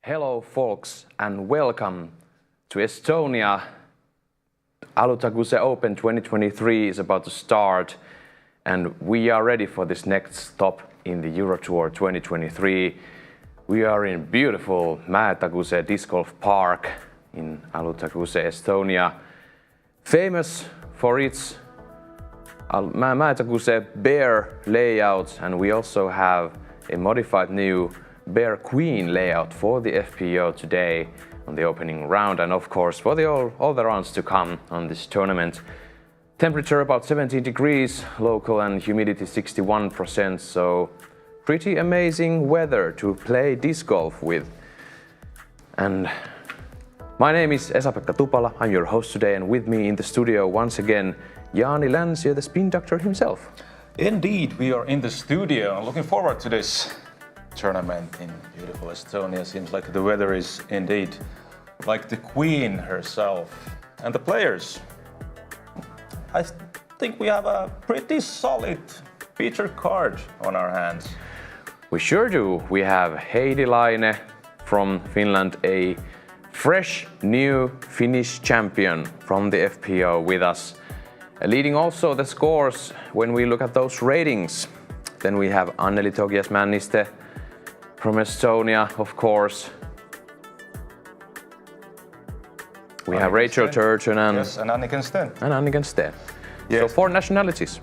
Hello folks and welcome to Estonia. Alutaguse Open 2023 is about to start and we are ready for this next stop in the Euro Tour 2023. We are in beautiful Mäetaguse Disc Golf Park in Alutaguse, Estonia, famous for its Mäetaguse Bear layout, and we also have a modified new Bear Queen layout for the FPO today on the opening round, and of course for all the rounds to come on this tournament. Temperature about 17 degrees local and humidity 61%, so pretty amazing weather to play disc golf with. And my name is Esa-Pekka Tupala, I'm your host today, and with me in the studio once again Jaani Länsiö, the spin doctor himself. Indeed, we are in the studio. Looking forward to this tournament in beautiful Estonia. Seems like the weather is indeed like the queen herself. And the players, I think we have a pretty solid feature card on our hands. We sure do. We have Heidi Laine from Finland, a fresh new Finnish champion from the FPO with us, leading also the scores when we look at those ratings. Then we have Anneli Togias-Männistö from Estonia, of course. We have Rachel Turgeon Yes, and Anniken Steen. Yes. So 4 nationalities.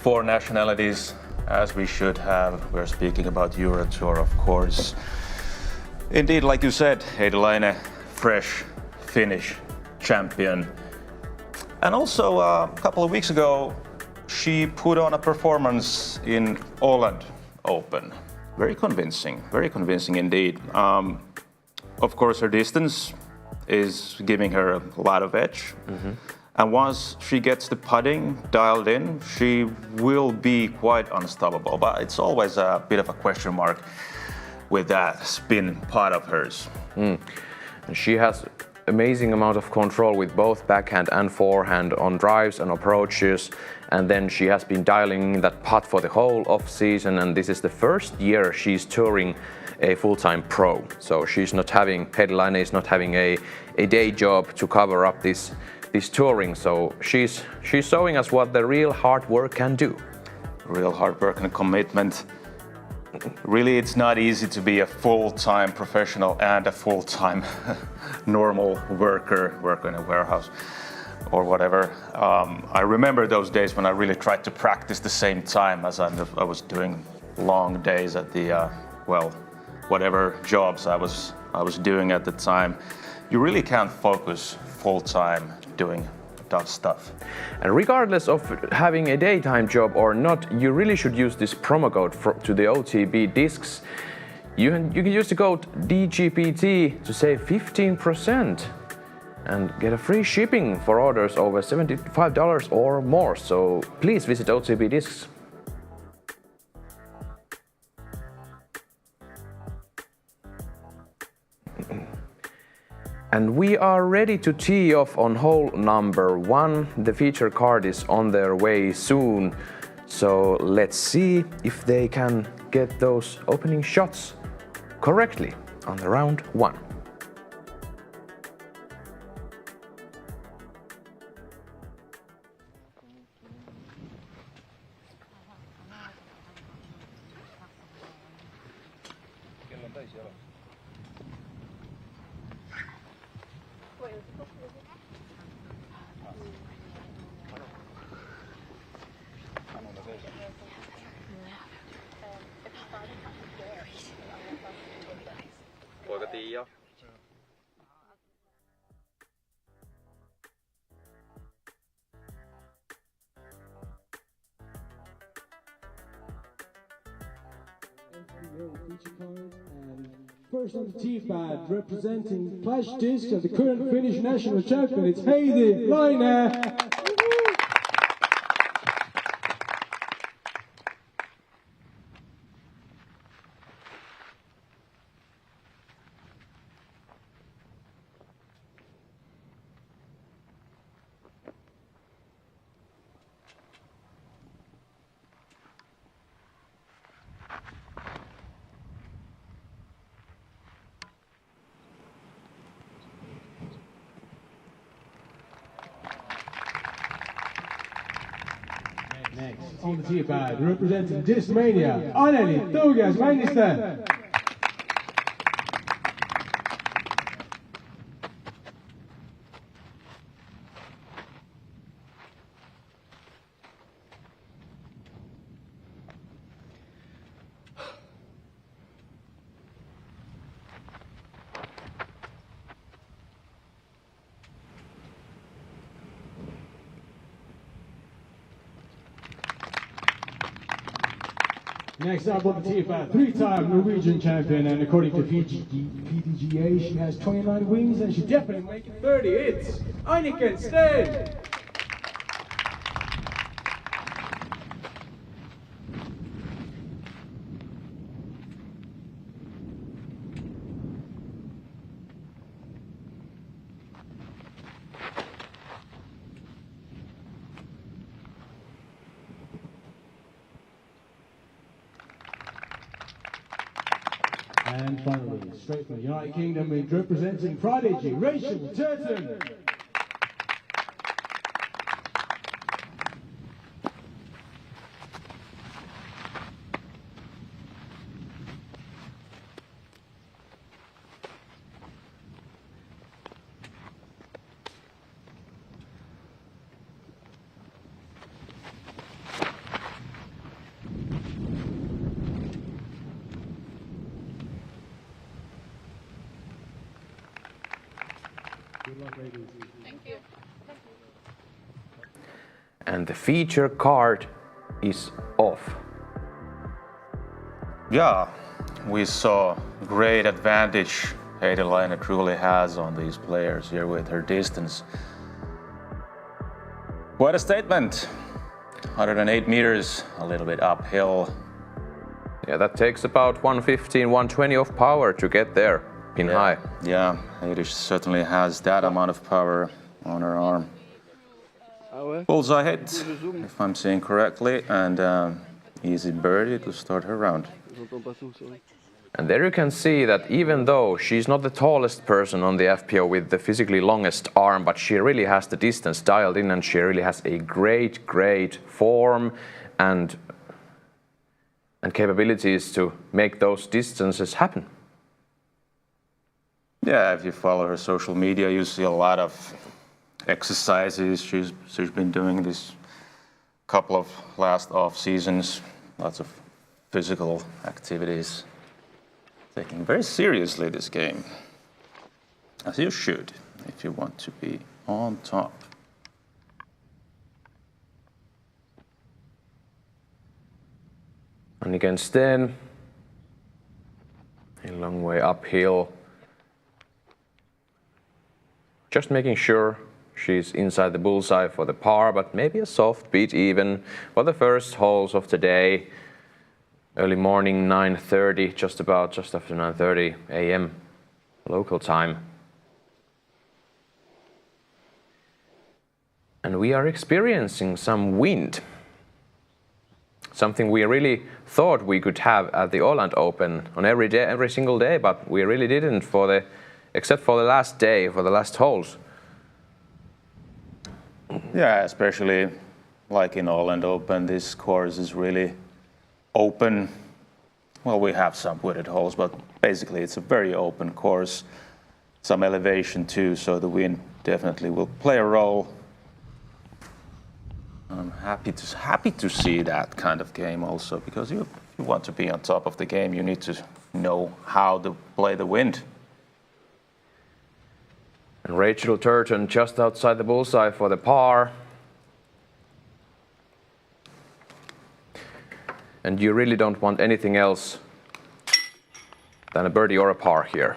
4 nationalities, as we should have. We're speaking about Euro Tour, of course. Indeed, like you said, Heidi Laine, fresh Finnish champion. And also, a couple of weeks ago, she put on a performance in Åland Open. Very convincing indeed. Of course, her distance is giving her a lot of edge. Mm-hmm. And once she gets the putting dialed in, she will be quite unstoppable. But it's always a bit of a question mark with that spin putt of hers. And she has amazing amount of control with both backhand and forehand on drives and approaches, and then she has been dialing that putt for the whole off season, and this is the first year she's touring a full-time pro. So Heidi Laine is not having a day job to cover up this touring, so she's showing us what the real hard work can do. Real hard work and commitment. Really, it's not easy to be a full-time professional and a full-time normal worker in a warehouse or whatever. I remember those days when I really tried to practice the same time as I was doing long days at the, whatever jobs I was doing at the time. You really can't focus full-time doing tough stuff. And regardless of having a daytime job or not, you really should use this promo code to the OTB discs. You can use the code DGPT to save 15% and get a free shipping for orders over $75 or more. So please visit OTB discs. And we are ready to tee off on hole number 1. The feature card is on their way soon. So let's see if they can get those opening shots correctly on the round 1. Poika Tiia. First on the tee pad, representing Clash Disc and the current Finnish national champion, it's Heidi Laine. Next, on the tee pad, representing Discmania, Alutaguse Männiste. Next up on the tee pad, three-time Norwegian champion, and according to PDGA, she has 29 wins and she definitely make it 30. It's Anniken Steen. And finally, straight from the United Kingdom, representing Prodigy, Rachel Turton. Good luck, ladies. Thank you. And the feature card is off. Yeah, we saw great advantage Heidi Laine truly has on these players here with her distance. Quite a statement. 108 meters, a little bit uphill. Yeah, that takes about 115, 120 of power to get there, pin high. Yeah, Heidi certainly has that amount of power on her arm. Bullseye hit, if I'm saying correctly, and easy birdie to start her round. And there you can see that even though she's not the tallest person on the FPO with the physically longest arm, but she really has the distance dialed in and she really has a great form and capabilities to make those distances happen. Yeah, if you follow her social media, you see a lot of exercises. She's been doing this couple of last off seasons, lots of physical activities. Taking very seriously this game, as you should, if you want to be on top. And again, Steen, a long way uphill. Just making sure she's inside the bullseye for the par, but maybe a soft beat even for the first holes of the day. Early morning, 9:30, just after 9:30 a.m. local time. And we are experiencing some wind. Something we really thought we could have at the Åland Open on every single day, but we really didn't except for the last day, for the last holes. Yeah, especially like in Åland Open, this course is really open. Well, we have some wooded holes, but basically it's a very open course. Some elevation too, so the wind definitely will play a role. I'm happy to see that kind of game also, because if you want to be on top of the game, you need to know how to play the wind. And Rachel Turton just outside the bullseye for the par. And you really don't want anything else than a birdie or a par here.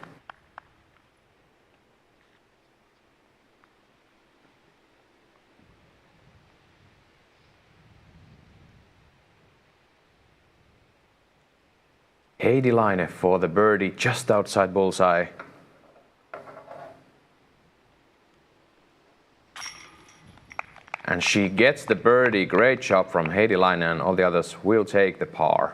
Heidi Laine for the birdie just outside bullseye. And she gets the birdie. Great job from Heidi Laine, and all the others will take the par.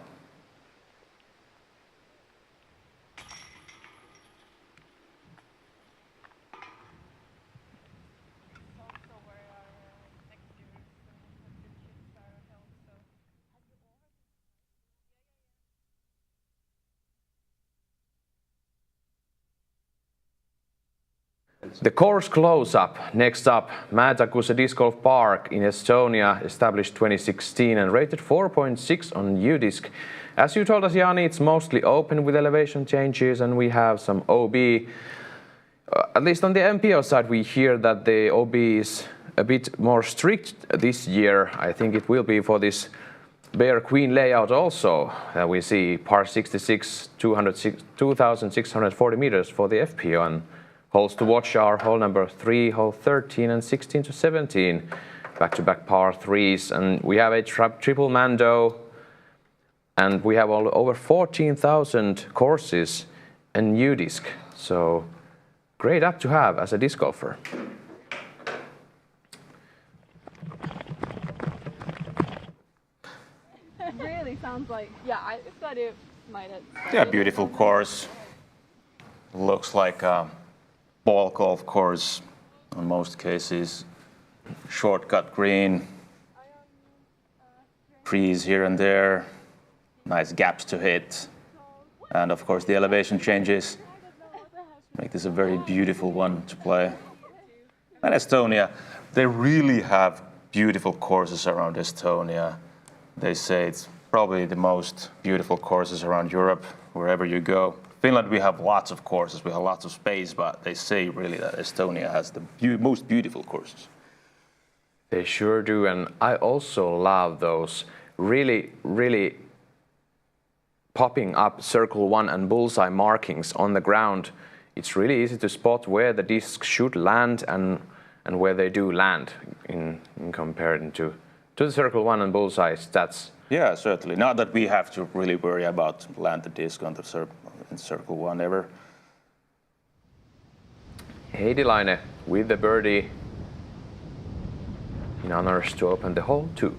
The course close-up. Next up, Alutaguse Disc Golf Park in Estonia, established 2016 and rated 4.6 on UDisc. As you told us, Jani, it's mostly open with elevation changes, and we have some OB. At least on the MPO side, we hear that the OB is a bit more strict this year. I think it will be for this Bear Queen layout also. We see par 66, 2,640 meters for the FPO, and holes to watch are hole number 3, hole 13, and 16 to 17. Back-to-back par 3s, and we have a triple Mando, and we have over 14,000 courses and UDisc. So great app to have as a disc golfer. Really sounds like, yeah, I thought it might have. Yeah, beautiful course. Looks like a ball golf course in most cases. Shortcut green, trees here and there, nice gaps to hit, and of course the elevation changes make this a very beautiful one to play. And Estonia, they really have beautiful courses around Estonia. They say it's probably the most beautiful courses around Europe, wherever you go. Finland, we have lots of courses, we have lots of space, but they say really that Estonia has the most beautiful courses. They sure do, and I also love those really popping up circle 1 and bullseye markings on the ground. It's really easy to spot where the discs should land and where they do land in comparison to the circle 1 and bullseye stats. Yeah, certainly. Not that we have to really worry about land the disc on the in circle 1 ever. Heidi Laine with the birdie in honors to open the hole 2.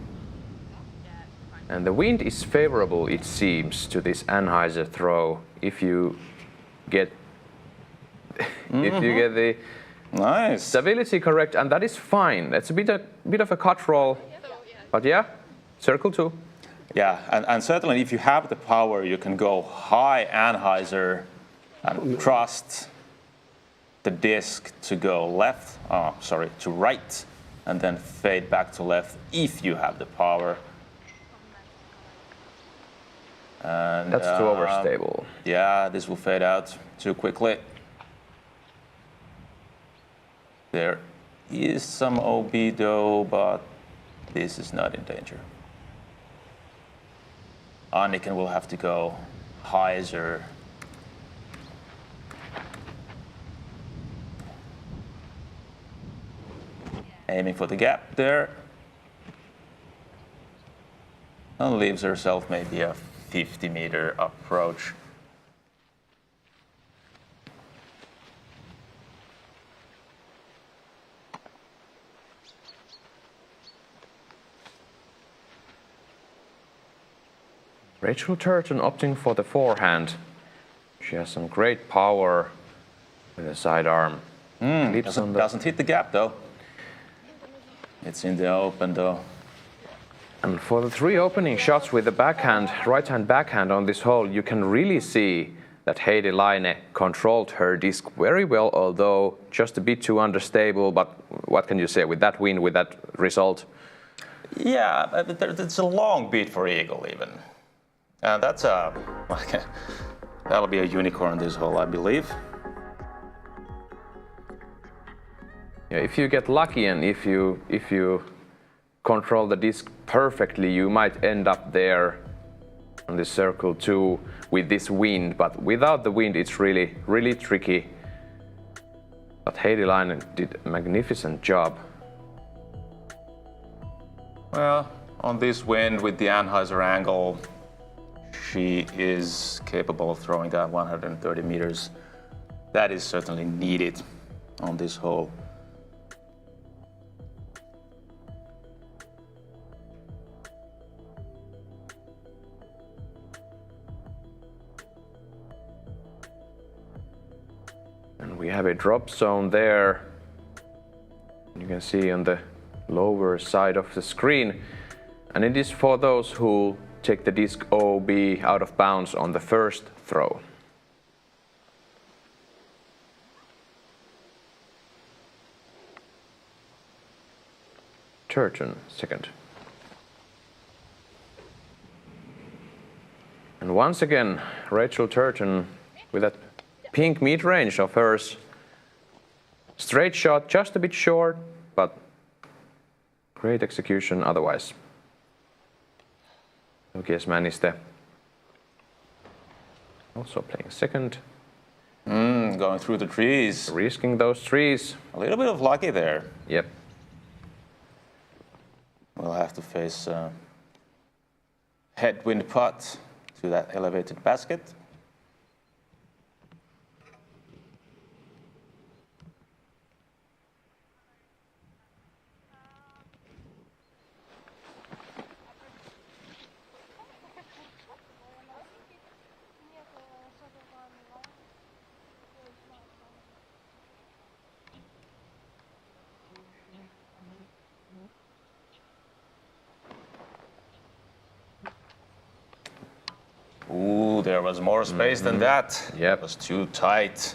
And the wind is favorable, it seems, to this Anheuser throw if you get the Nice. stability correct, and that is fine. It's a bit of a cut roll, but yeah, circle 2. Yeah, and certainly if you have the power, you can go high Anheuser and trust the disc to go to right, and then fade back to left if you have the power. And, That's too overstable. Yeah, this will fade out too quickly. There is some OB though, but this is not in danger. Anniken will have to go hyzer. Aiming for the gap there. And leaves herself maybe a 50-meter approach. Rachel Turton opting for the forehand. She has some great power with the sidearm. Doesn't hit the gap though. It's in the open though. And for the 3 opening shots with the backhand, right-hand backhand on this hole, you can really see that Heidi Laine controlled her disc very well, although just a bit too understable. But what can you say with that win, with that result? Yeah, it's a long beat for eagle even. And that's that'll be a unicorn this hole, I believe. Yeah, if you get lucky and if you control the disc perfectly, you might end up there on the circle 2 with this wind. But without the wind, it's really tricky. But Heidi Laine did a magnificent job. Well, on this wind with the Anheuser angle, she is capable of throwing that 130 meters. That is certainly needed on this hole. And we have a drop zone there. You can see on the lower side of the screen. And it is for those who take the disc OB out of bounds on the first throw. Turton second. And once again, Rachel Turton with that pink mid-range of hers. Straight shot, just a bit short, but great execution otherwise. Tokies Männistö also playing second. Going through the trees. Risking those trees. A little bit of lucky there. Yep. We'll have to face headwind putt to that elevated basket. Ooh, there was more space than that. Yep. It was too tight.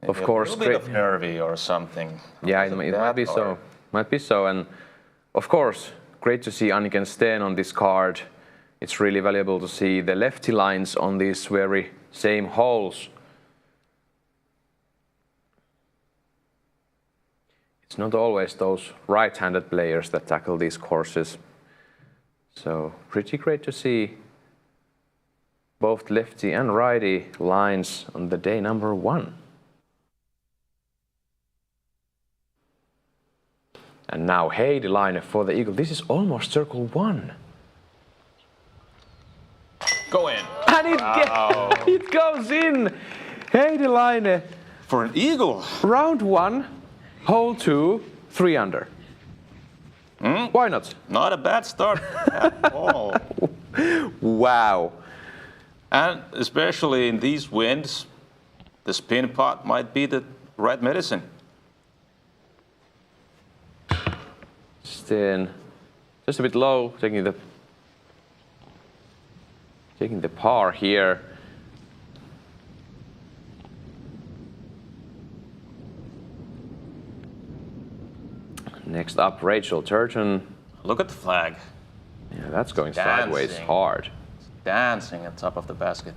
Of Maybe course, a little bit of nervy or something. yeah, because of it might that, be or- so. Might be so, and of course, great to see Anniken Steen on this card. It's really valuable to see the lefty lines on these very same holes. It's not always those right-handed players that tackle these courses. So pretty great to see both lefty and righty lines on the day number 1. And now Heidi Laine for the eagle. This is almost circle 1. Go in. And it goes in! Heidi Laine, For an eagle. round 1, hole 2, 3 under. Why not? Not a bad start at all. Wow. And especially in these winds, the spin putt might be the right medicine. Steen, just a bit low, taking the par here. Next up, Rachel Turton. Look at the flag. Yeah, that's going Dancing. sideways hard. Dancing at top of the basket.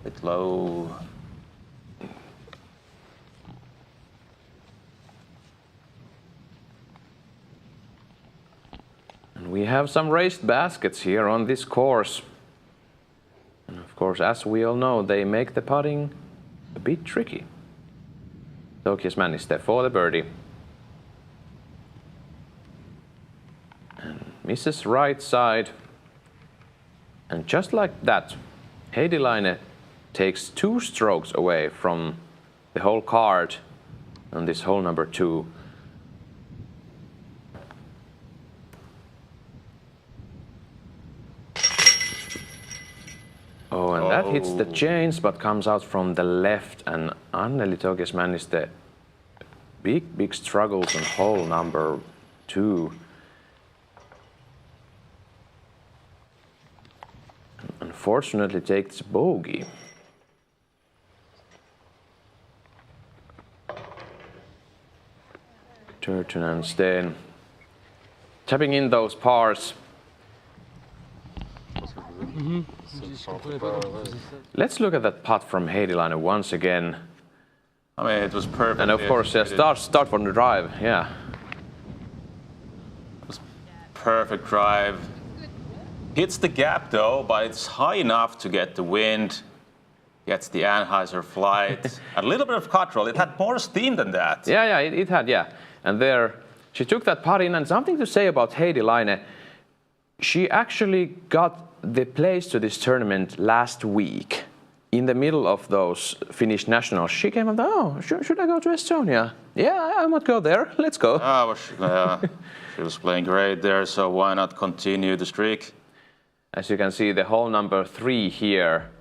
Bit low. And we have some raised baskets here on this course. And of course, as we all know, they make the putting a bit tricky. Tokies Männistö for the birdie. And misses right side. And just like that, Heidi Laine takes 2 strokes away from the whole card on this hole number 2. Oh, and that hits the chains, but comes out from the left. And Anneli Tokies Männistö, big struggles on hole number 2. Unfortunately, takes bogey. Turton and Steen tapping in those pars. Let's look at that putt from Heidi Laine once again. I mean, it was perfect. And of course, yeah, start from the drive, yeah. It was perfect drive. Hits the gap though, but it's high enough to get the wind. Gets the Anheuser flight. A little bit of control. It had more steam than that. Yeah, it had, yeah. And there, she took that putt in, and something to say about Heidi Laine. She actually got the place to this tournament last week. In the middle of those Finnish nationals, she came up, oh, should I go to Estonia? Yeah, I might go there. Let's go. She was playing great there, so why not continue the streak? As you can see, the hole number 3 here.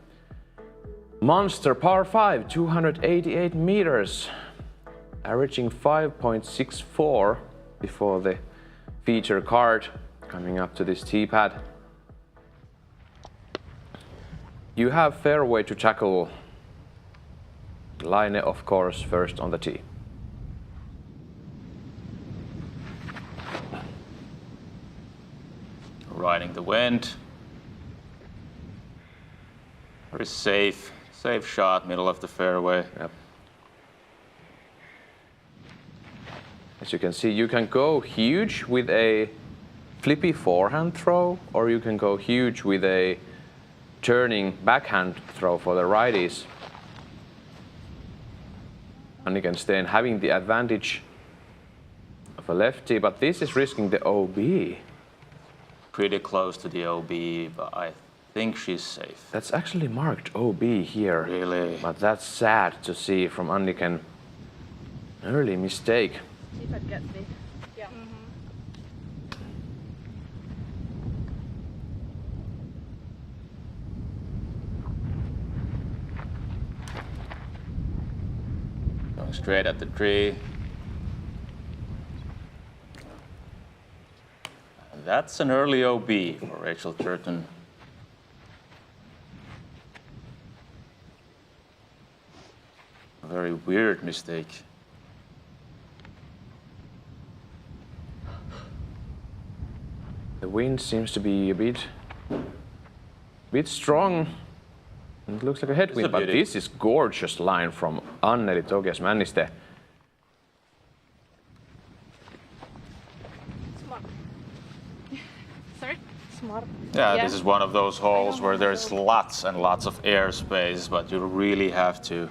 Monster par 5, 288 meters. averaging 5.64 before the feature card coming up to this tee pad. You have fairway to tackle. Laine, of course, first on the tee. Riding the wind. Very safe shot, middle of the fairway. Yep. As you can see, you can go huge with a flippy forehand throw, or you can go huge with a turning backhand throw for the righties. And you can stay in having the advantage of a lefty, but this is risking the OB. Pretty close to the OB, but I think she's safe. That's actually marked OB here. Really? But that's sad to see from Anniken. Early mistake. See if I'd get this. Yeah. Going straight at the tree. And that's an early OB for Rachel Turton. A very weird mistake. The wind seems to be a bit strong. It looks like a headwind, but this is gorgeous line from Anneli Togias-Männistö. Smart. Sorry? Smart. Yeah, this is one of those holes where there's lots and lots of airspace, but you really have to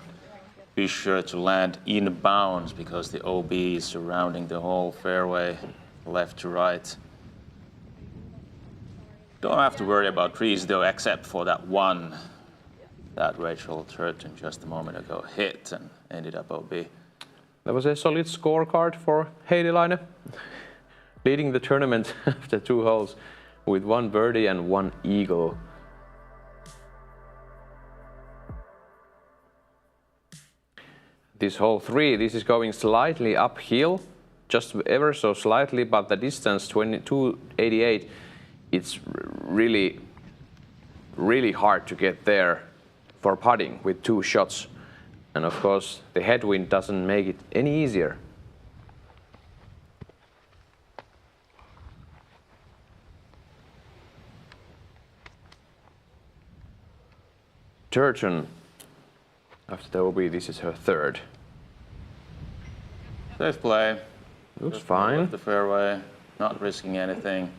be sure to land in bounds because the OB is surrounding the whole fairway, left to right. Don't have to worry about trees though, except for that one that Rachel Turton just a moment ago hit and ended up OB. That was a solid scorecard for Heidi Laine, leading the tournament after 2 holes with 1 birdie and 1 eagle. This hole 3, this is going slightly uphill, just ever so slightly, but the distance 288, it's really hard to get there for putting with 2 shots. And of course, the headwind doesn't make it any easier. Turton, after the OB, this is her 3rd. Safe play. Looks Just fine. left the fairway, not risking anything.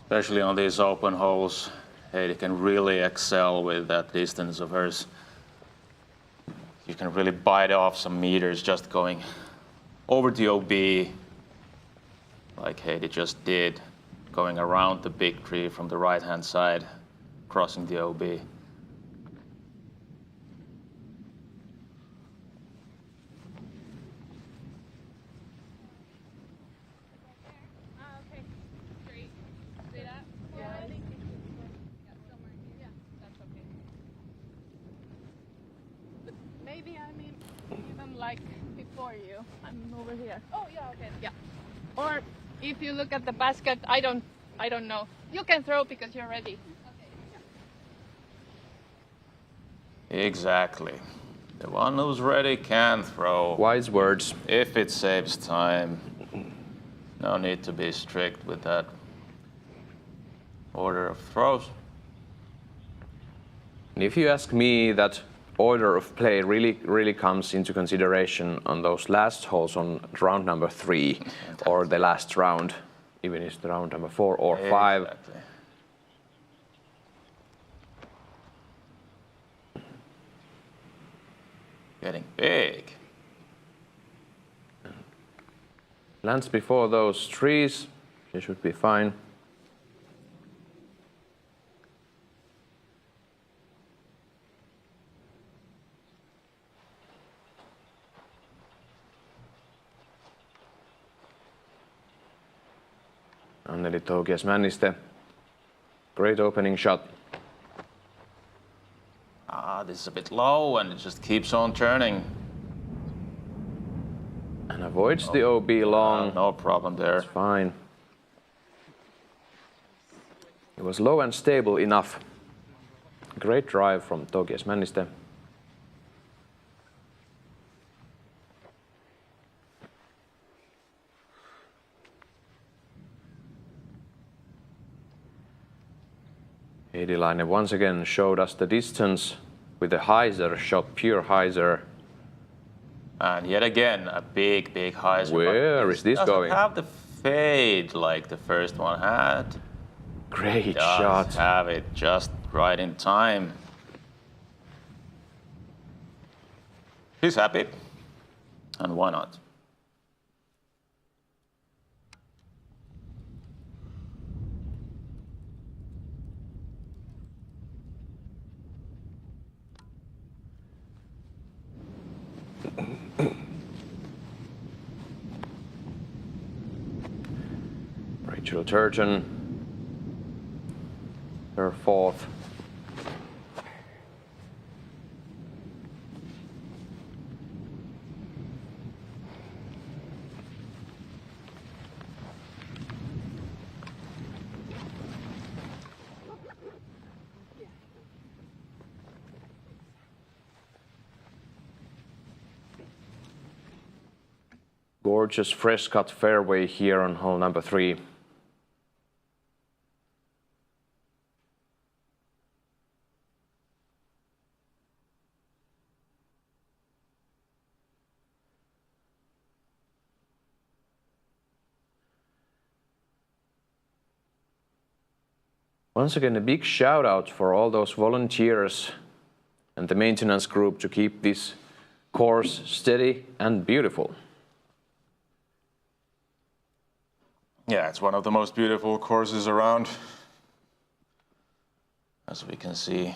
Especially on these open holes, Heidi can really excel with that distance of hers. You can really bite off some meters just going over the OB, like Heidi just did, going around the big tree from the right-hand side, crossing the OB. Okay. Straight up? Yeah, I think it should somewhere here. Yeah, that's okay. But maybe even like before you. I'm over here. Oh yeah, okay. Yeah. Or if you look at the basket, I don't know. You can throw because you're ready. Okay. Yeah. Exactly. The one who's ready can throw. Wise words. If it saves time. No need to be strict with that order of throws. And if you ask me, that order of play really comes into consideration on those last holes on round number 3 or the last round, even if it's the round number 4 or 5. Exactly. Getting big. Lands before those trees, she should be fine. Anneli Togias-Männiste. Great opening shot. This is a bit low and it just keeps on turning. And avoids the OB long. No problem there. It's fine. It was low and stable enough. Great drive from Togias-Männiste. Eedilainen once again showed us the distance with a hyzer shot, pure hyzer. And yet again, a big hyzer. Where is this going? Doesn't have the fade like the first one had. Great Does shot. have it just right in time. He's happy. And why not? Rachel Turgeon, her fourth. Gorgeous fresh cut fairway here on hole number 3. Once again, a big shout out for all those volunteers and the maintenance group to keep this course steady and beautiful. Yeah, it's one of the most beautiful courses around, as we can see.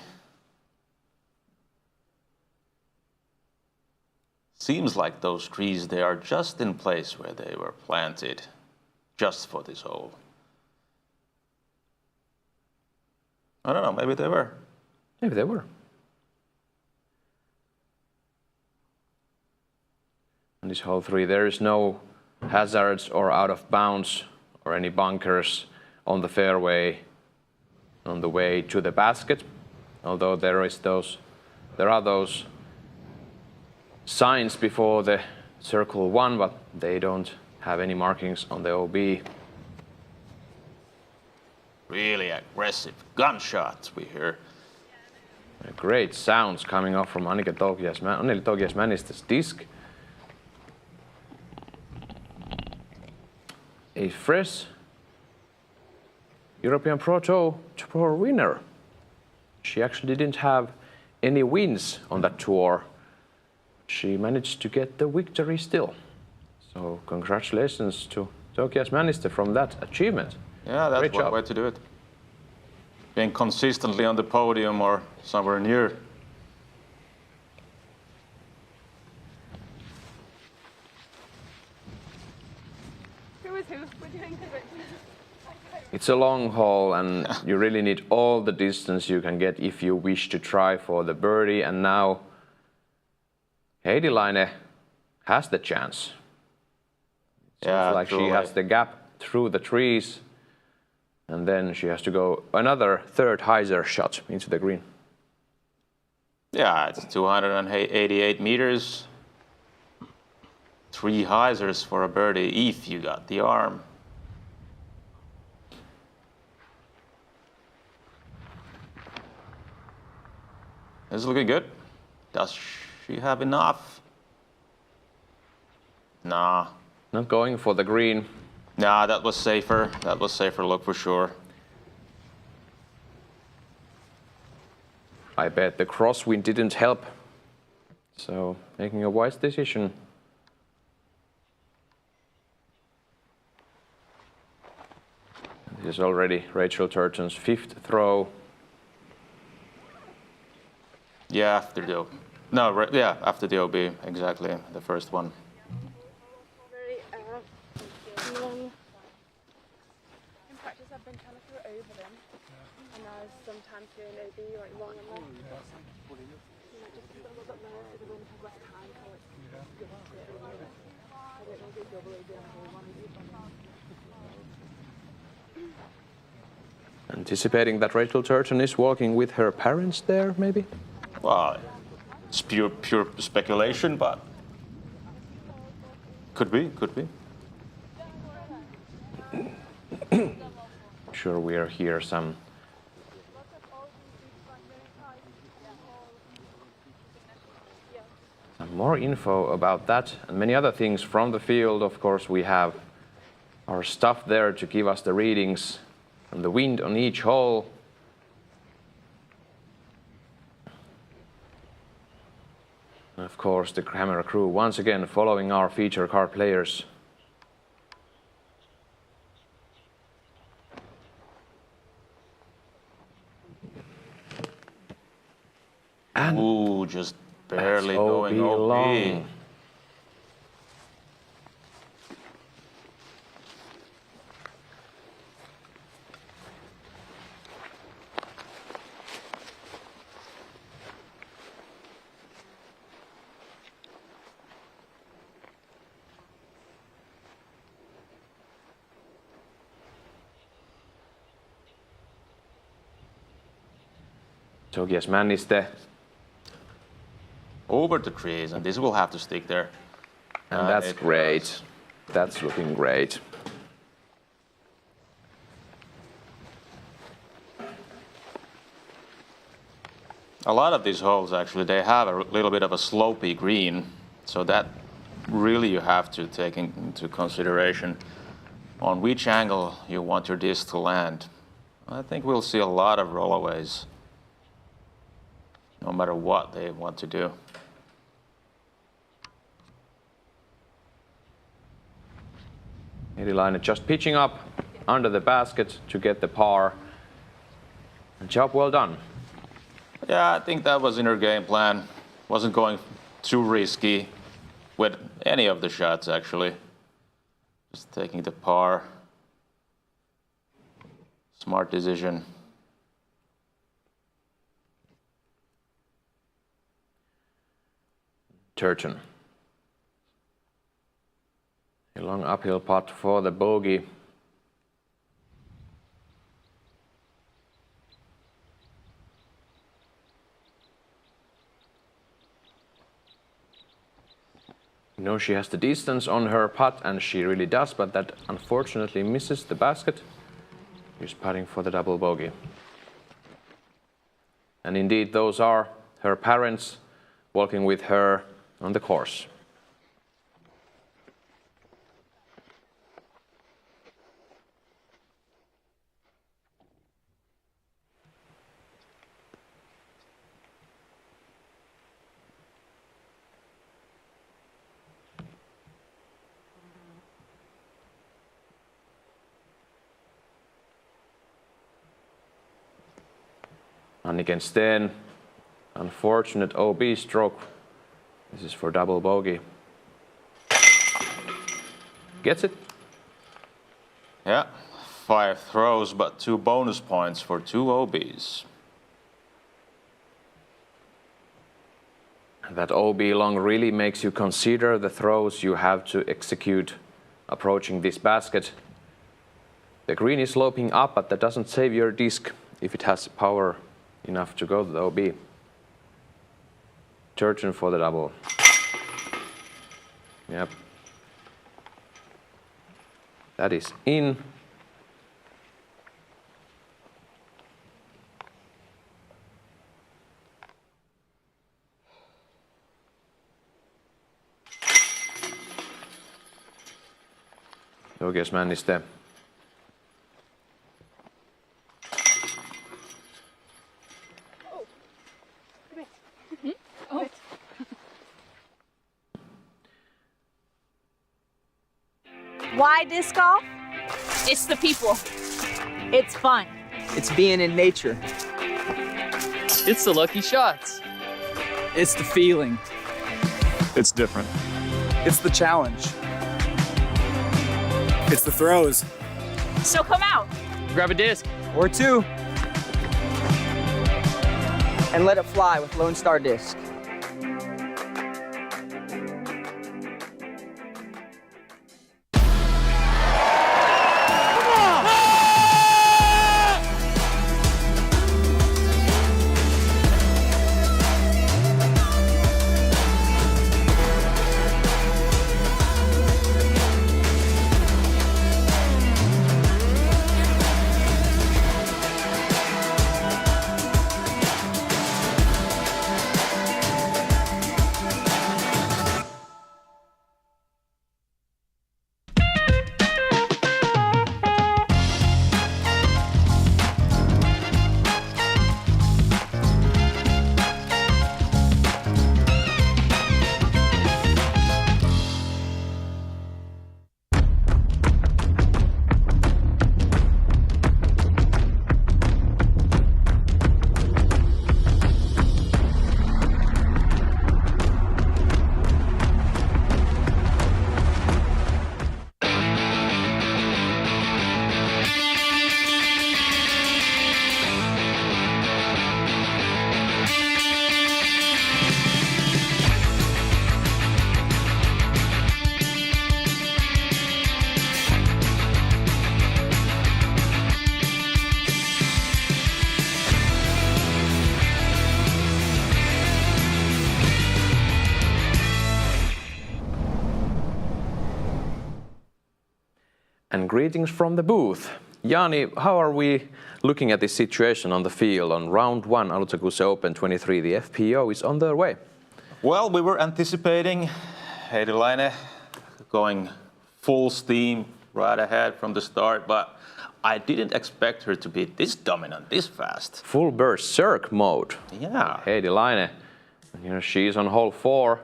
Seems like those trees, they are just in place where they were planted, just for this hole. I don't know, maybe they were. Maybe they were. On this hole 3, there is no hazards or out of bounds or any bunkers on the fairway on the way to the basket, although there are those signs before the circle 1, but they don't have any markings on the OB. Really aggressive gunshots we hear. Great sounds coming off from Anneli Togias-Männiste's disc. A fresh European Pro Tour winner. She actually didn't have any wins on that tour. She managed to get the victory still. So congratulations to Togias-Männiste from that achievement. Yeah, that's Great one job. way to do it. Being consistently on the podium or somewhere near. Who is who? We're doing it. It's a long haul and you really need all the distance you can get if you wish to try for the birdie. And now Eedilainen has the chance. Yeah, Seems like truly. she has the gap through the trees. And then she has to go another third hyzer shot into the green. Yeah, it's 288 meters. 3 hyzers for a birdie if you got the arm. This is looking good. Does she have enough? Nah. Not going for the green. Nah, that was safer. That was safer look for sure. I bet the crosswind didn't help. So making a wise decision. This is already Rachel Turgeon's 5th throw. Yeah, after the no, right, yeah, after the OB, exactly, the first one. sometimes doing it be like long and long. You know, just a little bit more so the wind has less time so it's I don't know if it's double A down here one Anticipating that Rachel Turton is walking with her parents there, maybe? Well, it's pure speculation, but could be. Sure, we are here some more info about that and many other things from the field. Of course, we have our stuff there to give us the readings and the wind on each hole. And of course, the camera crew once again following our feature card players. And ooh, just barely going OB OB. long. Tokias Männistö. Over the trees, and this will have to stick there. And that's it great. does. That's looking great. A lot of these holes actually, they have a little bit of a slopey green, so that really you have to take into consideration on which angle you want your disc to land. I think we'll see a lot of rollaways, no matter what they want to do. Erilainen just pitching up under the basket to get the par. Job well done. Yeah, I think that was in her game plan. Wasn't going too risky with any of the shots, actually. Just taking the par. Smart decision. Turton. A long uphill putt for the bogey. You know she has the distance on her putt, and she really does, but that unfortunately misses the basket. She's putting for the double bogey. And indeed, those are her parents walking with her on the course. Anniken Steen, unfortunate OB stroke. This is for double bogey. Gets it? Yeah, 5 throws, but 2 bonus points for 2 OBs. That OB long really makes you consider the throws you have to execute approaching this basket. The green is sloping up, but that doesn't save your disc if it has power enough to go to the OB. Turton for the double. Yep. That is in. Tokias Männistö. Why disc golf? It's the people. It's fun. It's being in nature. It's the lucky shots. It's the feeling. It's different. It's the challenge. It's the throws. So come out. Grab a disc. Or 2. and let it fly with Lone Star disc. And greetings from the booth. Jani, how are we looking at this situation on the field? On round 1, Alutaguse Open 23, the FPO is on their way. Well, we were anticipating Heidi Laine going full steam right ahead from the start, but I didn't expect her to be this dominant, this fast. Full berserk mode. Yeah. Heidi Laine, she's on hole 4.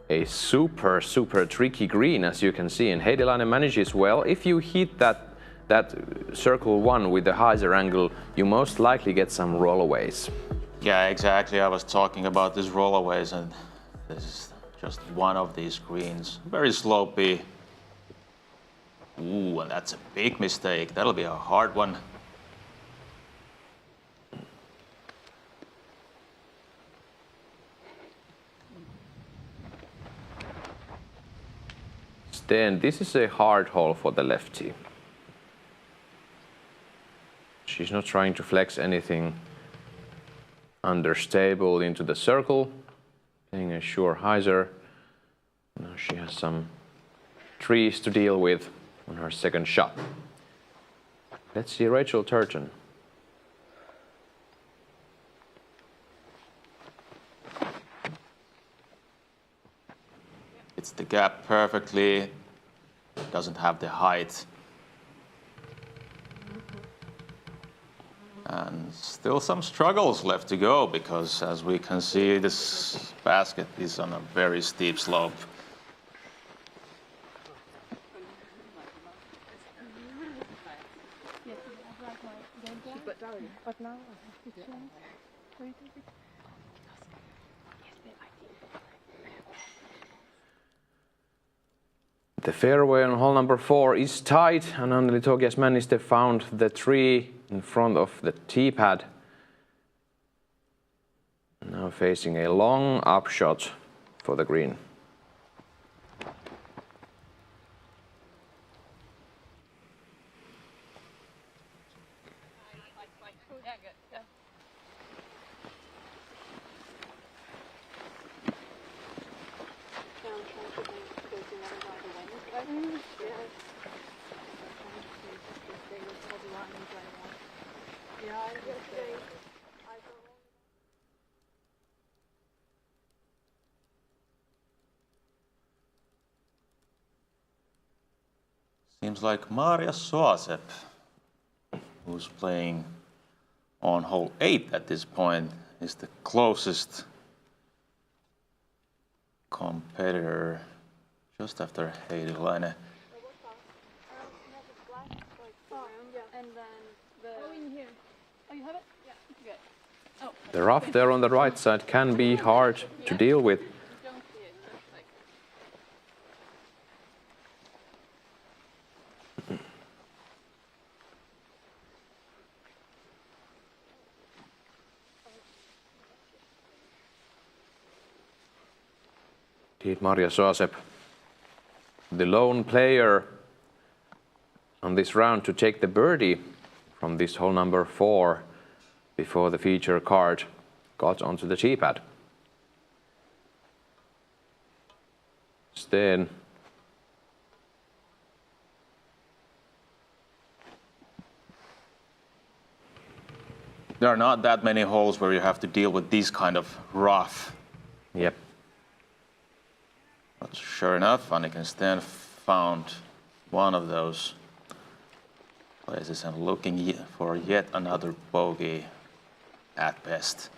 A super tricky green, as you can see, and Heidi Laine manages well. If you hit that circle 1 with the hyzer angle, you most likely get some rollaways. Yeah, exactly. I was talking about these rollaways, and this is just one of these greens. Very slopey. Ooh, and that's a big mistake. That'll be a hard one. Then this is a hard hole for the lefty. She's not trying to flex anything understable into the circle. Playing a sure hyzer. Now she has some trees to deal with on her second shot. Let's see Rachel Turton. It's the gap perfectly, doesn't have the height. And still some struggles left to go, because as we can see, this basket is on a very steep slope. The fairway on hole number 4 is tight, and Anneli Togias-Männistö found the tree in front of the tee pad. Now facing a long upshot for the green. Seems like Maria Soasep, who's playing on hole 8 at this point, is the closest competitor just after Heidi Laine. The rough there on the right side can be hard to deal with. Did Maria Soasep, the lone player on this round to take the birdie from this hole number 4 before the feature card got onto the tee pad. Then There are not that many holes where you have to deal with these kind of rough. Yep. But sure enough, Anniken Sten found one of those places and looking for yet another bogey at best.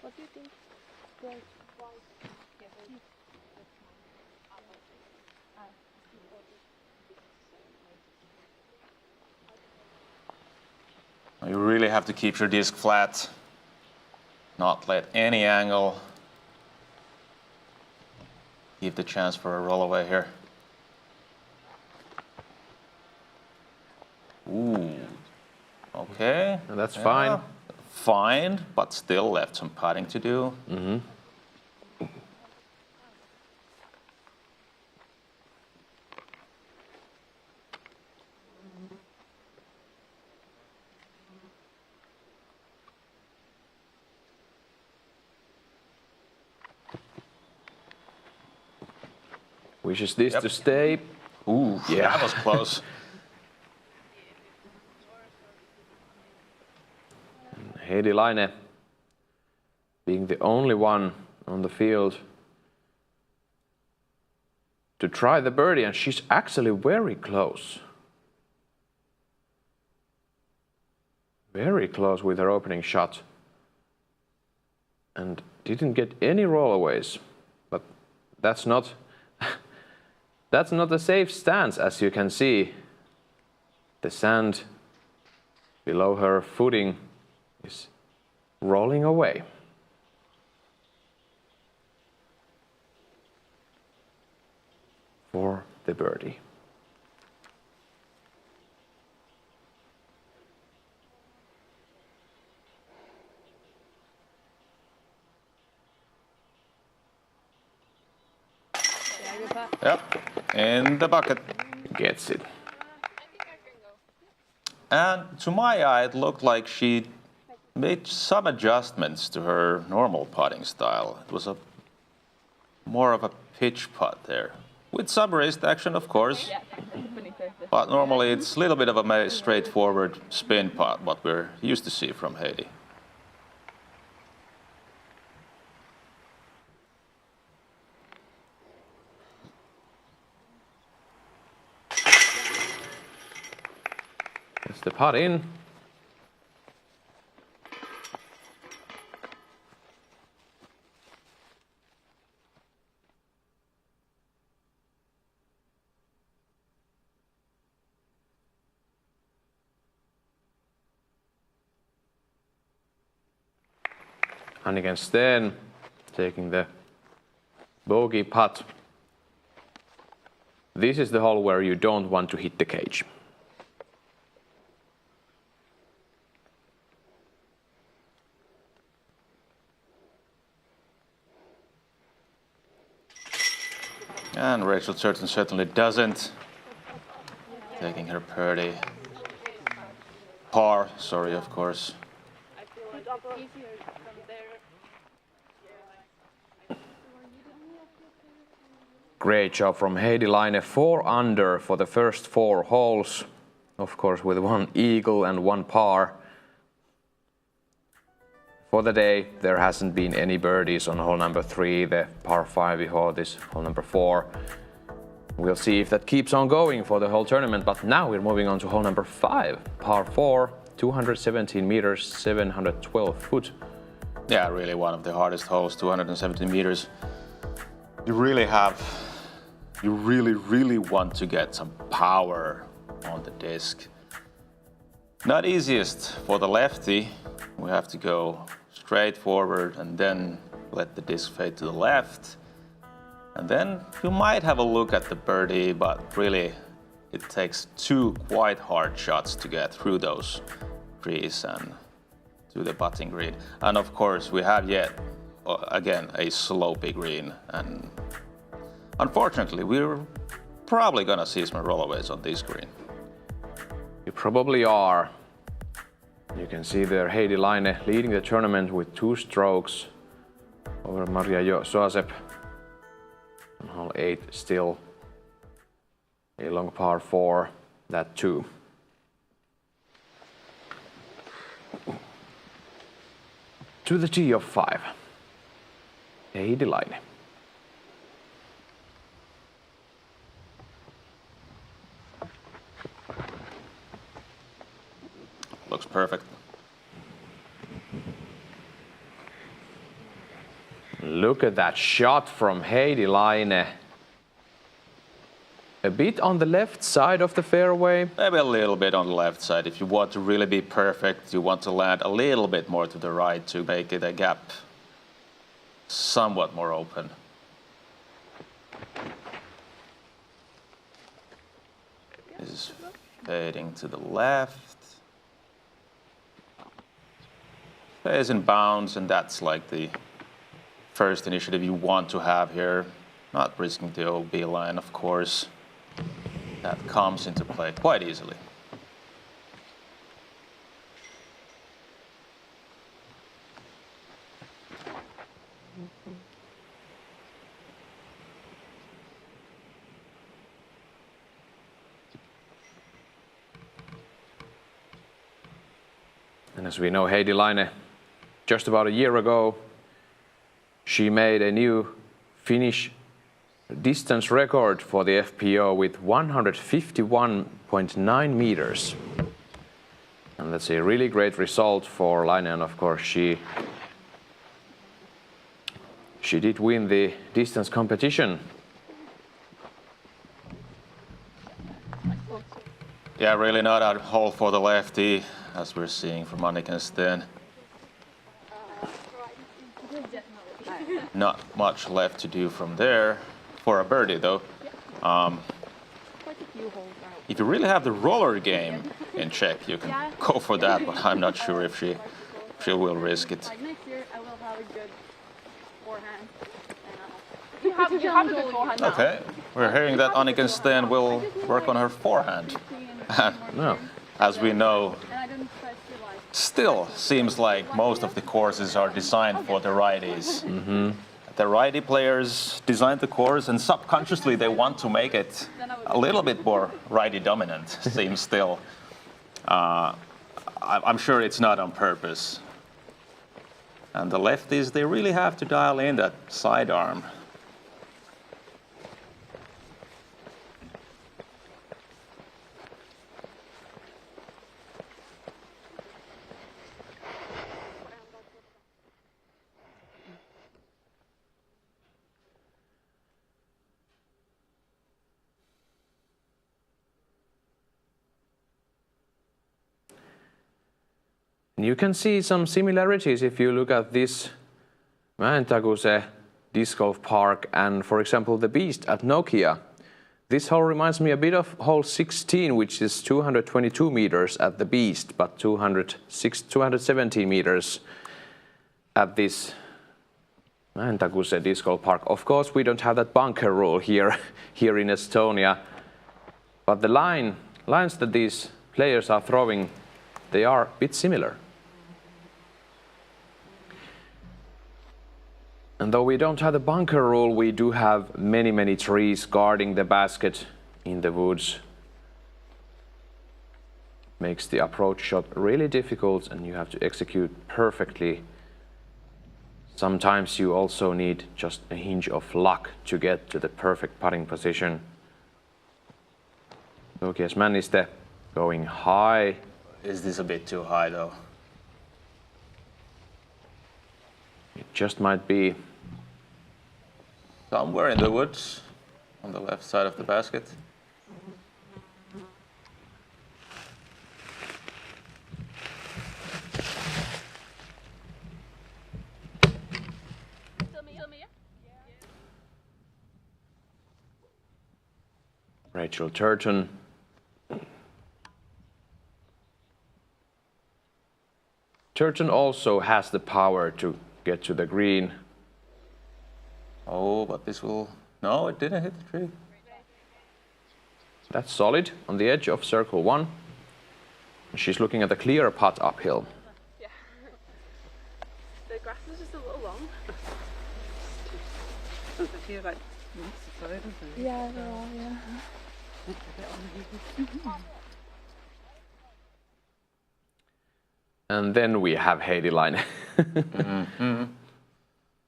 What do you think? You really have to keep your disc flat, not let any angle give the chance for a rollaway here. Ooh, okay. That's fine. Fine, but still left some putting to do. Mm-hmm. Wishes this to stay. Ooh, Yeah. that was close. Heidi Laine being the only one on the field to try the birdie, and she's actually very close. Very close with her opening shot. And didn't get any rollaways. But that's not that's not a safe stance, as you can see. The sand below her footing is rolling away. For the birdie. Yep, in the bucket. Gets it. And to my eye, it looked like she made some adjustments to her normal putting style. It was more of a pitch putt there. With some wrist action, of course. But normally it's a little bit of a straightforward spin putt, what we're used to see from Heidi. Gets the putt in. Anniken Sten taking the bogey putt. This is the hole where you don't want to hit the cage. And Rachel Turton certainly doesn't. Taking her birdie. Par, sorry, of course. Great job from Heidi Laine, 4 under for the first 4 holes. Of course, with 1 eagle and 1 par. For the day, there hasn't been any birdies on hole number 3, the par 5 before this hole number 4. We'll see if that keeps on going for the whole tournament, but now we're moving on to hole number 5, par 4, 217 meters, 712 foot. Yeah, really one of the hardest holes, 217 meters. You really want to get some power on the disc. Not easiest for the lefty. We have to go straight forward and then let the disc fade to the left. And then you might have a look at the birdie, but really it takes 2 quite hard shots to get through those trees and to the putting green. And of course, we have yet again a slopey green, and unfortunately, we're probably gonna see some rollaways on this green. You probably are. You can see there Heidi Laine leading the tournament with 2 strokes over Maria Soasep. On hole 8 still a long par 4, that too. To the tee of 5. Heidi Laine. Looks perfect. Look at that shot from Heidi Laine. A bit on the left side of the fairway. Maybe a little bit on the left side. If you want to really be perfect, you want to land a little bit more to the right to make it a gap somewhat more open. This is fading to the left. Stays in bounds, and that's like the first initiative you want to have here. Not risking the OB line, of course. That comes into play quite easily. And as we know, Heidi Laine, just about a year ago, she made a new Finnish distance record for the FPO with 151.9 meters. And that's a really great result for Laine, and of course she did win the distance competition. Yeah, really not a hole for the lefty, as we're seeing from Anniken Sten. Not much left to do from there for a birdie, though. If you really have the roller game in check, you can go for that, but I'm not sure if she will risk it. Like next year, I will have a good forehand. You have a good forehand now. Okay, we're hearing that Anniken Sten will work on her forehand. No. As we know, And I don't quite feel like still seems like most of the courses are designed for the righties. The righty players designed the course, and subconsciously they want to make it a little bit more righty dominant, seems still. I'm sure it's not on purpose. And the lefties, they really have to dial in that sidearm. You can see some similarities if you look at this Alutaguse disc golf park and, for example, the Beast at Nokia. This hole reminds me a bit of hole 16, which is 222 meters at the Beast, but 217 meters at this Alutaguse disc golf park. Of course, we don't have that bunker rule here in Estonia, but the lines that these players are throwing, they are a bit similar. And though we don't have the bunker rule, we do have many trees guarding the basket in the woods. Makes the approach shot really difficult, and you have to execute perfectly. Sometimes you also need just a hinge of luck to get to the perfect putting position. Tokias Männistö going high. Is this a bit too high, though? It just might be. Somewhere in the woods, on the left side of the basket. Rachel Turton. Turton also has the power to get to the green. Oh, but this will... No, it didn't hit the tree. That's solid on the edge of circle 1. She's looking at the clear putt uphill. Yeah. The grass is just a little long. Does it feel like roots aside, doesn't it? Yeah, they are, yeah. And then we have Heidi Laine.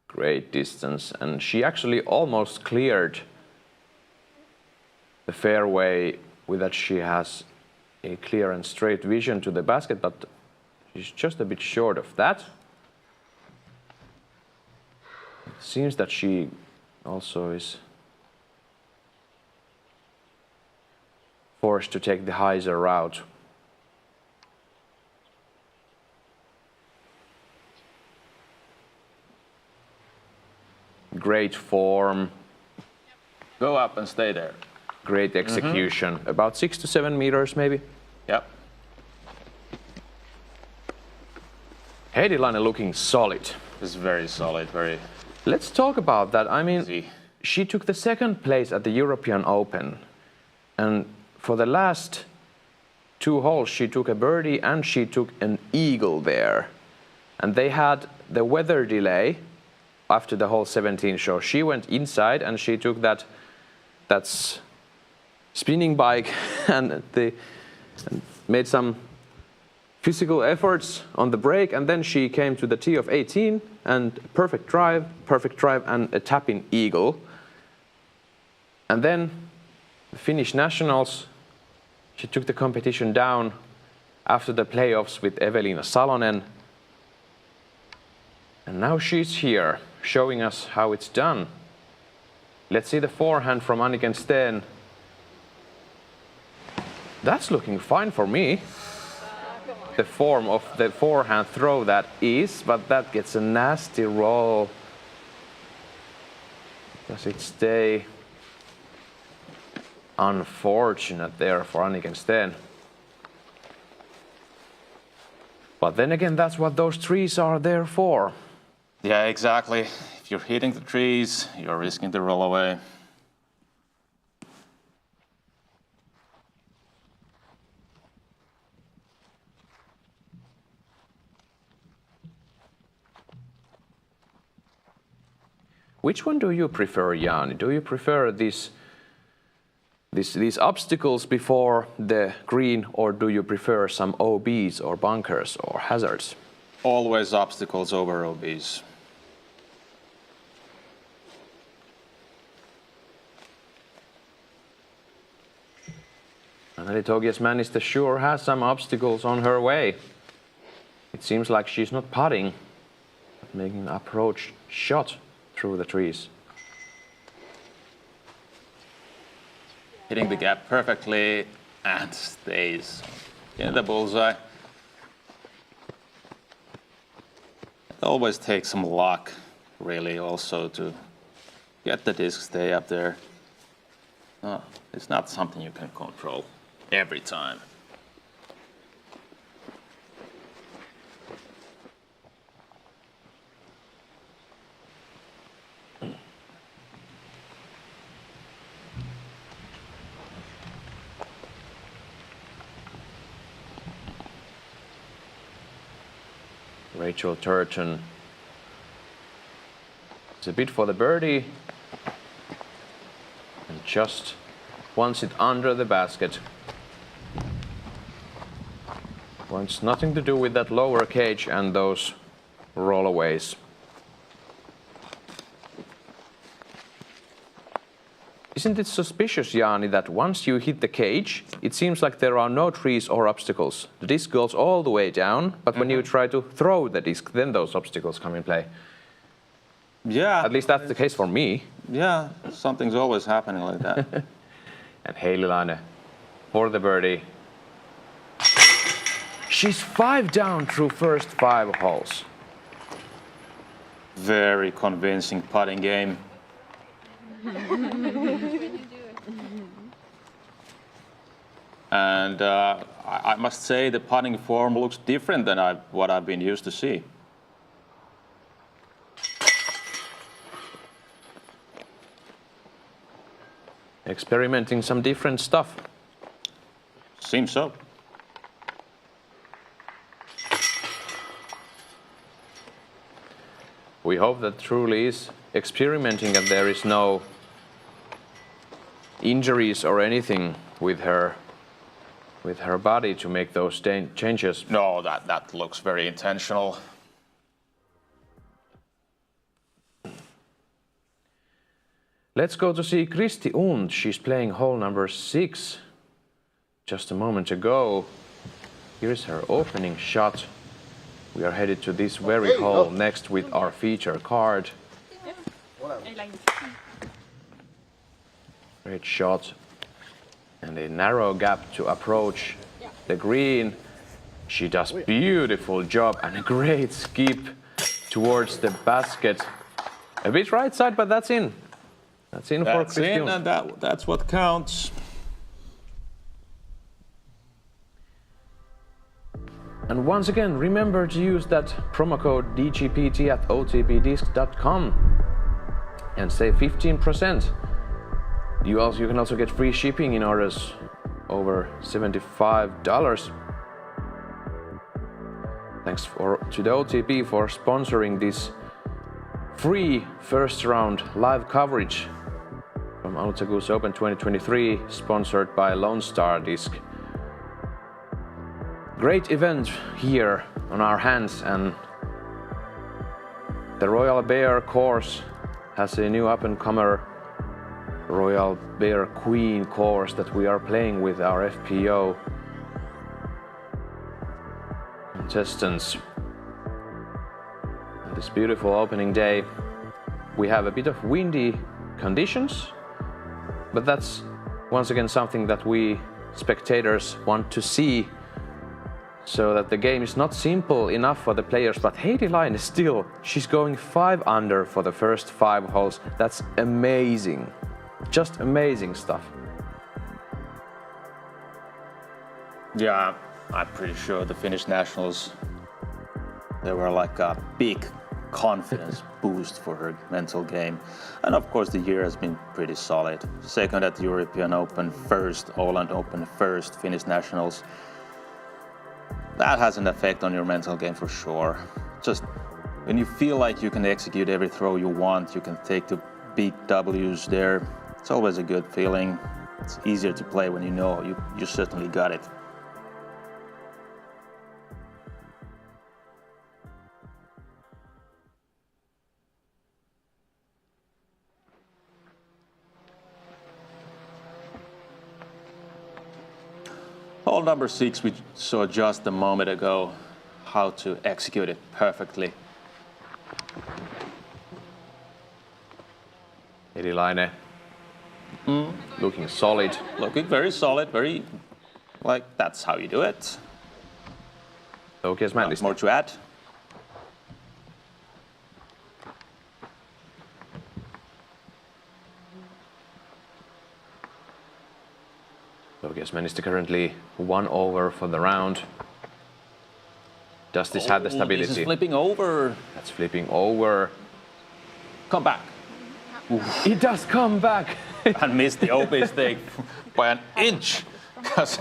Great distance, and she actually almost cleared the fairway with that she has a clear and straight vision to the basket, but she's just a bit short of that. It seems that she also is forced to take the hyzer route. Great form. Go up and stay there. Great execution. About 6 to 7 meters maybe. Yep. Heidi Laine looking solid. It's very solid, very Let's talk about that. I mean, easy. she took the 2nd place at the European Open. And for the last 2 holes, she took a birdie and she took an eagle there. And they had the weather delay after the hole 17 show. She went inside and she took that's spinning bike and made some physical efforts on the break, and then she came to the tee of 18 and perfect drive and a tap-in eagle. And then the Finnish Nationals, she took the competition down after the playoffs with Evelina Salonen. And now she's here, showing us how it's done. Let's see the forehand from Anniken Steen. That's looking fine for me. The form of the forehand throw that is, but that gets a nasty roll. Does it stay? Unfortunate there for Anniken Steen. But then again, that's what those trees are there for. Yeah, exactly. If you're hitting the trees, you're risking the roll away. Which one do you prefer, Jani? Do you prefer these obstacles before the green, or do you prefer some OBs or bunkers or hazards? Always obstacles over OBs. Anneli Togias-Männistö sure has some obstacles on her way. It seems like she's not putting, but making an approach shot through the trees. Hitting the gap perfectly and stays in the bullseye. It always takes some luck, really, also to get the disc stay up there. No, it's not something you can control every time. Rachel Turton. It's a bit for the birdie. And just wants it under the basket. Wants nothing to do with that lower cage and those rollaways. Isn't it suspicious, Jani, that once you hit the cage, it seems like there are no trees or obstacles. The disc goes all the way down, but when you try to throw the disc, then those obstacles come in play. Yeah. At least that's the case for me. Yeah, something's always happening like that. And Heidi Laine for the birdie. She's 5 down through first 5 holes. Very convincing putting game. And I must say the putting form looks different than what I've been used to see. Experimenting some different stuff. Seems so. We hope that truly is experimenting and there is no injuries or anything with her body to make those changes. No, that looks very intentional. Let's go to see Kristi Und. She's playing hole number 6 just a moment ago. Here's her opening shot. We are headed to this very hole next with our feature card. Great shot. And a narrow gap to approach the green. She does beautiful job and a great skip towards the basket. A bit right side, but that's in. That's in for Kristi Und. And that's what counts. And once again, remember to use that promo code DGPT at otpdisc.com and save 15%. You can also get free shipping in orders over $75. Thanks to the OTP for sponsoring this free first round live coverage from Alutaguse Open 2023, sponsored by Lone Star Disc. Great event here on our hands, and the Royal Bear course has a new up-and-comer Royal Bear Queen course that we are playing with our FPO contestants. On this beautiful opening day, we have a bit of windy conditions, but that's once again something that we spectators want to see, so that the game is not simple enough for the players. But Heidi Laine is still, she's going 5 under for the first 5 holes. That's amazing. Just amazing stuff. Yeah, I'm pretty sure the Finnish nationals, they were like a big confidence boost for her mental game. And of course the year has been pretty solid. Second at the European Open, first Åland Open, first Finnish nationals. That has an effect on your mental game for sure. Just when you feel like you can execute every throw you want, you can take the big W's there. It's always a good feeling. It's easier to play when you know you certainly got it. Hole number 6, we saw just a moment ago how to execute it perfectly. Heidi Laine looking solid. Looking very solid, very, like, that's how you do it. Okay, Not more to add. Logesman is currently 1 over for the round. Does this have the stability? This is flipping over. That's flipping over. Come back. It does come back. And missed the OB stick by an inch, because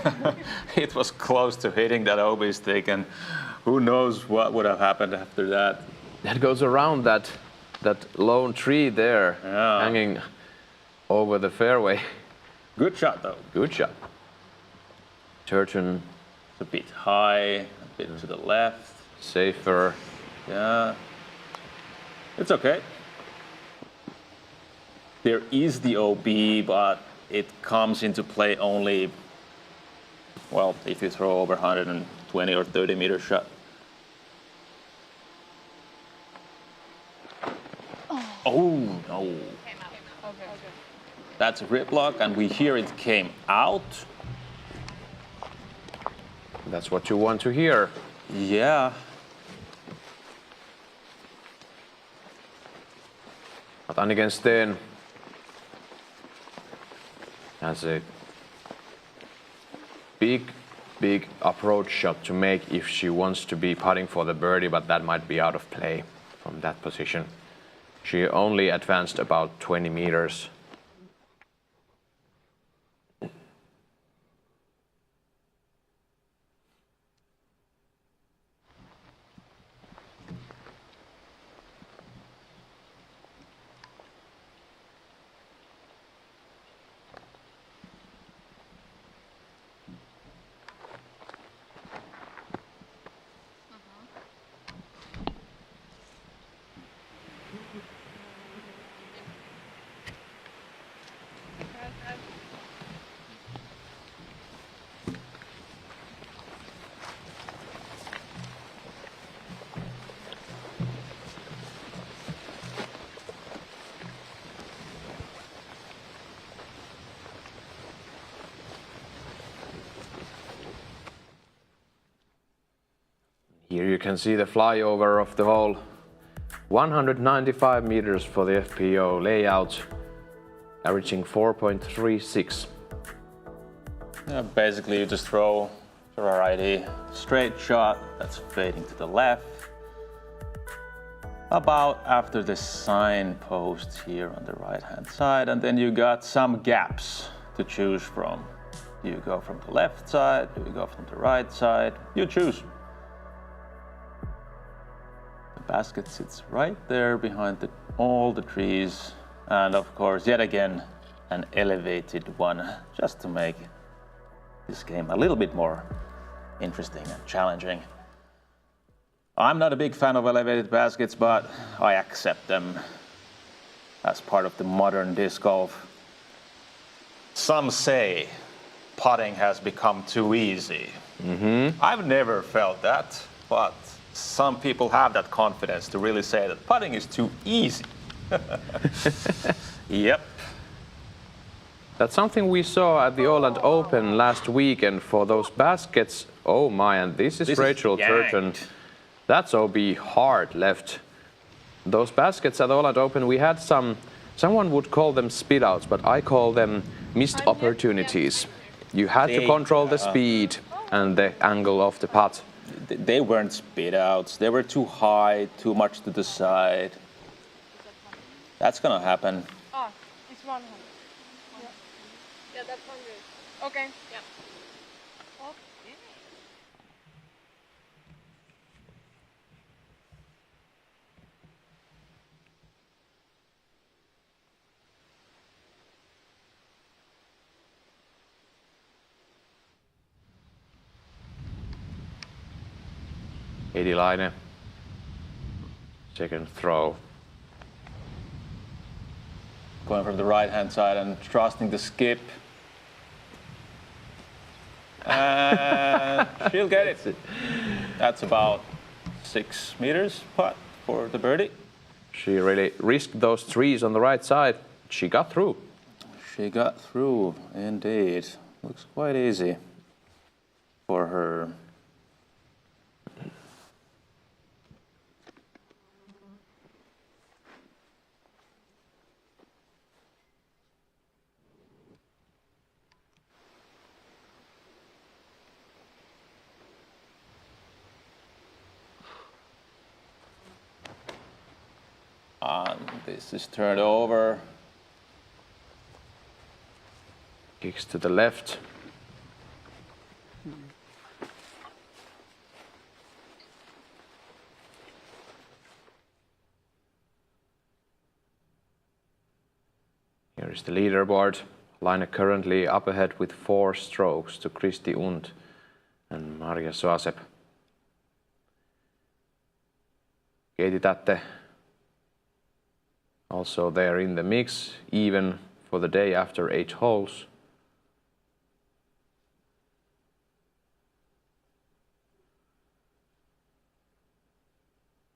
it was close to hitting that OB stick, and who knows what would have happened after that. That goes around that lone tree there, hanging over the fairway. Good shot though. Good shot. Turton. It's a bit high, a bit to the left. Safer. Yeah. It's okay. There is the OB, but it comes into play only, well, if you throw over 120 or 30 meter shot. Oh, no. That's a rip lock, and we hear it came out. That's what you want to hear. Yeah. But Anniken Steen has a big approach shot to make if she wants to be putting for the birdie, but that might be out of play from that position. She only advanced about 20 meters. Here you can see the flyover of the hole. 195 meters for the FPO layout, averaging 4.36. Yeah, basically you just throw your righty straight shot that's fading to the left. About after the signpost here on the right hand side, and then you got some gaps to choose from. Do you go from the left side? Do you go from the right side? You choose. Basket sits right there behind all the trees, and of course yet again an elevated one, just to make this game a little bit more interesting and challenging. I'm not a big fan of elevated baskets, but I accept them as part of the modern disc golf. Some say putting has become too easy. I've never felt that, but some people have that confidence to really say that putting is too easy. Yep. That's something we saw at the Åland Open last weekend for those baskets. Oh my, and this is Rachel Turton. That's OB hard left. Those baskets at the Åland Open, we had someone would call them spit outs, but I call them missed opportunities. You had to control the speed and the angle of the putt. They weren't spit outs. They were too high, too much to the side. That's gonna happen. Ah, it's 100. Yeah. Yeah, that's 100. Okay. Yeah. Okay. Line. Second throw. Going from the right hand side and trusting the skip. And she'll get it. That's about 6 meters putt for the birdie. She really risked those trees on the right side. She got through. She got through, indeed. Looks quite easy for her. And this is turned over. Kicks to the left. Here is the leaderboard. Line currently up ahead with 4 strokes to Kristi Und and Marja Soasep. Katie Tatte also there in the mix, even for the day after 8 holes.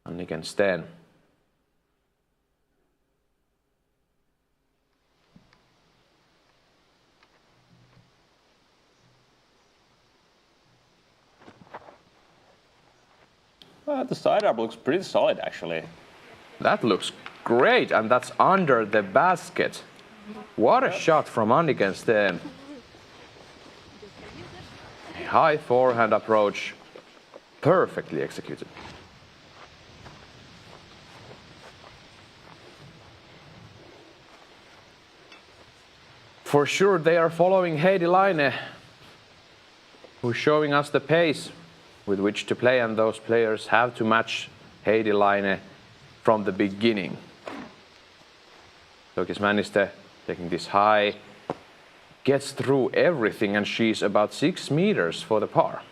Anniken Steen. The side arm looks pretty solid, actually. That looks great, and that's under the basket. What a shot from Anniken Steen. High forehand approach, perfectly executed. For sure they are following Heidi Laine, who's showing us the pace with which to play, and those players have to match Heidi Laine from the beginning. Tokis Männistö taking this high, gets through everything, and she's about 6 meters for the par.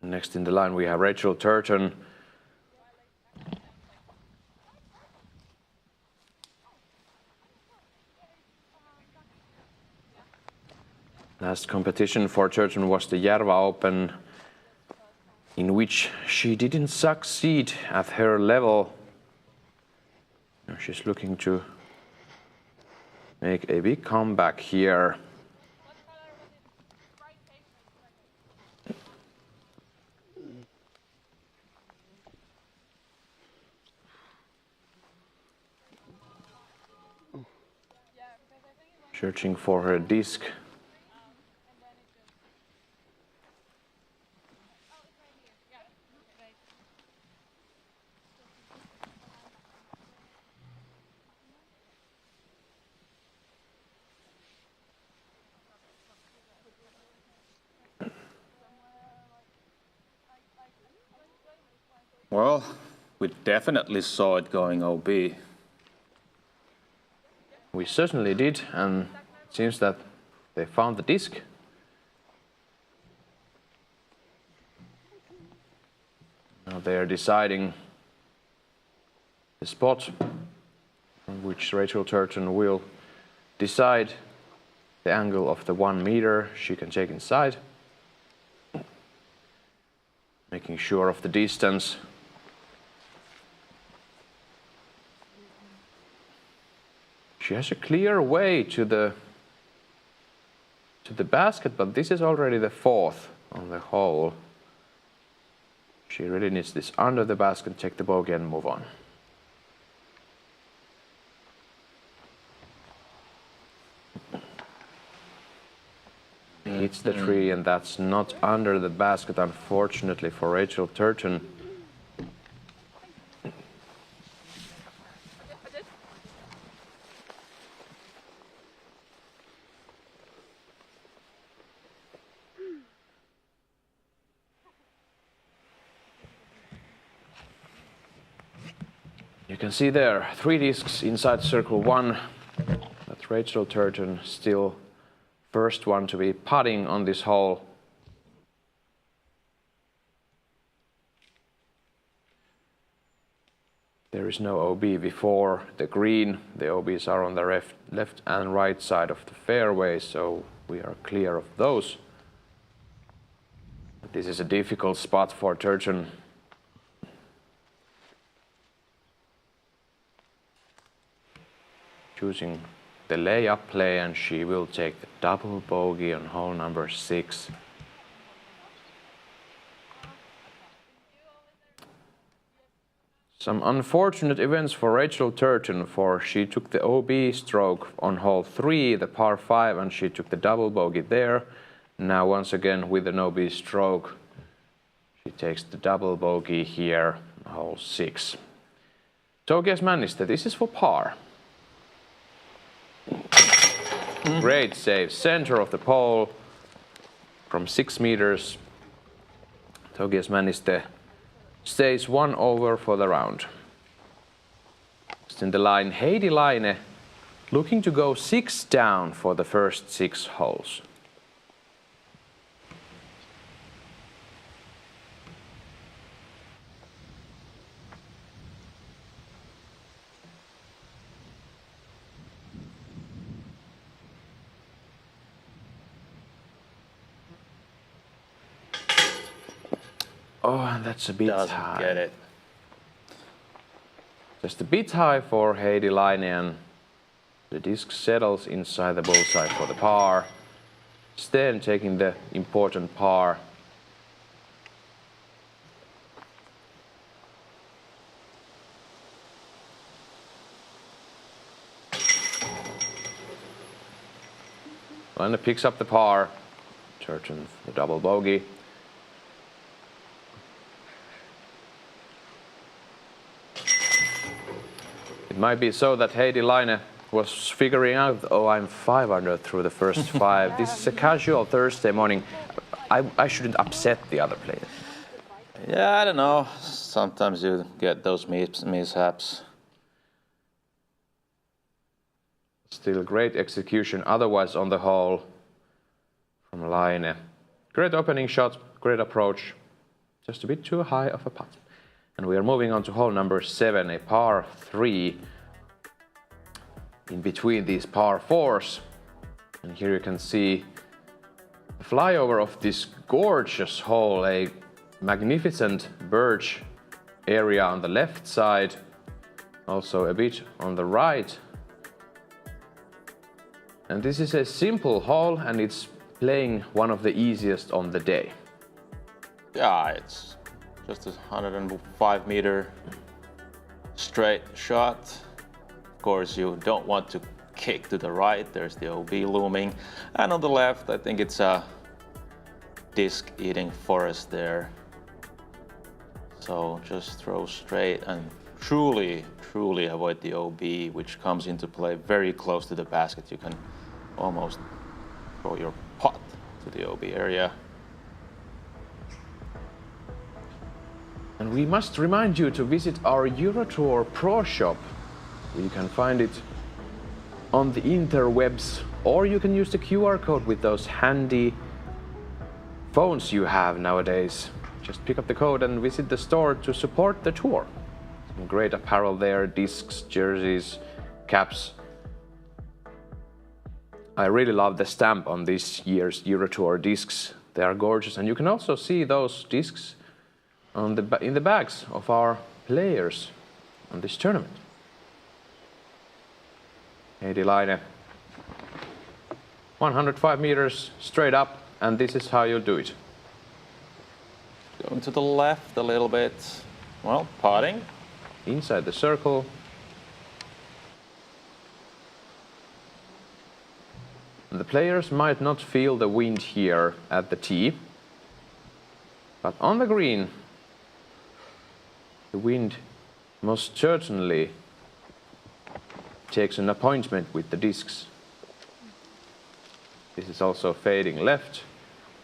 Next in the line we have Rachel Turton. Last competition for Turton was the Järva Open, in which she didn't succeed at her level. Now she's looking to make a big comeback here. Searching for her disc. Well, we definitely saw it going OB. We certainly did, and it seems that they found the disc. Now they are deciding the spot on which Rachel Turton will decide the angle of the 1 meter she can take inside. Making sure of the distance. She has a clear way to the basket, but this is already the 4th on the hole. She really needs this under the basket, check the bogey and move on. Hits the tree, and that's not under the basket, unfortunately for Rachel Turton. You can see there 3 discs inside circle 1, but Rachel Turton still first one to be putting on this hole. There is no OB before the green. The OBs are on the left and right side of the fairway, so we are clear of those. But this is a difficult spot for Turton. Choosing the layup play, and she will take the double bogey on hole number 6. Some unfortunate events for Rachel Turton, for she took the OB stroke on hole 3, the par 5, and she took the double bogey there. Now once again with an OB stroke, she takes the double bogey here on hole 6. Tokis Männistö, this is for par. Great save, center of the pole from 6 meters. Tokis Männistö stays 1 over for the round. Next in the line, Heidi Laine, looking to go 6 down for the first 6 holes. Oh, and that's a bit high. Get it. Just a bit high for Heidi Laine, and the disc settles inside the bullseye for the par. Sten taking the important par. Laine picks up the par. Turton the double bogey. It might be so that Heidi Laine was figuring out, oh, I'm 5 under through the first 5. This is a casual Thursday morning. I shouldn't upset the other players. Yeah, I don't know. Sometimes you get those mishaps. Still great execution otherwise on the hole from Laine. Great opening shot, great approach. Just a bit too high of a putt. And we are moving on to hole number 7, a par 3 in between these par 4s. And here you can see the flyover of this gorgeous hole, a magnificent birch area on the left side, also a bit on the right. And this is a simple hole and it's playing one of the easiest on the day. Yeah, it's just a 105 meter straight shot. Of course, you don't want to kick to the right. There's the OB looming. And on the left, I think it's a disc eating forest there. So just throw straight and truly avoid the OB, which comes into play very close to the basket. You can almost throw your putt to the OB area. And we must remind you to visit our Eurotour Pro Shop. You can find it on the interwebs, or you can use the QR code with those handy phones you have nowadays. Just pick up the code and visit the store to support the tour. Some great apparel there, discs, jerseys, caps. I really love the stamp on this year's Eurotour discs. They are gorgeous, and you can also see those discs on in the bags of our players on this tournament. Heidi Laine, 105 meters straight up, and this is how you'll do it. Going to the left a little bit. Well, putting. Inside the circle. And the players might not feel the wind here at the tee, but on the green, the wind most certainly takes an appointment with the discs. This is also fading left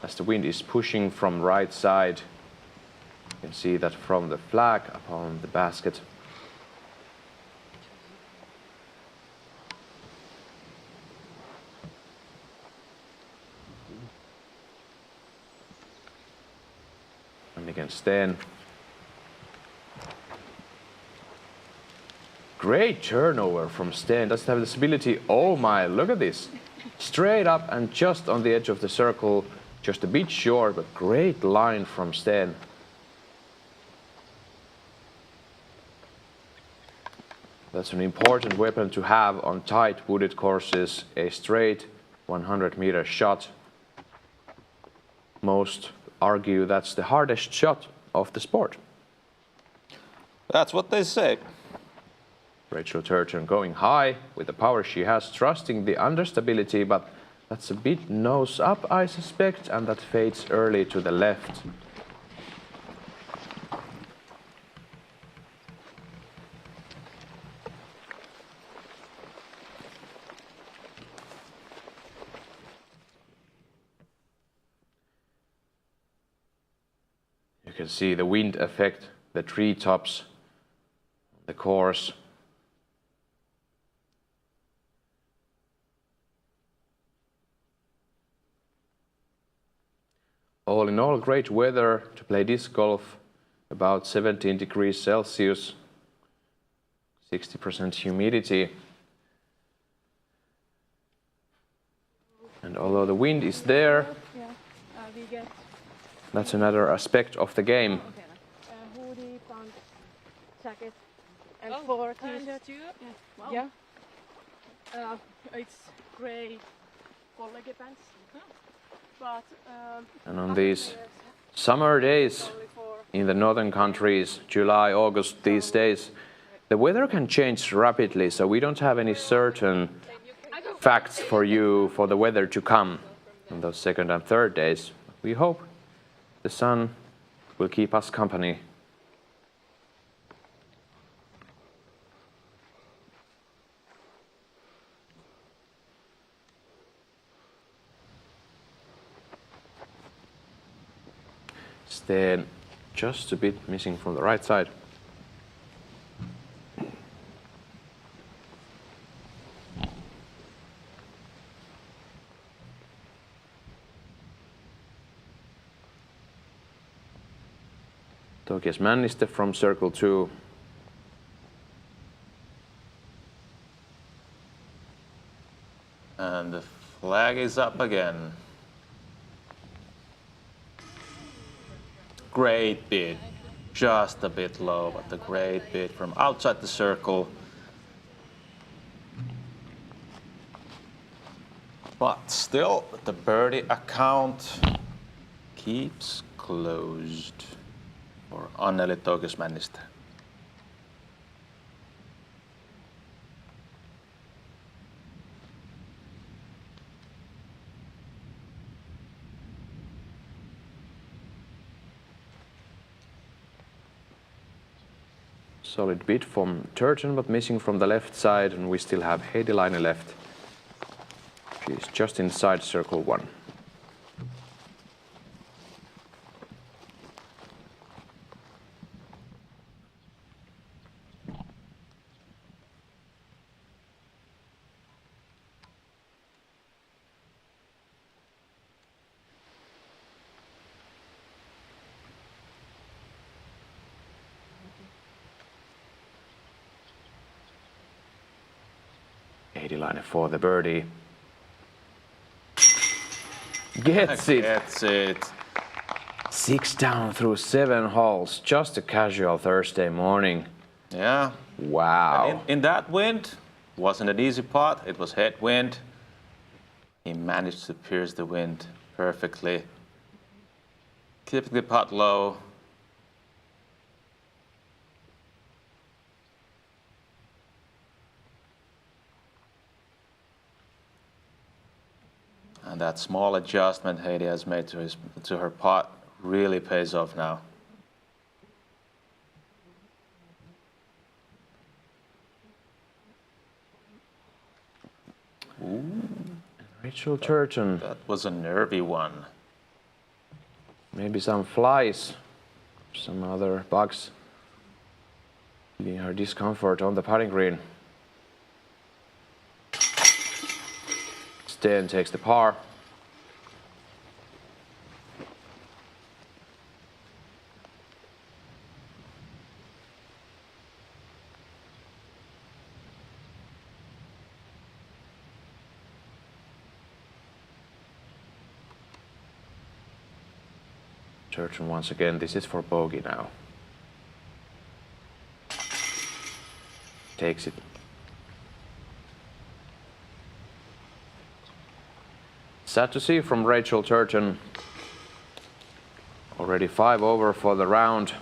as the wind is pushing from right side. You can see that from the flag upon the basket. And again, Sten. Great turnover from Sten. Doesn't have this ability. Oh my, look at this. Straight up and just on the edge of the circle. Just a bit short, but great line from Sten. That's an important weapon to have on tight wooded courses. A straight 100-meter shot. Most argue that's the hardest shot of the sport. That's what they say. Rachel Turton going high with the power she has, trusting the understability, but that's a bit nose up, I suspect, and that fades early to the left. You can see the wind affect the treetops, the course. All in all, great weather to play disc golf, about 17 degrees Celsius, 60% humidity. And although the wind is there, that's another aspect of the game. Hoodie, pants, jacket, and 4 t-shirts. Wow. Yeah. It's grey collegiate pants. But, And on these summer days in the northern countries, July, August, these days, the weather can change rapidly, so we don't have any certain facts for you for the weather to come on those second and third days. We hope the sun will keep us company. Then just a bit missing from the right side. Tokias Männistö from circle 2. And the flag is up again. Great bid. Just a bit low, but a great bid from outside the circle. But still, the birdie account keeps closed for Anneli Tokias Männistö. Solid bid from Turgeon, but missing from the left side, and we still have Heidi Laine left. She's just inside circle 1. Heidi Laine for the birdie. Gets it! Gets it. 6 down through 7 holes. Just a casual Thursday morning. Yeah. Wow. And in that wind, wasn't an easy putt. It was headwind. He managed to pierce the wind perfectly. Keeping the putt low. And that small adjustment Heidi has made to her putt really pays off now. Ooh. Rachel Turgeon. That was a nervy one. Maybe some flies, some other bugs giving her discomfort on the putting green. Sten takes the par. Turgeon once again, this is for bogey now. Takes it. Sad to see from Rachel Turgeon. Already 5 over for the round.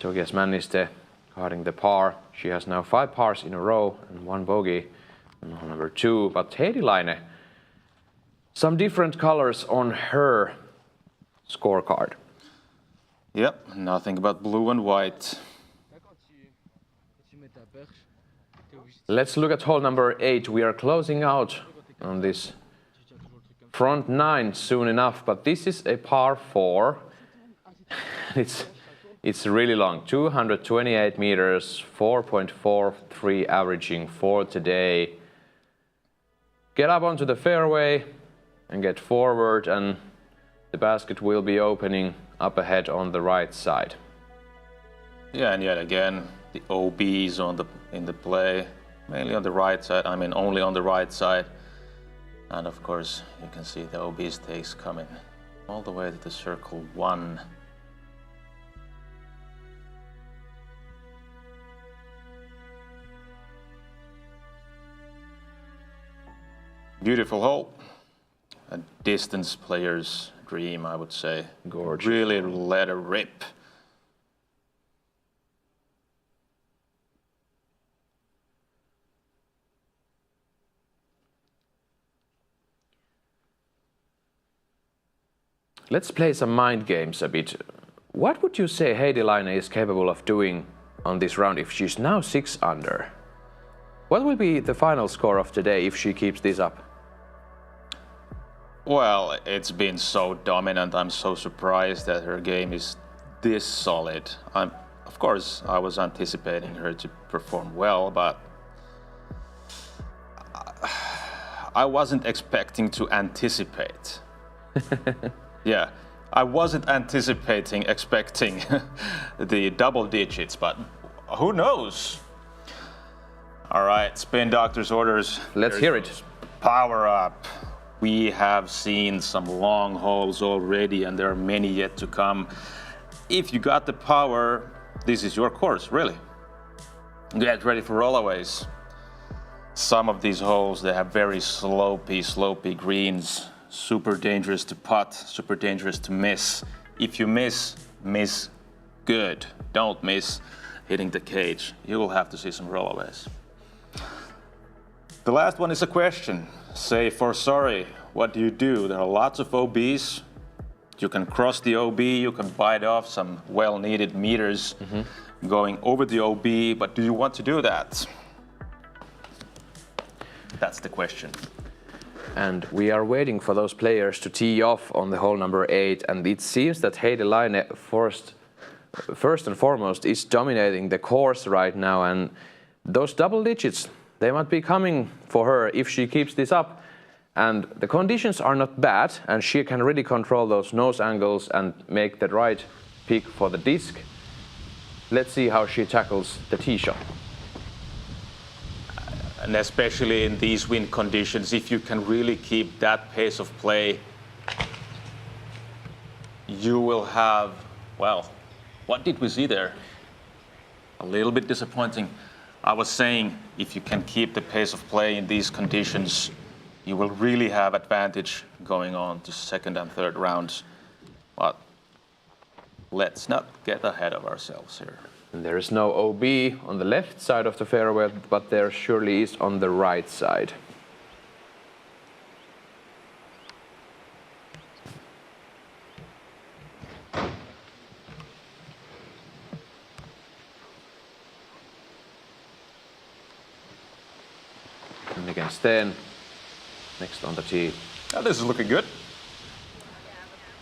Tokias Männistö guarding the par. She has now 5 pars in a row and 1 bogey on hole number 2. But Heidi Laine, some different colors on her scorecard. Yep, nothing but blue and white. Let's look at hole number 8. We are closing out on this front 9 soon enough, but this is a par 4. It's really long, 228 meters, 4.43 averaging for today. Get up onto the fairway and get forward, and the basket will be opening up ahead on the right side. Yeah, and yet again, the OBs in the play, mainly on the right side. I mean, only on the right side. And of course, you can see the OB stakes coming all the way to the circle 1. Beautiful hole. A distance player's dream, I would say. Gorgeous. Really let it rip. let's play some mind games a bit. What would you say Heidi Laine is capable of doing on this round if she's now 6 under? What will be the final score of today if she keeps this up? Well, it's been so dominant. I'm so surprised that her game is this solid. Of course, I was anticipating her to perform well, but I wasn't expecting to anticipate. Yeah, I wasn't expecting the double digits, but who knows? All right, Spin Doctor's orders. Let's hear it. Power up. We have seen some long holes already, and there are many yet to come. If you got the power, this is your course, really. Get ready for rollaways. Some of these holes, they have very slopey greens. Super dangerous to putt, super dangerous to miss. If you miss good. Don't miss hitting the cage. You will have to see some rollaways. The last one is a question. Say for sorry, what do you do? There are lots of OBs. You can cross the OB, you can bite off some well-needed meters going over the OB, but do you want to do that? That's the question. And we are waiting for those players to tee off on the hole number 8, and it seems that Heidi Laine first and foremost is dominating the course right now, and those double digits, they might be coming for her if she keeps this up. And the conditions are not bad, and she can really control those nose angles and make the right pick for the disc. Let's see how she tackles the tee shot. And especially in these wind conditions, if you can really keep that pace of play, you will have, well, what did we see there? A little bit disappointing. I was saying, if you can keep the pace of play in these conditions, you will really have advantage going on to second and third rounds. But let's not get ahead of ourselves here. And there is no OB on the left side of the fairway, but there surely is on the right side. And against 10, next on the tee. Oh, this is looking good.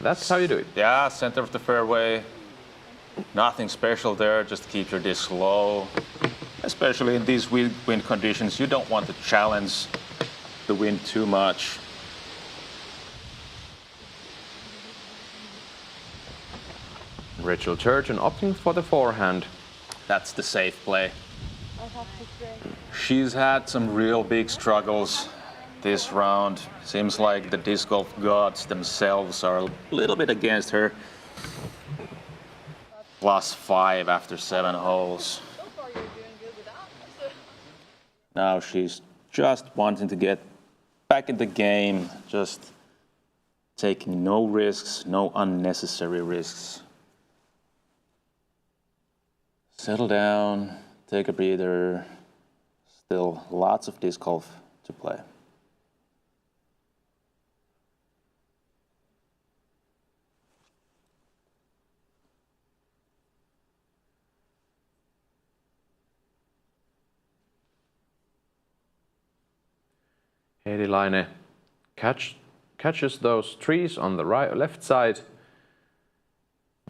That's how you do it. Yeah, center of the fairway. Nothing special there, just keep your disc low. Especially in these wind conditions, you don't want to challenge the wind too much. Rachel Turgeon opting for the forehand. That's the safe play. She's had some real big struggles this round. Seems like the disc golf gods themselves are a little bit against her. +5 after 7 holes. Now she's just wanting to get back in the game, just taking no risks, no unnecessary risks. Settle down, take a breather. Still lots of disc golf to play. Heidi Laine catches those trees on the left side.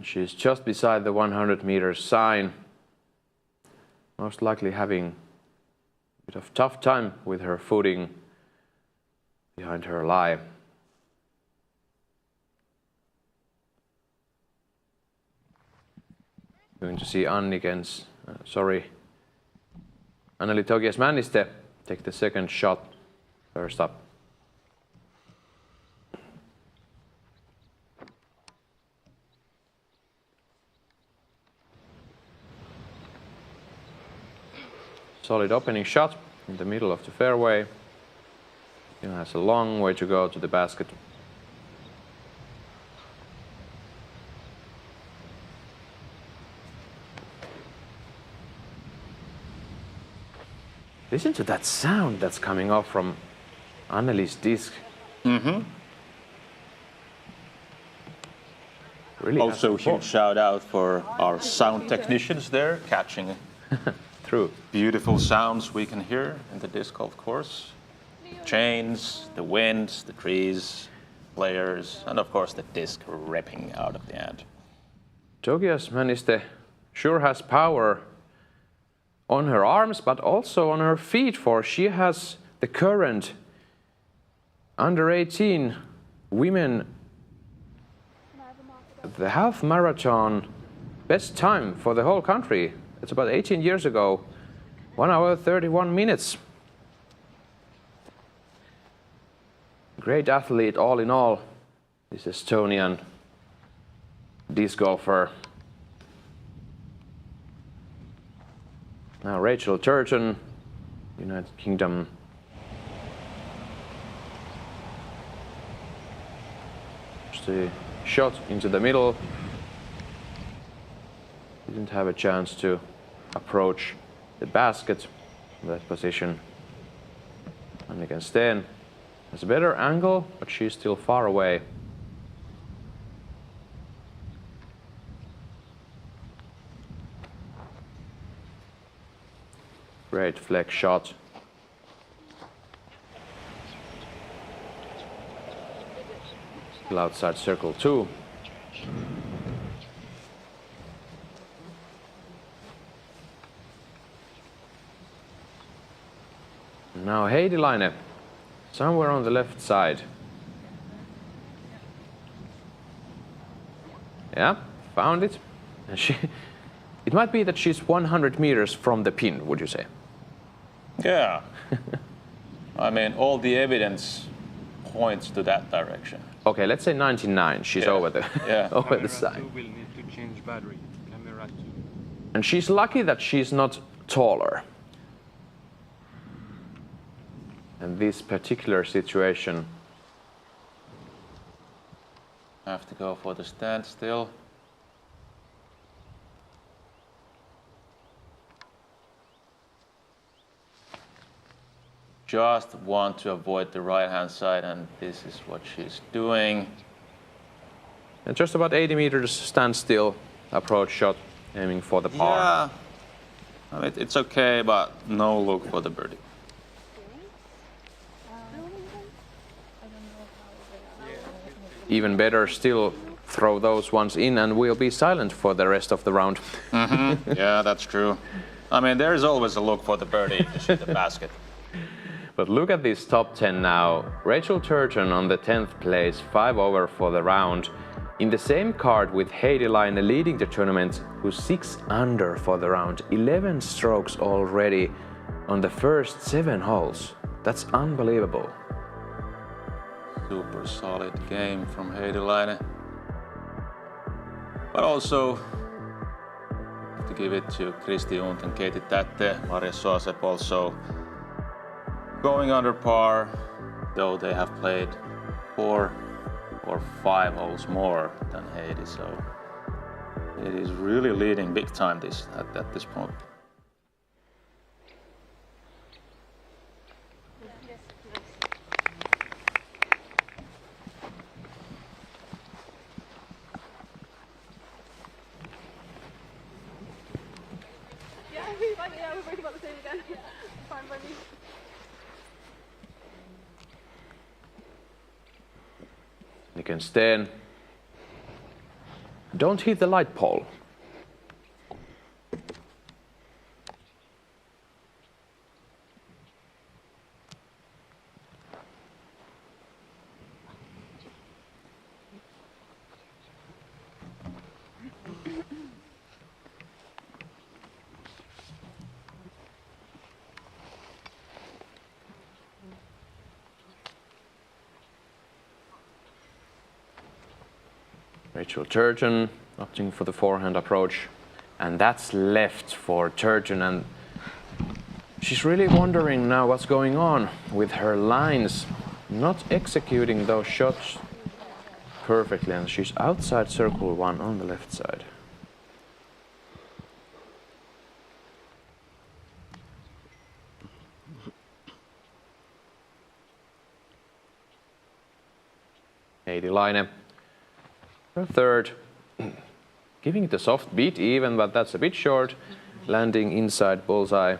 She's just beside the 100-meter sign. Most likely having a bit of tough time with her footing behind her lie. Going to see Alutaguse Männistö take the second shot. First up. Solid opening shot in the middle of the fairway. Still has a long way to go to the basket. Listen to that sound that's coming off from Anneli's disc. Really Also, has the huge shout out for our sound technicians there, catching True. beautiful sounds we can hear in the disc golf course. Chains, the winds, the trees, players, and of course the disc ripping out of the end. Togias Maniste sure has power on her arms, but also on her feet, for she has the current under 18 women the half marathon best time for the whole country. It's about 18 years ago, 1 hour 31 minutes. Great athlete all in all, this Estonian disc golfer. Now Rachel Turton, United Kingdom. Just a shot into the middle. Didn't have a chance to approach the basket in that position. Annika Sten has a better angle, but she's still far away. Great flex shot. Still outside circle 2. Now Heidilainen, somewhere on the left side. Yeah, found it. And it might be that she's 100 meters from the pin, would you say? Yeah. I mean, all the evidence points to that direction. Okay, let's say 99. She's over the over the side. Will need to change battery. Camera 2. And she's lucky that she's not taller. And this particular situation. Have to go for the standstill. Just want to avoid the right hand side, and this is what she's doing. And just about 80 meters standstill approach shot, aiming for the par. Yeah, I mean, it's okay, but no look for the birdie. Even better still, throw those ones in and we'll be silent for the rest of the round. Mm-hmm. Yeah, that's true. I mean, there is always a look for the birdie to shoot the basket. But look at this top 10 now. Rachel Turton on the 10th place, 5 over for the round. In the same card with Heidilainen leading the tournament, who's 6 under for the round. 11 strokes already on the first 7 holes. That's unbelievable. Super solid game from Heidilainen. But also, have to give it to Kristi Unt and Katie Tätte. Marja Soasep also going under par, though they have played 4 or 5 holes more than Heidi, so it is really leading big time at this point. Yeah, we're both about the same again. Fine by me. Annika Sten. Don't hit the light pole. Rachel Turton opting for the forehand approach, and that's left for Turton, and she's really wondering now what's going on with her lines, not executing those shots perfectly, and she's outside circle 1 on the left side. Heidilainen, her third Giving it a soft beat even, but that's a bit short. Landing inside bullseye.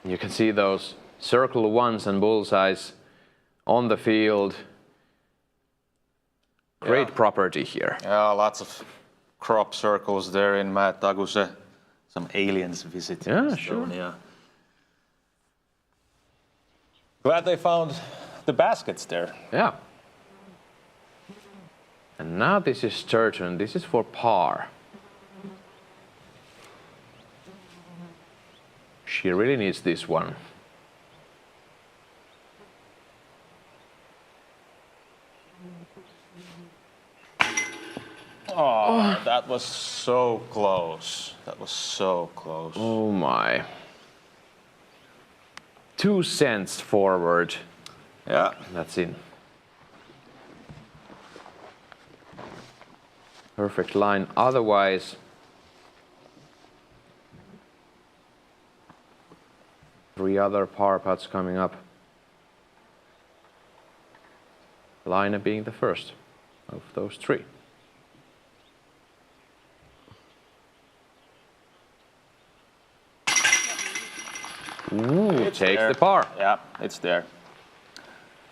You can see those circle ones and bullseyes on the field. Great property here. Yeah, lots of crop circles there in Alutaguse. Some aliens visiting Yeah, Estonia. sure. Glad they found the baskets there. Yeah. And now this is Sturgeon. This is for par. She really needs this one. Oh, that was so close. That was so close. Oh my. 2 cents forward. Yeah. That's in. Perfect line. Otherwise, three other par putts coming up. Line being the first of those three. Ooh, takes the par. Yeah, it's there.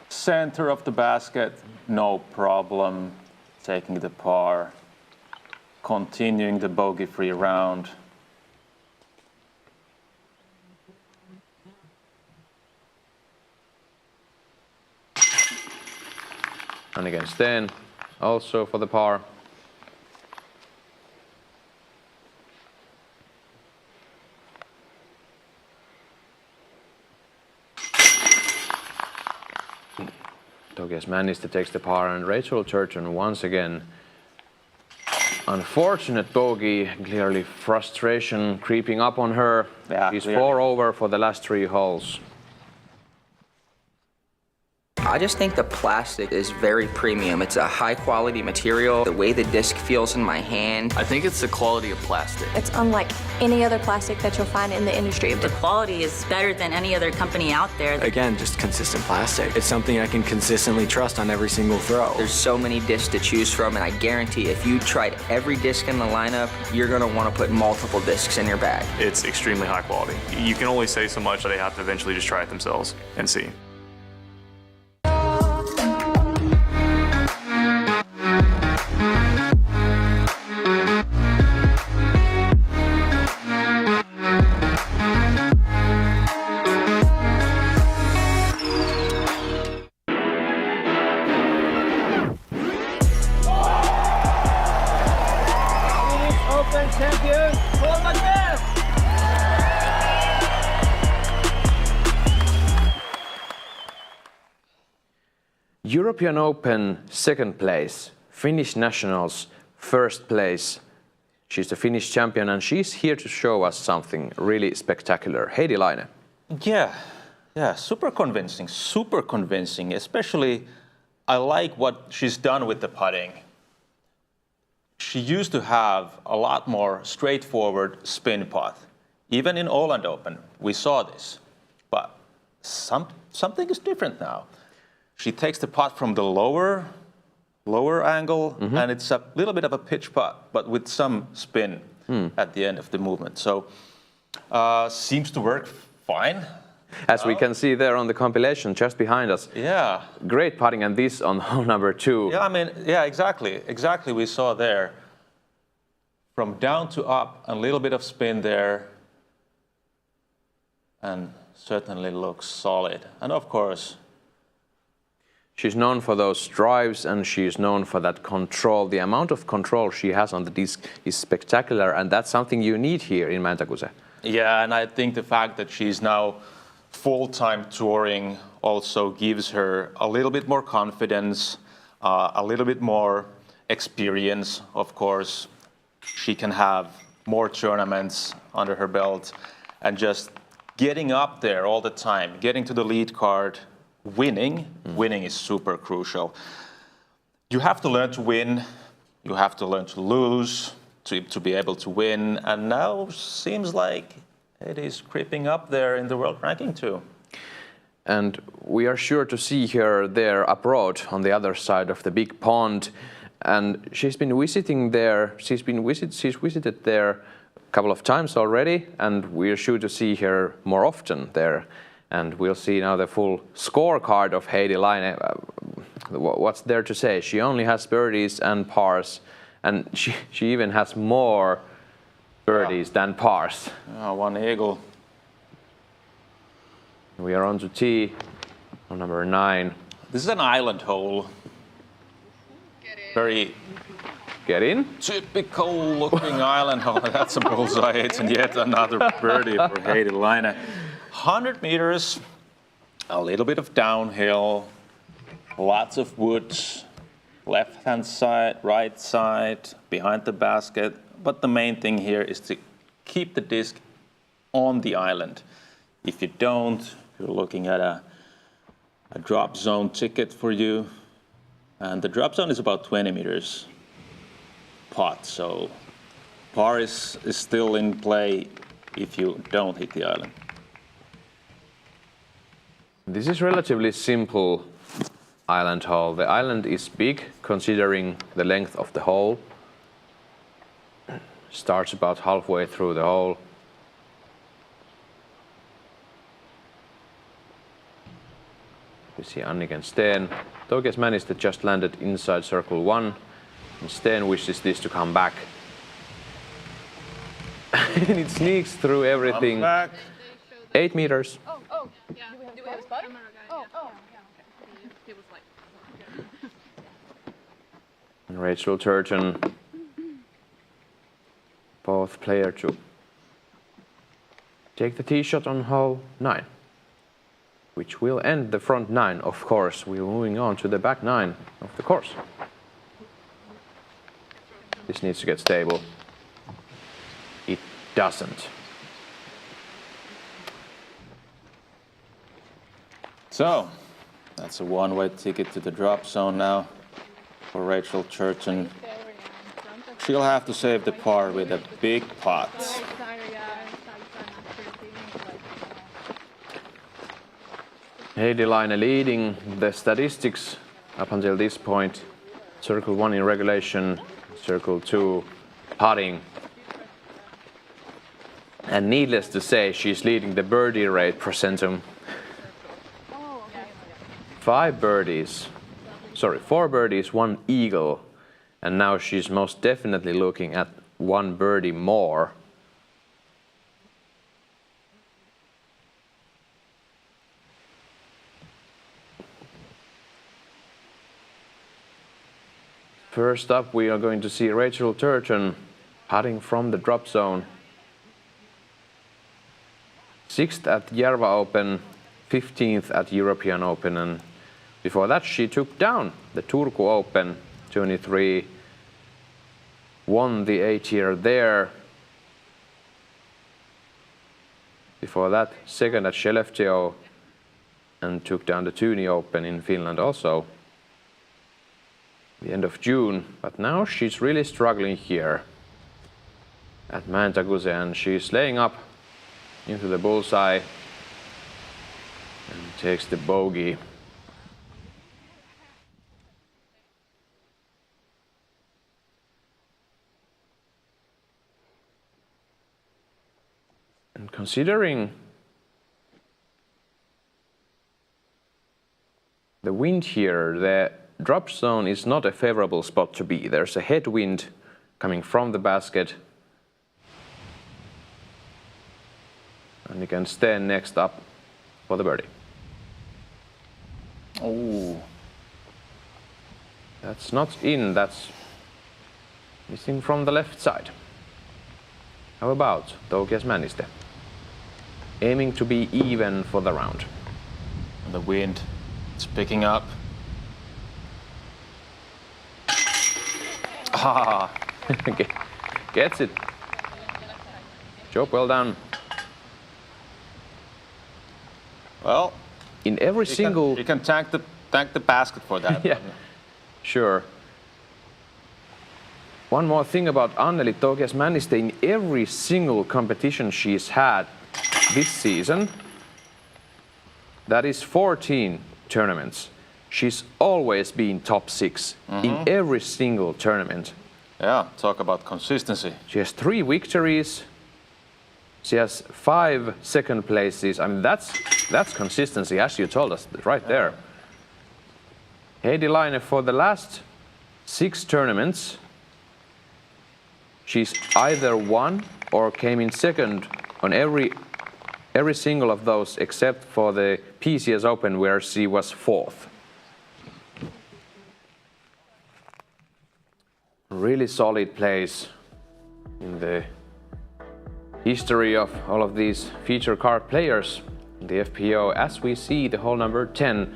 Center of the basket, no problem. Taking the par. Continuing the bogey-free round. And against 10, also for the par. Togias managed to take the par, and Rachel Turgeon once again. Unfortunate bogey, clearly frustration creeping up on her. Yeah, She's clearly. 4 over for the last 3 holes. I just think the plastic is very premium. It's a high quality material. The way the disc feels in my hand. I think it's the quality of plastic. It's unlike any other plastic that you'll find in the industry. The quality is better than any other company out there. Again, just consistent plastic. It's something I can consistently trust on every single throw. There's so many discs to choose from, and I guarantee if you tried every disc in the lineup, you're gonna wanna put multiple discs in your bag. It's extremely high quality. You can only say so much, they have to eventually just try it themselves and see. Open champion, Paul McBeth! European Open, 2nd place. Finnish Nationals, 1st place. She's the Finnish champion, and she's here to show us something really spectacular. Heidi Laine. Yeah, super convincing. Especially, I like what she's done with the putting. She used to have a lot more straightforward spin putt. Even in Åland Open, we saw this. But something is different now. She takes the putt from the lower angle, and it's a little bit of a pitch putt, but with some spin at the end of the movement. So, seems to work fine. As we can see there on the compilation just behind us. Yeah. Great putting, and this on hole number 2. Yeah, I mean, yeah, exactly. We saw there from down to up, a little bit of spin there, and certainly looks solid. And of course, she's known for those drives, and she's known for that control. The amount of control she has on the disc is spectacular, and that's something you need here in Alutaguse. yeah, and I think the fact that she's now full-time touring also gives her a little bit more confidence, a little bit more experience, of course. She can have more tournaments under her belt, and just getting up there all the time, getting to the lead card, winning is super crucial. You have to learn to win. You have to learn to lose to be able to win. And now seems like it is creeping up there in the world ranking too. And we are sure to see her there abroad on the other side of the big pond. And she's been visiting there. She's visited there a couple of times already, and we're sure to see her more often there. And we'll see now the full scorecard of Heidi Laine. What's there to say? She only has birdies and pars, and she even has more birdies than pars. One eagle. We are on to tee on number 9. This is an island hole. Very Get in. Typical looking island hole. That's a bullseye. It's yet another birdie for Heidi Laine. 100 meters, a little bit of downhill, lots of woods, left-hand side, right side, behind the basket. But the main thing here is to keep the disc on the island. If you don't, you're looking at a drop zone ticket for you. And the drop zone is about 20 meters pot, so par is still in play if you don't hit the island. This is relatively simple island hole. The island is big considering the length of the hole. Starts about halfway through the hole. We see Anniken Steen. Toges Mänistä just landed inside circle 1. And Steen wishes this to come back. And it sneaks through everything. 8 meters. Oh, yeah. Do we have a spotter? Oh, yeah. Okay. He was like. And Rachel Turgeon. Both player to take the tee shot on hole 9. Which will end the front 9, of course. We're moving on to the back 9 of the course. This needs to get stable. It doesn't. So, that's a one-way ticket to the drop zone now for Rachel Turgeon. She'll have to save the par with a big pot. Heidi Laine leading the statistics up until this point. Circle 1 in regulation, circle 2 putting. And needless to say, she's leading the birdie rate percentum. 4 birdies, 1 eagle. And now she's most definitely looking at 1 birdie more. First up, we are going to see Rachel Turgeon putting from the drop zone. 6th at Järva Open, 15th at European Open, and before that she took down the Turku Open 23, won the 8-year there. Before that, 2nd at Skellefteå and took down the Tuni Open in Finland also. The end of June, but now she's really struggling here at Alutaguse, and she's laying up into the bullseye and takes the bogey. And considering the wind here, the drop zone is not a favorable spot to be. There's a headwind coming from the basket. And you can stand next up for the birdie. Oh. That's not in, that's missing from the left side. How about Toges Mänistä? Aiming to be even for the round. The wind, it's picking up. Ah, gets it. Job well done. Well, in every single... You can thank the basket for that. Yeah, sure. One more thing about Anneli Tokias Männistö, in every single competition she's had this season, that is 14 tournaments, she's always been top 6 in every single tournament. Yeah, talk about consistency. She has 3 victories. She has 5 second places. I mean, that's consistency, as you told us right there. Heidi Laine, for the last 6 tournaments, she's either won or came in second on every single of those, except for the PCS Open, where she was 4th. Really solid plays in the history of all of these feature card players in the FPO. As we see, the hole number 10,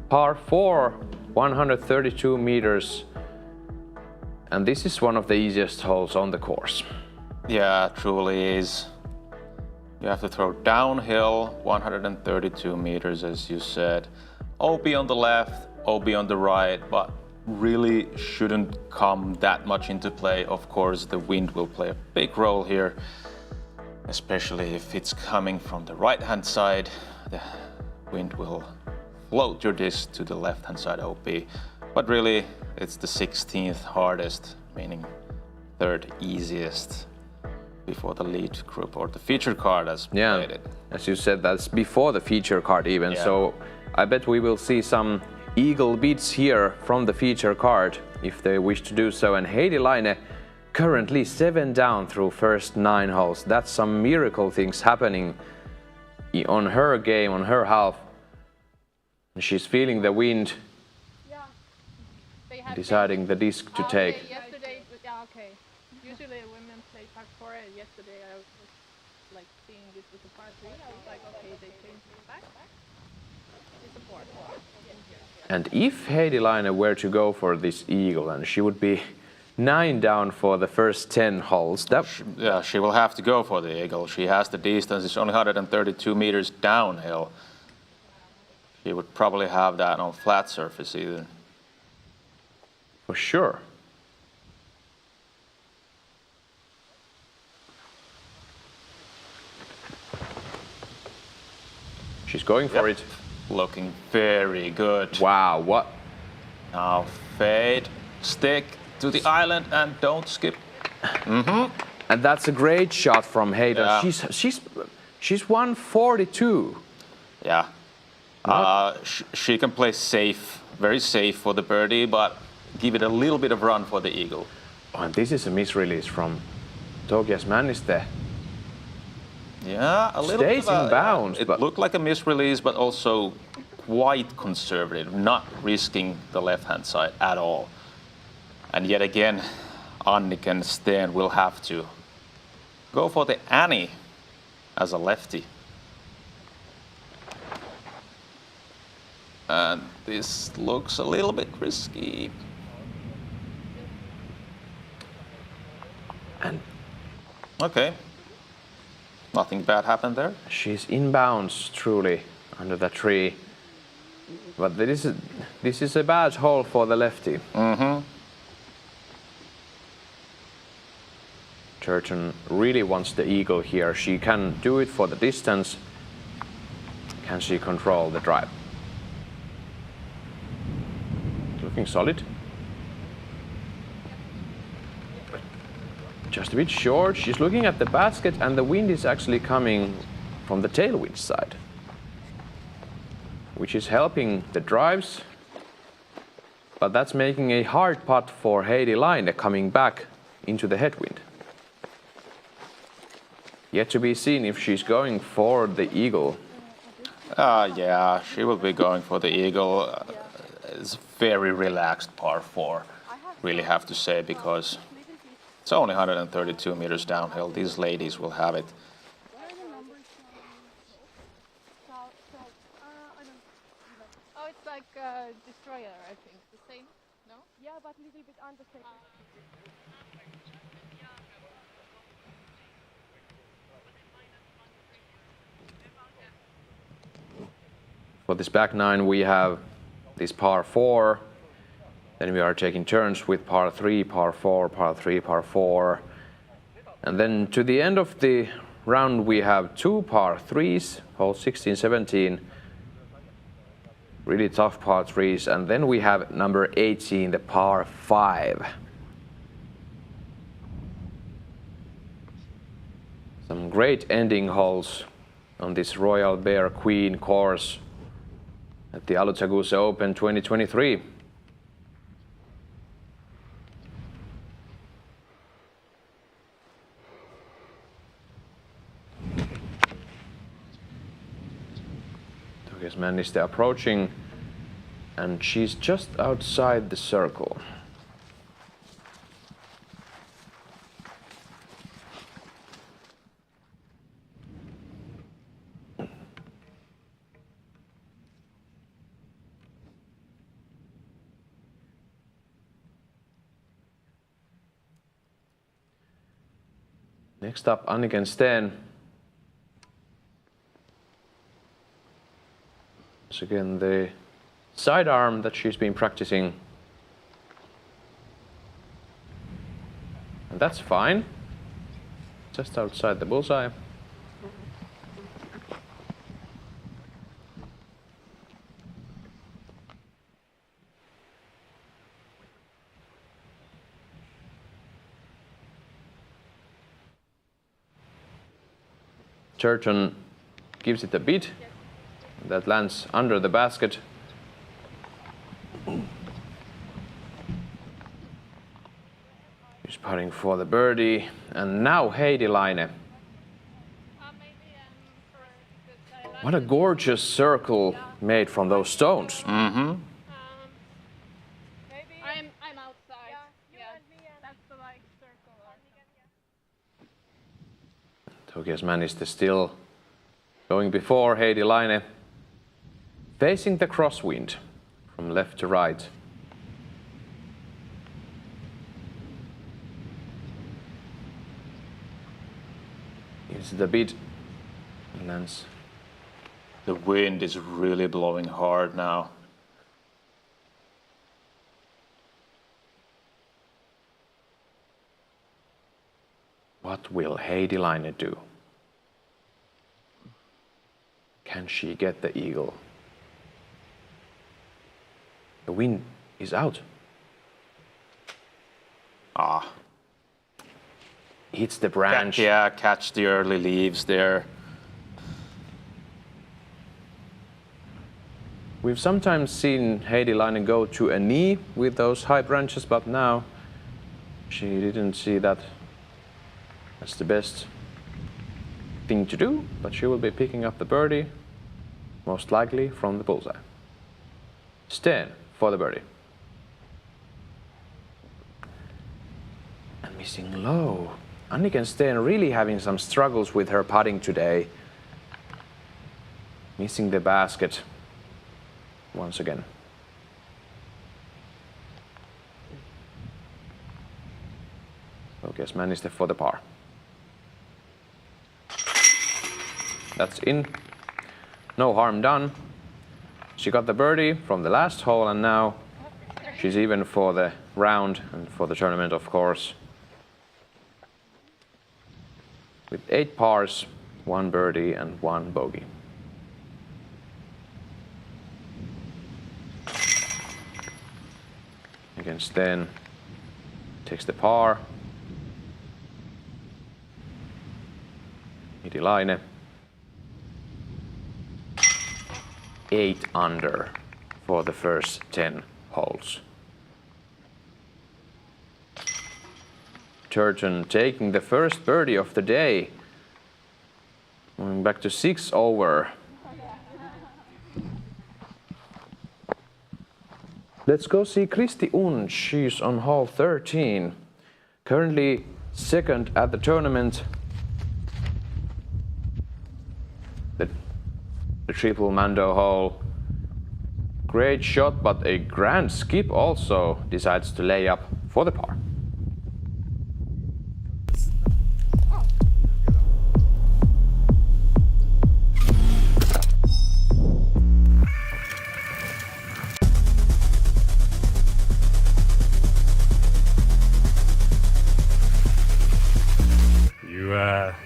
par 4, 132 meters. And this is one of the easiest holes on the course. Yeah, truly is. You have to throw downhill, 132 meters, as you said. OB on the left, OB on the right, but really shouldn't come that much into play. Of course, the wind will play a big role here, especially if it's coming from the right-hand side. The wind will float your disc to the left-hand side OB. But really, it's the 16th hardest, meaning 3rd easiest before the lead group or the feature card has played it. As you said, that's before the feature card even. So I bet we will see some eagle beats here from the feature card if they wish to do so. And Heidi Laine currently 7 down through first 9 holes. That's some miracle things happening on her game, on her half. She's feeling the wind, deciding the disc to take. Yesterday, okay. Usually women play par 4. Yesterday I was like seeing this with the par 3. I was like, okay, they changed it back. It's a 4. And if Heidi Laine were to go for this eagle, and she would be 9 down for the first 10 holes. She will have to go for the eagle. She has the distance. It's only 132 meters downhill. She would probably have that on flat surface either. For sure. She's going for it. Looking very good. Wow, what? Now fade, stick to the island and don't skip. And that's a great shot from Heidi. Yeah. She's 142. Yeah. She can play safe, very safe for the birdie, but give it a little bit of run for the eagle. Oh, and this is a misrelease from Tokias Männistö. Yeah, a little Stays bit in bounds. It looked like a misrelease, but also quite conservative, not risking the left-hand side at all. And yet again, Anniken Steen will have to go for the Annie as a lefty. And this looks a little bit risky. And okay. Nothing bad happened there. She's inbounds, truly, under the tree. But this is a bad hole for the lefty. Turton really wants the eagle here. She can do it for the distance. Can she control the drive? Looking solid. Just a bit short. She's looking at the basket, and the wind is actually coming from the tailwind side, which is helping the drives. But that's making a hard putt for Heidi Laine coming back into the headwind. Yet to be seen if she's going for the eagle. Yeah, she will be going for the eagle. It's very relaxed par 4, really have to say, because it's only 132 meters downhill. These ladies will have it. Oh, it's like Destroyer, I think. The same, no? Yeah, but a little bit understated. For this back 9, we have this par 4. Then we are taking turns with par 3, par 4, par 3, par 4. And then to the end of the round we have 2 par 3s, hole 16, 17. Really tough par 3s. And then we have number 18, the par 5. Some great ending holes on this Royal Bear Queen course at the Alutaguse Open 2023. Man is approaching, and she's just outside the circle. Next up, Anniken Steen. Once again, the sidearm that she's been practicing. And that's fine. Just outside the bullseye. Turton gives it a beat. That lands under the basket. He's putting for the birdie. And now Heidi Laine. What a gorgeous circle made from those stones. I'm outside. That's the like circle. Tokias managed to still going before Heidi Laine. Facing the crosswind from left to right. Gives it a bit. Lands. The wind is really blowing hard now. What will Heidi Laine do? Can she get the eagle? The wind is out. Hits the branch. Catch the early leaves there. We've sometimes seen Heidi Laine go to a knee with those high branches, but now she didn't see that as the best thing to do, but she will be picking up the birdie, most likely from the bullseye. Steen for the birdie. And missing low. Anniken Steen really having some struggles with her putting today. Missing the basket once again. Okay, managed for the par. That's in. No harm done. She got the birdie from the last hole, and now she's even for the round and for the tournament, of course. With 8 pars, 1 birdie and 1 bogey. Again, Steen takes the par. Heidi Laine. 8 under for the first 10 holes. Turton taking the first birdie of the day. Going back to 6 over. Let's go see Kristi Unge. She's on hole 13. Currently second at the tournament. The triple Mando hole. Great shot, but a grand skip also decides to lay up for the par.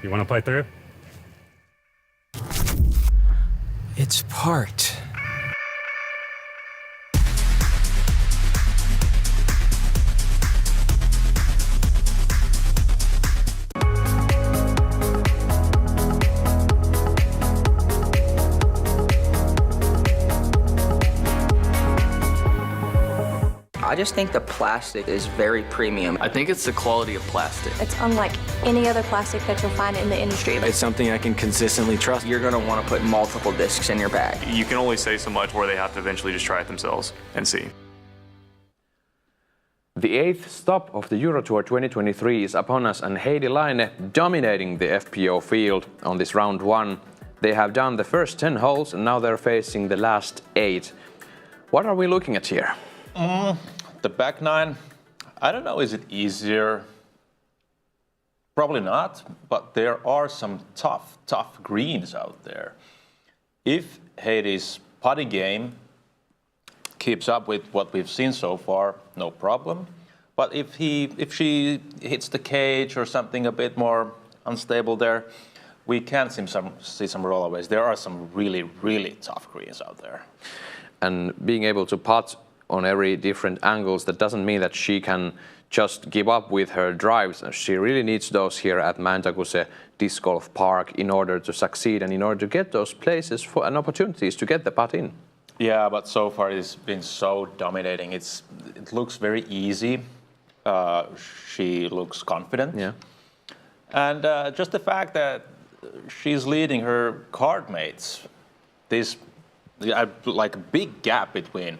You want to play through? It's parked. I just think the plastic is very premium. I think it's the quality of plastic. It's unlike any other plastic that you'll find in the industry. It's something I can consistently trust. You're gonna wanna put multiple discs in your bag. You can only say so much where they have to eventually just try it themselves and see. The 8th stop of the Euro Tour 2023 is upon us, and Heidi Laine dominating the FPO field on this round 1. They have done the first 10 holes and now they're facing the last 8. What are we looking at here? The back 9, I don't know, is it easier? Probably not, but there are some tough greens out there. If Heidi's putting game keeps up with what we've seen so far, no problem. But if she hits the cage or something a bit more unstable there, we can see some rollaways. There are some really tough greens out there. And being able to putt on every different angles, that doesn't mean that she can just give up with her drives. She really needs those here at Alutaguse Disc Golf Park in order to succeed and in order to get those places and opportunities to get the putt in. Yeah, but so far it's been so dominating. It looks very easy. She looks confident. Yeah. And just the fact that she's leading her card mates, this like a big gap between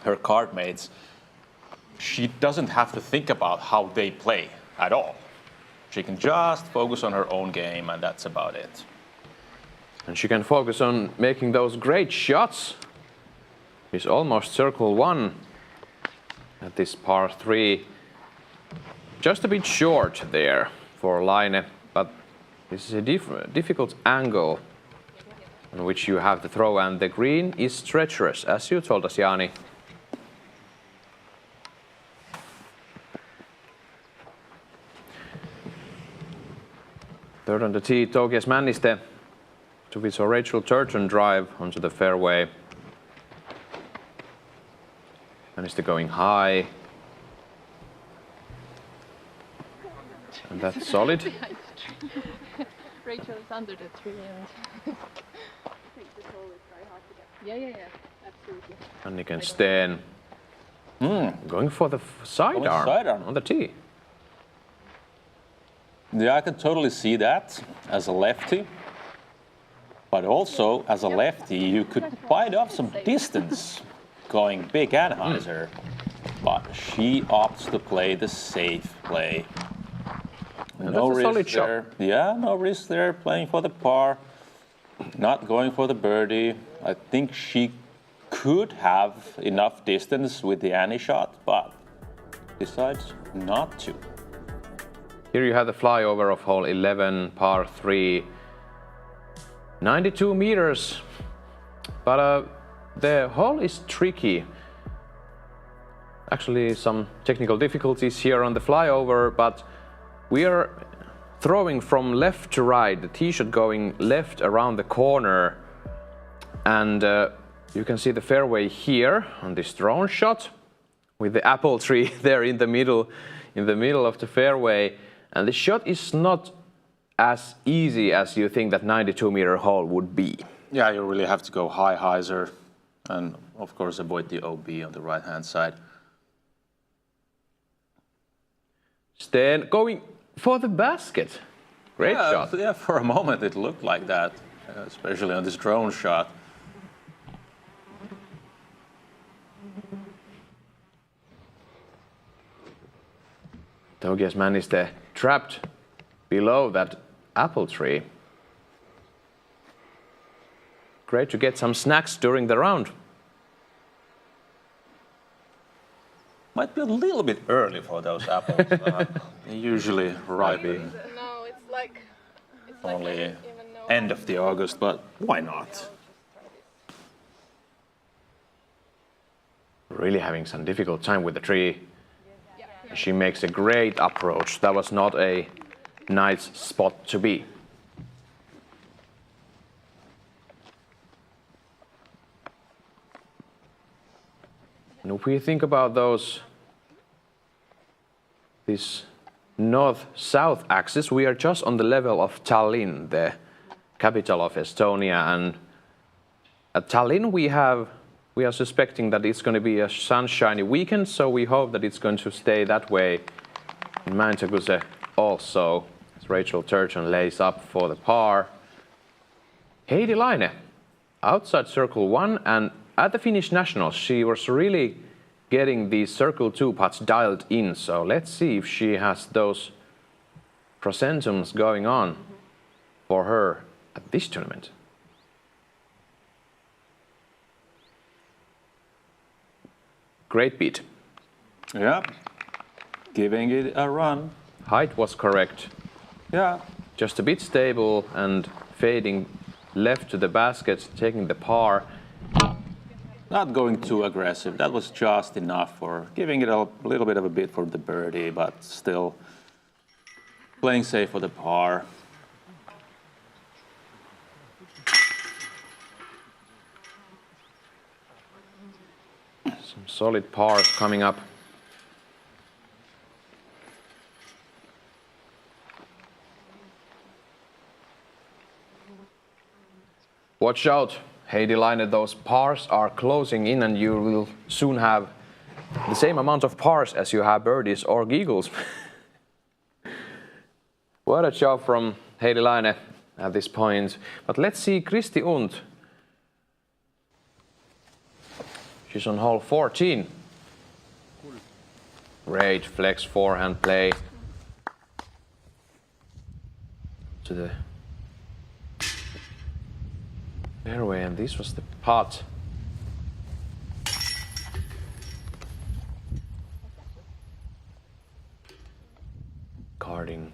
her card mates, she doesn't have to think about how they play at all. She can just focus on her own game, and that's about it. And she can focus on making those great shots. She's almost circle 1 at this par 3. Just a bit short there for Laine, but this is a difficult angle on which you have to throw, and the green is treacherous, as you told us, Jani. Third on the tee, Tokias Männistö to his Rachel Turton drive onto the fairway. Männistö going high. And that's solid. Rachel is under the tree and yeah, absolutely. Anniken Steen going for the sidearm on the tee. Yeah, I can totally see that as a lefty. But also, as a lefty, you could bite off some distance going big Anheuser. But she opts to play the safe play. No risk there. Yeah, no risk there, playing for the par. Not going for the birdie. I think she could have enough distance with the Annie shot, but decides not to. Here you have the flyover of hole 11, par 3. 92 meters, but the hole is tricky. Actually, some technical difficulties here on the flyover, but we are throwing from left to right, the tee shot going left around the corner, and you can see the fairway here on this drone shot with the apple tree there in the middle of the fairway, and the shot is not as easy as you think that 92-meter hole would be. Yeah, you really have to go high hyzer and of course avoid the OB on the right hand side. Steen going for the basket. Great shot. Yeah, for a moment it looked like that, especially on this drone shot. Tokias Männistö trapped below that apple tree. Great to get some snacks during the round. Might be a little bit early for those apples. They usually ripen. No, it's like only end of the August, but why not? Really having some difficult time with the tree. She makes a great approach. That was not a nice spot to be. And if we think about this north-south axis, we are just on the level of Tallinn, the capital of Estonia. And at Tallinn we are suspecting that it's going to be a sunshiny weekend, so we hope that it's going to stay that way in Alutaguse also, as Rachel Turgeon lays up for the par. Heidi Laine, outside circle 1, and at the Finnish Nationals she was really getting the circle 2 putts dialed in, so let's see if she has those procentums going on for her at this tournament. Great beat. Yeah, giving it a run. Height was correct. Yeah. Just a bit stable and fading left to the basket, taking the par. Not going too aggressive. That was just enough for giving it a little bit of a bit for the birdie, but still playing safe for the par. Some solid pars coming up. Watch out, Heidi Laine, those pars are closing in and you will soon have the same amount of pars as you have birdies or giggles. What a job from Heidi Laine at this point. But let's see Kristi Und. She's on hole 14. Great flex forehand play to the fairway, and this was the putt. Carding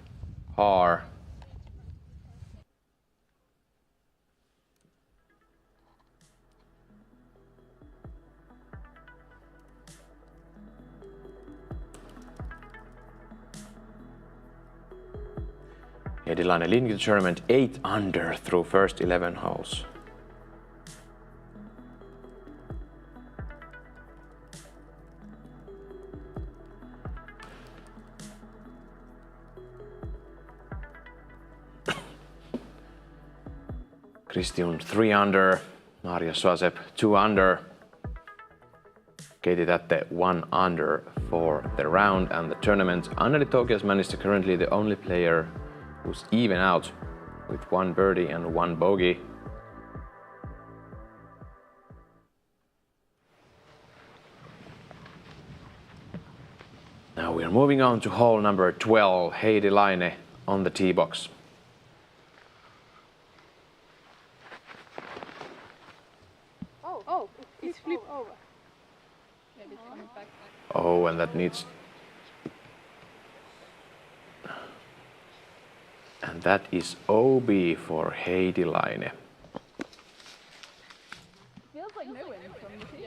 par. Heidi Laine leading the tournament 8 under through first 11 holes. Kristi Und 3 under, Marja Suasep 2 under. Katie Tätte 1 under for the round and the tournament. Anneli Tokiasman is currently the only player who's even out with 1 birdie and 1 bogey. Now we're moving on to hole number 12, Heidi Laine on the tee box. Oh, it's flipped over. Maybe it's coming back. Oh, and that needs... And that is OB for Heidi Laine. Feels like no wind from the tee.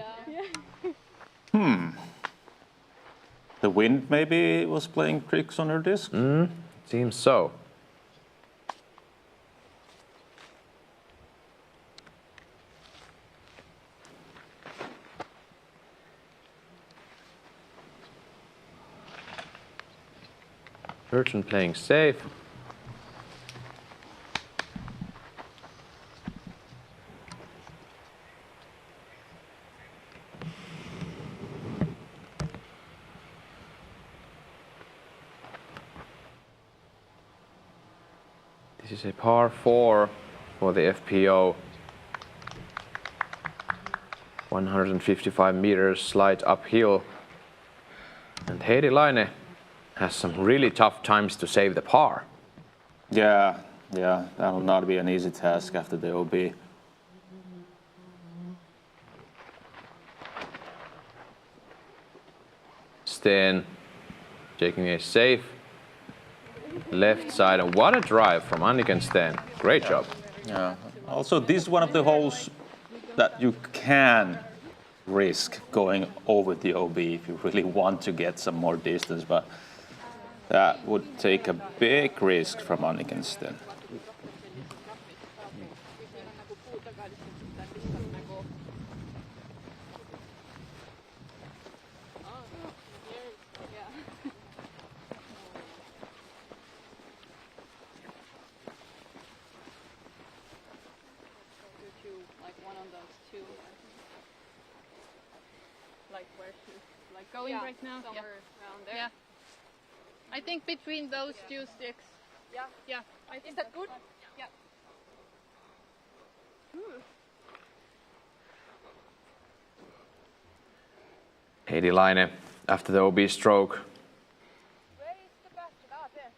The wind maybe was playing tricks on her disc? Seems so. Turgeon playing safe. This is a par 4 for the FPO. 155 meters slight uphill. And Heidi Laine has some really tough times to save the par. Yeah, that'll not be an easy task after the OB. Sten taking a safe left side, and what a drive from Anniken Sten. Great job. Yeah. Also, this is one of the holes that you can risk going over the OB if you really want to get some more distance, but That would take a big risk from Anniken Sten. Like where she's like going right now? Somewhere around there. Yeah. I think between those two sticks. Yeah. Yeah. Is that good? Yeah. Heidi Laine, after the OB stroke. Where is the basket? Ah, there.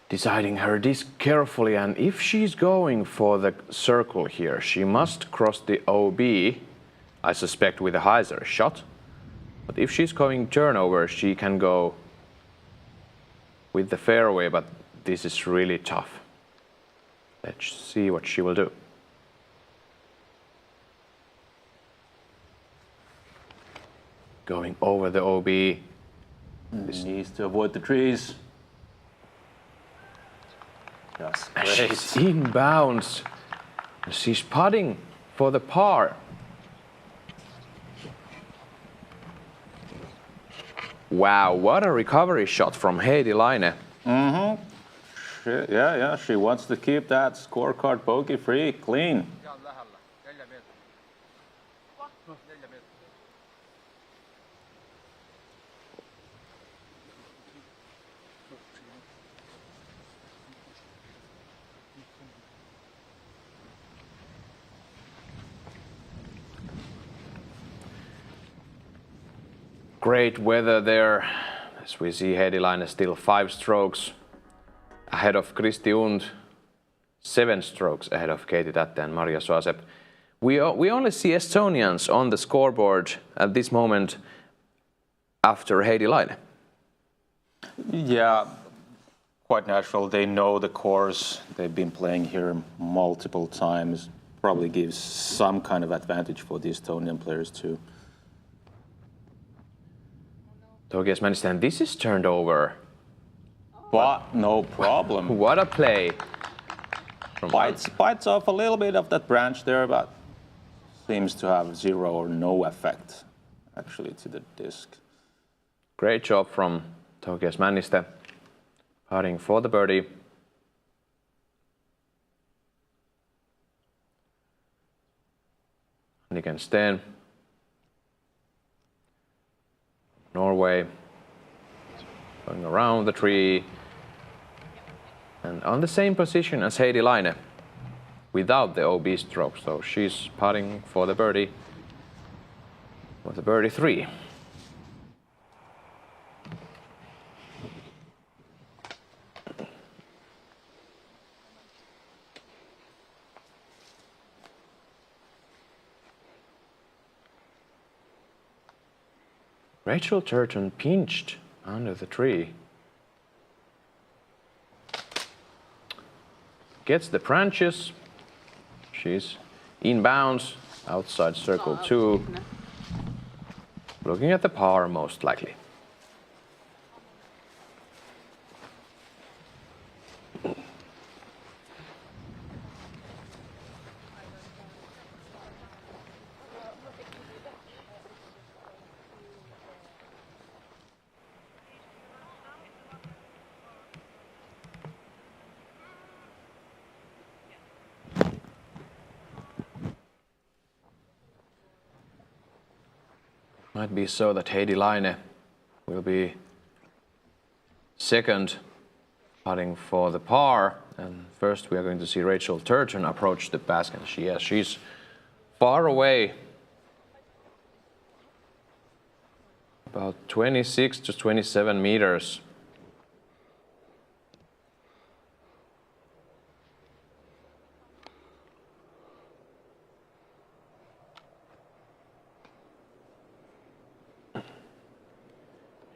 Deciding her disc carefully, and if she's going for the circle here, she must cross the OB, I suspect with a hyzer shot. But if she's going turnover, she can go with the fairway, but this is really tough. Let's see what she will do. Going over the OB. This needs to avoid the trees. That's great. She's inbounds. She's putting for the par. Wow, what a recovery shot from Heidi Laine. She wants to keep that scorecard bogey free, clean. Great weather there, as we see Heidi Laine still 5 strokes ahead of Kristi Und, 7 strokes ahead of Katie Tätte and Maria Soasep. We only see Estonians on the scoreboard at this moment after Heidi Laine. Yeah, quite natural. They know the course. They've been playing here multiple times. Probably gives some kind of advantage for the Estonian players too. Tokias Männistö, and this is turned over. But no problem. What a play. Bites off a little bit of that branch there, but seems to have zero or no effect actually to the disc. Great job from Tokias Männistö, putting for the birdie. Anniken Sten, Norway, going around the tree and on the same position as Heidi Laine without the OB stroke, so she's putting for the birdie with a birdie 3. Rachel Turton pinched under the tree. Gets the branches. She's inbounds outside circle 2. Looking at the par most likely. Might be so that Heidi Laine will be second, putting for the par. And first we are going to see Rachel Turton approach the basket. She's far away. About 26 to 27 meters.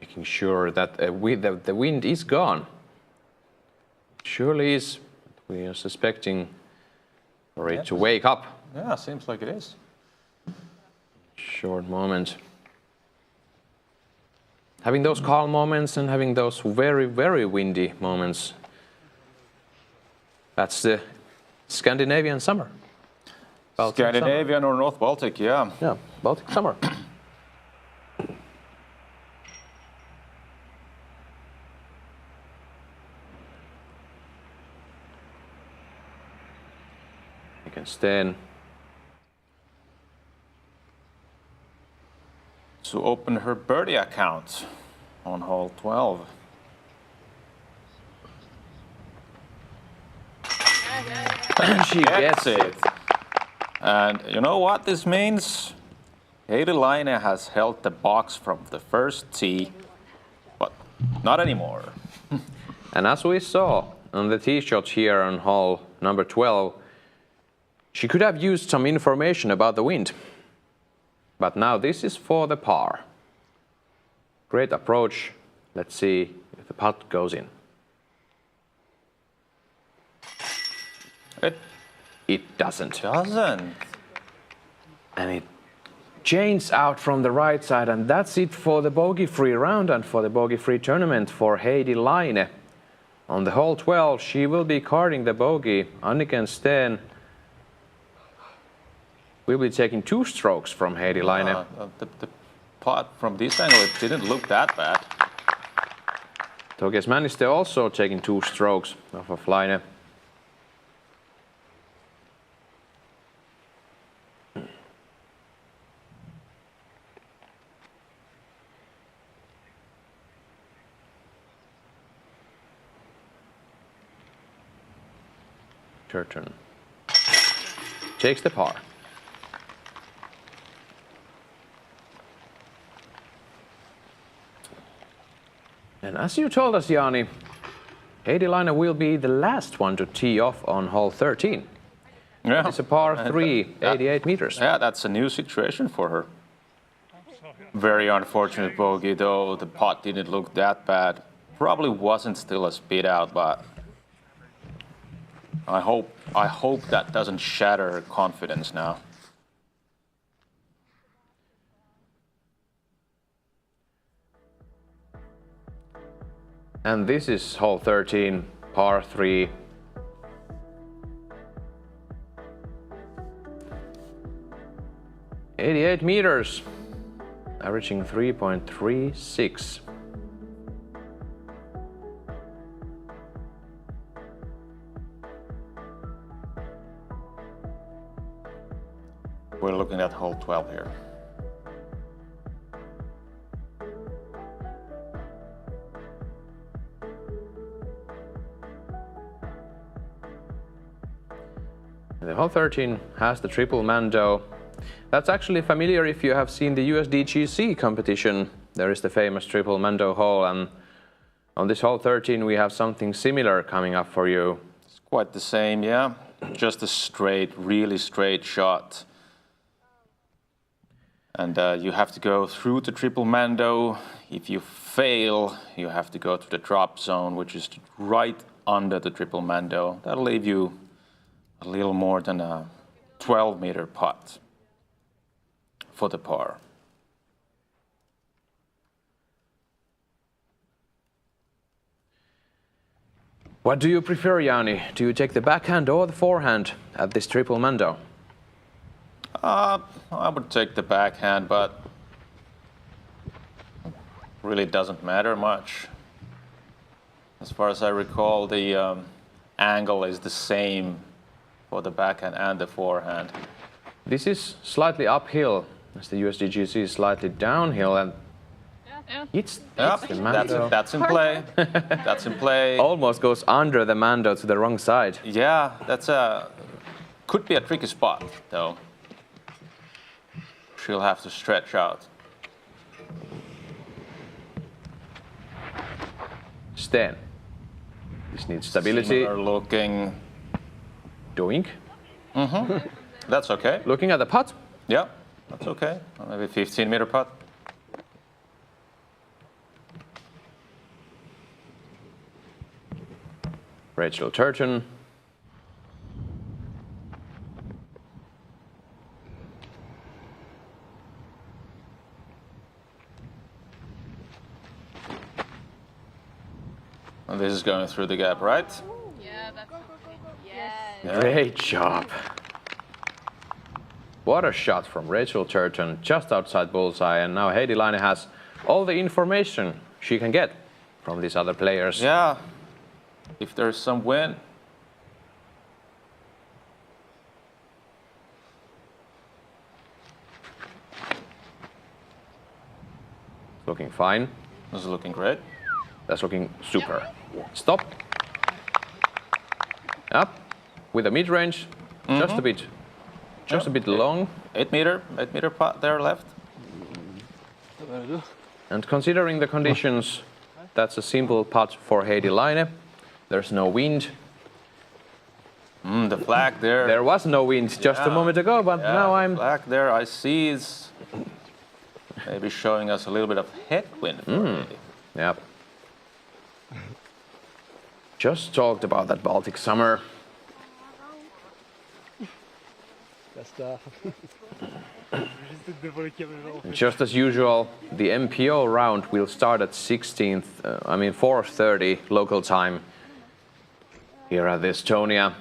Making sure that the wind is gone. Surely is. We are suspecting for it to wake up. Yeah, seems like it is. Short moment. Having those calm moments and having those very, very windy moments. That's the Scandinavian summer. Baltic Scandinavian summer. or North Baltic, yeah. Yeah, Baltic summer. You can stand. To open her birdie account on hole 12. She gets it. And you know what this means? Heidi Laine has held the box from the first tee, but not anymore. And as we saw on the tee shot here on hole number 12, she could have used some information about the wind. But now this is for the par. Great approach. Let's see if the putt goes in. It doesn't. And it chains out from the right side, and that's it for the bogey-free round and for the bogey-free tournament for Heidi Laine. On the hole 12, she will be carding the bogey. Anniken Steen will be taking 2 strokes from Heidi Laine. The putt from this angle, it didn't look that bad. Tobias Männistö also taking 2 strokes off of Laine. Turton takes the par. And as you told us, Jani, Heidi Laine will be the last one to tee off on hole 13. Yeah. It's a par 3, 88 meters. Yeah, that's a new situation for her. Very unfortunate bogey, though. The putt didn't look that bad. Probably wasn't still a speed out, but I hope that doesn't shatter her confidence now. And this is hole 13, par 3. .88 meters, averaging 3.36. We're looking at hole 12 here. The hole 13 has the triple Mando. That's actually familiar if you have seen the USDGC competition. There is the famous triple Mando hole, and on this hole 13 we have something similar coming up for you. It's quite the same, yeah. Just a straight, really straight shot. And you have to go through the triple Mando. If you fail, you have to go to the drop zone, which is right under the triple Mando. That'll leave you a little more than a 12-meter putt for the par. What do you prefer, Jani? Do you take the backhand or the forehand at this triple Mando? I would take the backhand, but really doesn't matter much. As far as I recall, the angle is the same for the backhand and the forehand. This is slightly uphill, as the USDGC is slightly downhill, and it's the Mando. That's in play. That's in play. Almost goes under the Mando to the wrong side. Yeah, that's could be a tricky spot, though. she'll have to stretch out. Sten. This needs stability. Similar looking. Doink. That's okay. Looking at the putt. Yeah, that's okay. Maybe 15-meter putt. Rachel Turton. And this is going through the gap, right? Yeah, that's yes. Great job. What a shot from Rachel Turton, just outside bullseye, and now Heidi Laine has all the information she can get from these other players. Yeah. If there's some wind. Looking fine. This is looking great. That's looking super. Stop. Up. With a mid-range, just a bit. Just a bit long. 8-meter putt there left. And considering the conditions, that's a simple putt for Heidi Laine. There's no wind. The flag there. There was no wind just a moment ago, but now I'm... Flag there I see is maybe showing us a little bit of headwind. Yep. Just talked about that Baltic summer. Just as usual, the MPO round will start at 4:30 local time here at Estonia.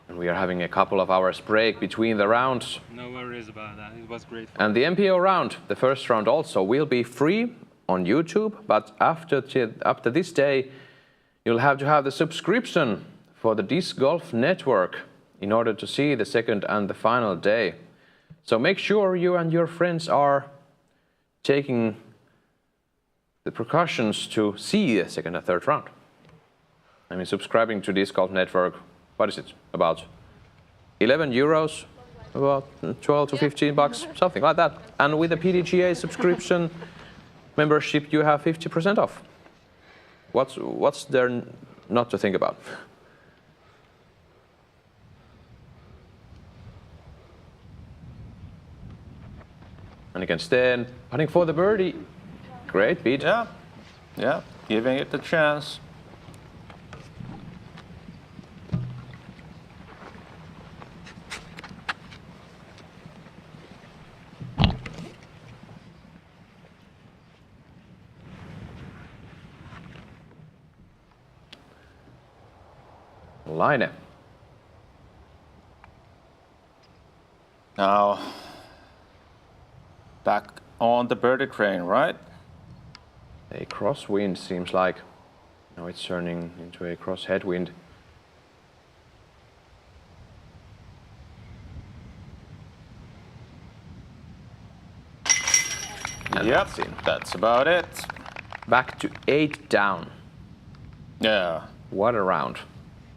And we are having a couple of hours break between the rounds. No worries about that. It was great. And the MPO round, the first round also, will be free on YouTube. But after this day, you'll have to have the subscription for the Disc Golf Network in order to see the second and the final day. So make sure you and your friends are taking the precautions to see the second and third round. I mean, subscribing to Disc Golf Network, what is it? About 11 euros? About 12 to 15 bucks, something like that. And with the PDGA subscription membership, you have 50% off. What's there not to think about? And again, Sten, putting for the birdie. Great beat. Yeah, giving it a chance. Laine. Now, back on the birdie train, right? A crosswind seems like. Now it's turning into a cross headwind. And yep, that's about it. Back to 8 down. Yeah. What a round.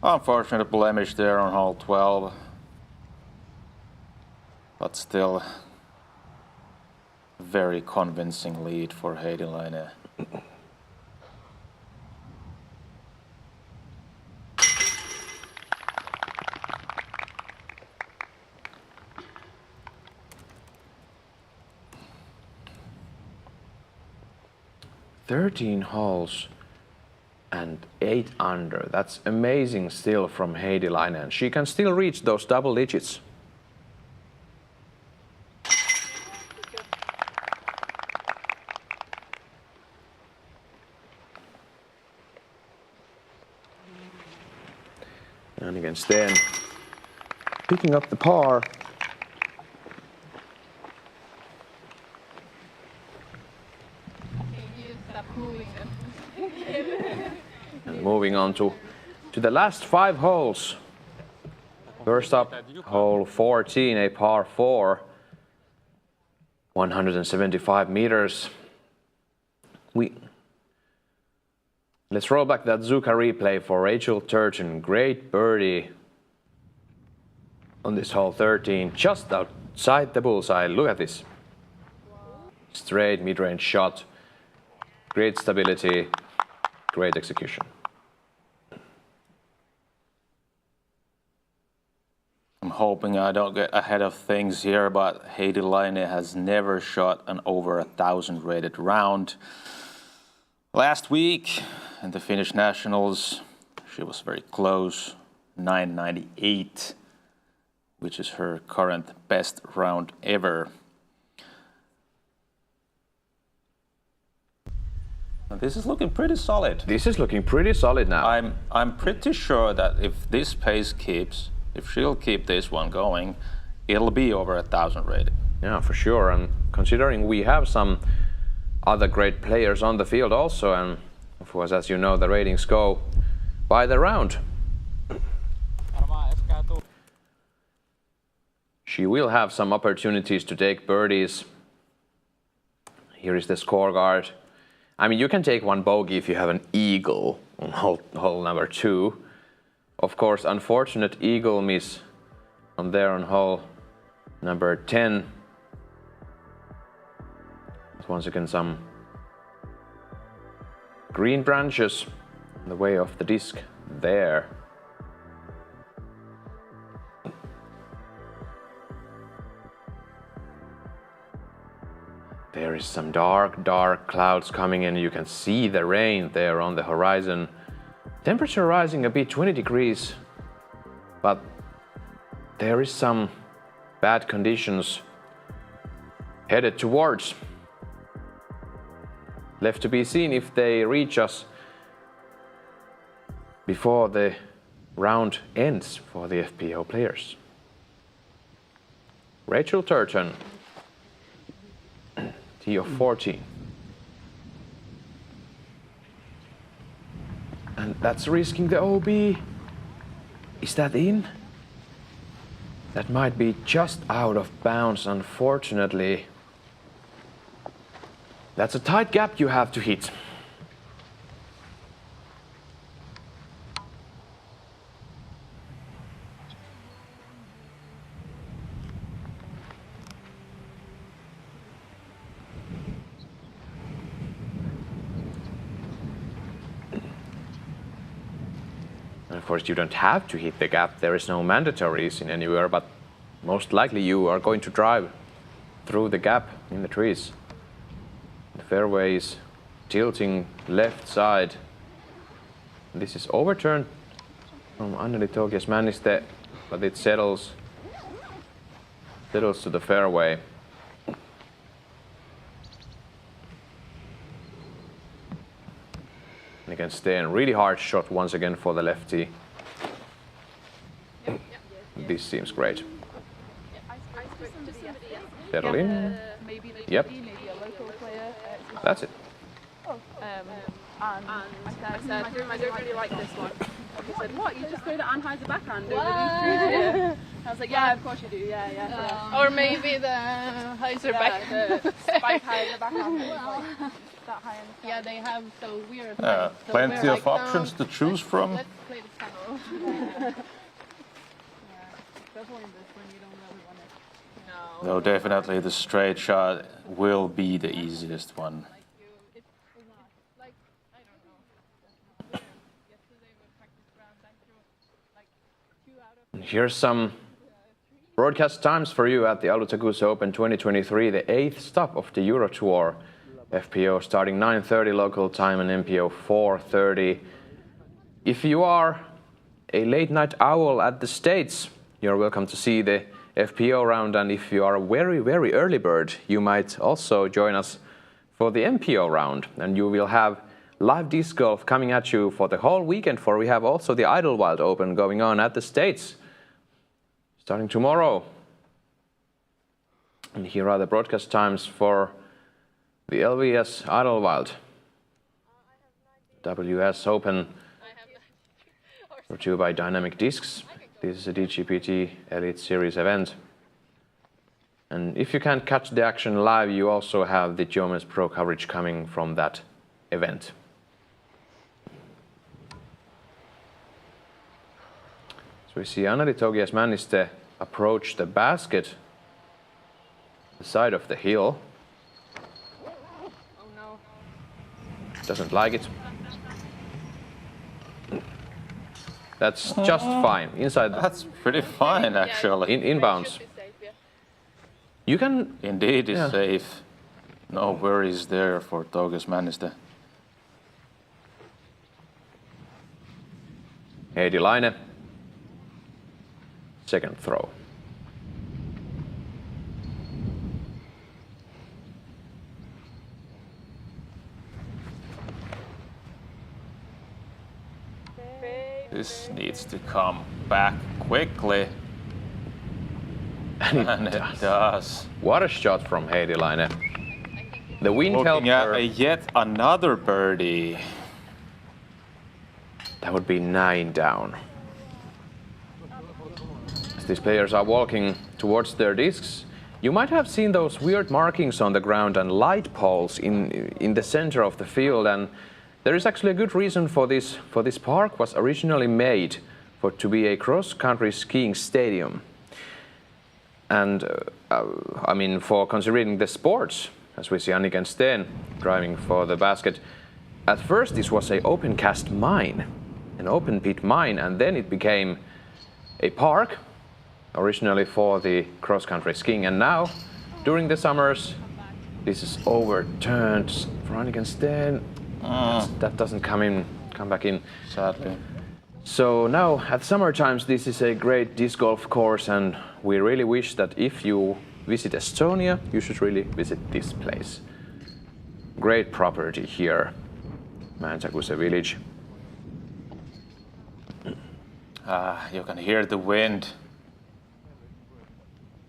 Unfortunate blemish there on hole 12. But still, very convincing lead for Heidi Laine. "13 holes and 8 under. That's amazing still from Heidi Laine. And she can still reach those double digits. And again, Sten picking up the par. And moving on to the last 5 holes. First up, hole 14, a par 4, 175 meters. Let's roll back that Zuka replay for Rachel Turton. Great birdie on this hole 13, just outside the bullseye. Look at this. straight mid-range shot, great stability, great execution. I'm hoping I don't get ahead of things here, but Heidi Laine has never shot an over 1,000 rated round. Last week in the Finnish Nationals, she was very close, 998, which is her current best round ever. And this is looking pretty solid. This is looking pretty solid now. I'm pretty sure that if this pace keeps, if she'll keep this one going, it'll be over 1,000 rated. Yeah, for sure. And considering we have some other great players on the field also, and of course, as you know, the ratings go by the round. She will have some opportunities to take birdies. Here is the scorecard. I mean, you can take one bogey if you have an eagle on hole number 2. Of course, unfortunate eagle miss on there on hole number 10. Once again, some green branches in the way of the disc there. There is some dark clouds coming in. You can see the rain there on the horizon. Temperature rising a bit, 20 degrees, but there is some bad conditions headed towards. Left to be seen if they reach us before the round ends for the FPO players. Rachel Turton, tee of 14. And that's risking the OB. Is that in? That might be just out of bounds, unfortunately. That's a tight gap you have to hit. And of course, you don't have to hit the gap. There is no mandatories in anywhere, but most likely you are going to drive through the gap in the trees. The fairway is tilting left side. This is overturned from Alutaguse Männistöä, but it settles to the fairway. And again, stay in really hard shot once again for the lefty. This seems great. Settle in. Yep. That's it. And I said, I don't really like this one. He said, what? You just threw the Anheuser backhand over these trees? I was like, yeah, of course you do, yeah. Or maybe the Heiser back. The spike Heiser backhand. That high in the Yeah, they have so weird. Plenty of options to choose from. Let's play the tunnel. Especially in this one, you don't really want it. No. Though definitely the straight shot will be the easiest one. Here's some broadcast times for you at the Alutaguse Open 2023, the 8th stop of the Euro Tour. FPO starting 9:30 local time and MPO 4:30. If you are a late night owl at the States, you're welcome to see the FPO round, and if you are a very early bird, you might also join us for the MPO round, and you will have live disc golf coming at you for the whole weekend, for we have also the Idlewild Open going on at the States starting tomorrow. And here are the broadcast times for the LVS Idlewild WS Open, brought to you by Dynamic Discs. This is a DGPT Elite Series event. And if you can't catch the action live, you also have the Geomes Pro coverage coming from that event. So we see Alutaguse Männistöä approach the basket, the side of the hill. doesn't like it. That's just fine. Inside. That's pretty fine, actually. Inbounds. You can. Indeed, it's safe. No worries there for Togus Männistö. Heidi Laine. Second throw. This needs to come back quickly. And it does. What a shot from Heidi Laine. The wind helped Looking her. at yet another birdie. That would be 9 down. As these players are walking towards their discs, you might have seen those weird markings on the ground and light poles in the center of the field, and there is actually a good reason for this. For this park was originally made to be a cross-country skiing stadium. And I mean, for considering the sports, as we see Anniken Steen driving for the basket, at first this was an open cast mine, an open pit mine, and then it became a park, originally for the cross-country skiing. And now, during the summers, this is overturned for Anniken Steen. That doesn't come back in. Sadly. So now, at summer times, this is a great disc golf course, and we really wish that if you visit Estonia, you should really visit this place. Great property here, Alutaguse village. You can hear the wind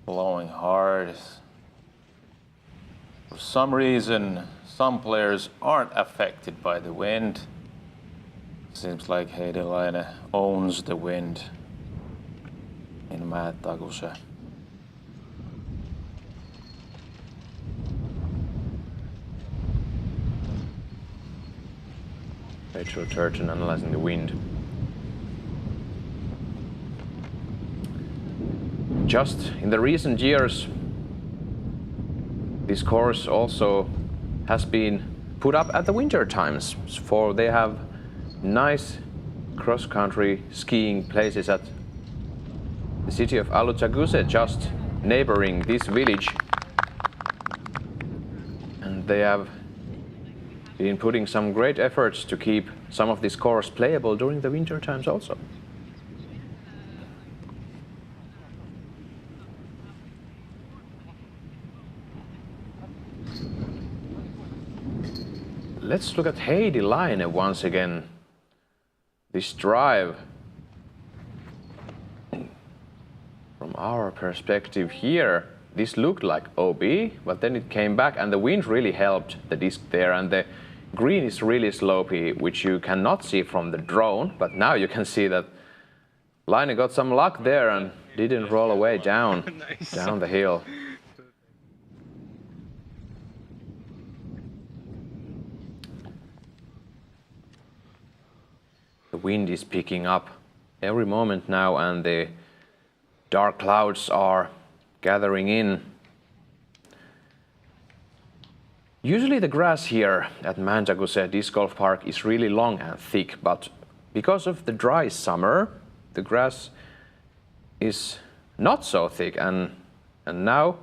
blowing hard. For some reason, some players aren't affected by the wind. Seems like Heidi Laine owns the wind in Alutaguse. Rachel Turton analyzing the wind. Just in the recent years, this course also has been put up at the winter times, for they have nice cross-country skiing places at the city of Alutaguse, just neighboring this village. And they have been putting some great efforts to keep some of this course playable during the winter times also. Let's look at Heidi Laine once again. This drive, from our perspective here, this looked like OB, but then it came back and the wind really helped the disc there, and the green is really slopey, which you cannot see from the drone, but now you can see that Laine got some luck there and didn't roll away down, down the hill. The wind is picking up every moment now, and the dark clouds are gathering in. Usually the grass here at Alutaguse Disc Golf Park is really long and thick, but because of the dry summer, the grass is not so thick, and now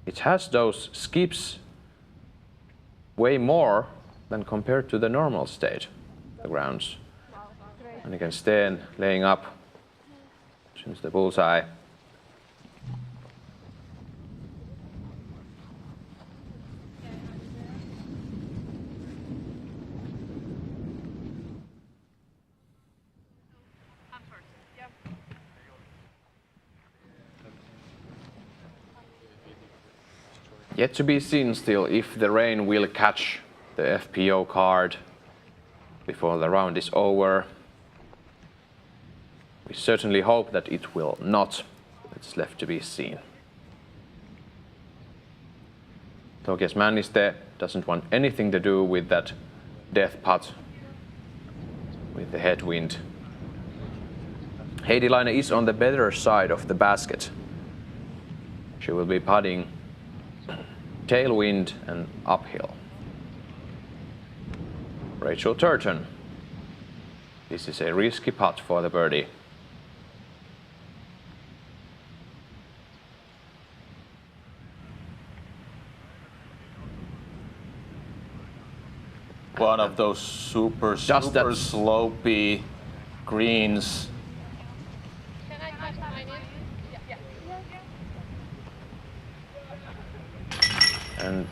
it has those skips way more than compared to the normal state, the grounds. And you can Steen laying up, shoots the bullseye. Yet to be seen still if the rain will catch the FPO card before the round is over. We certainly hope that it will not. It's left to be seen. Togus Männistö doesn't want anything to do with that death putt with the headwind. Heidi Laine is on the better side of the basket. She will be putting tailwind and uphill. Rachel Turton. This is a risky putt for the birdie. One of those super slopey greens. Can I touch mine in? And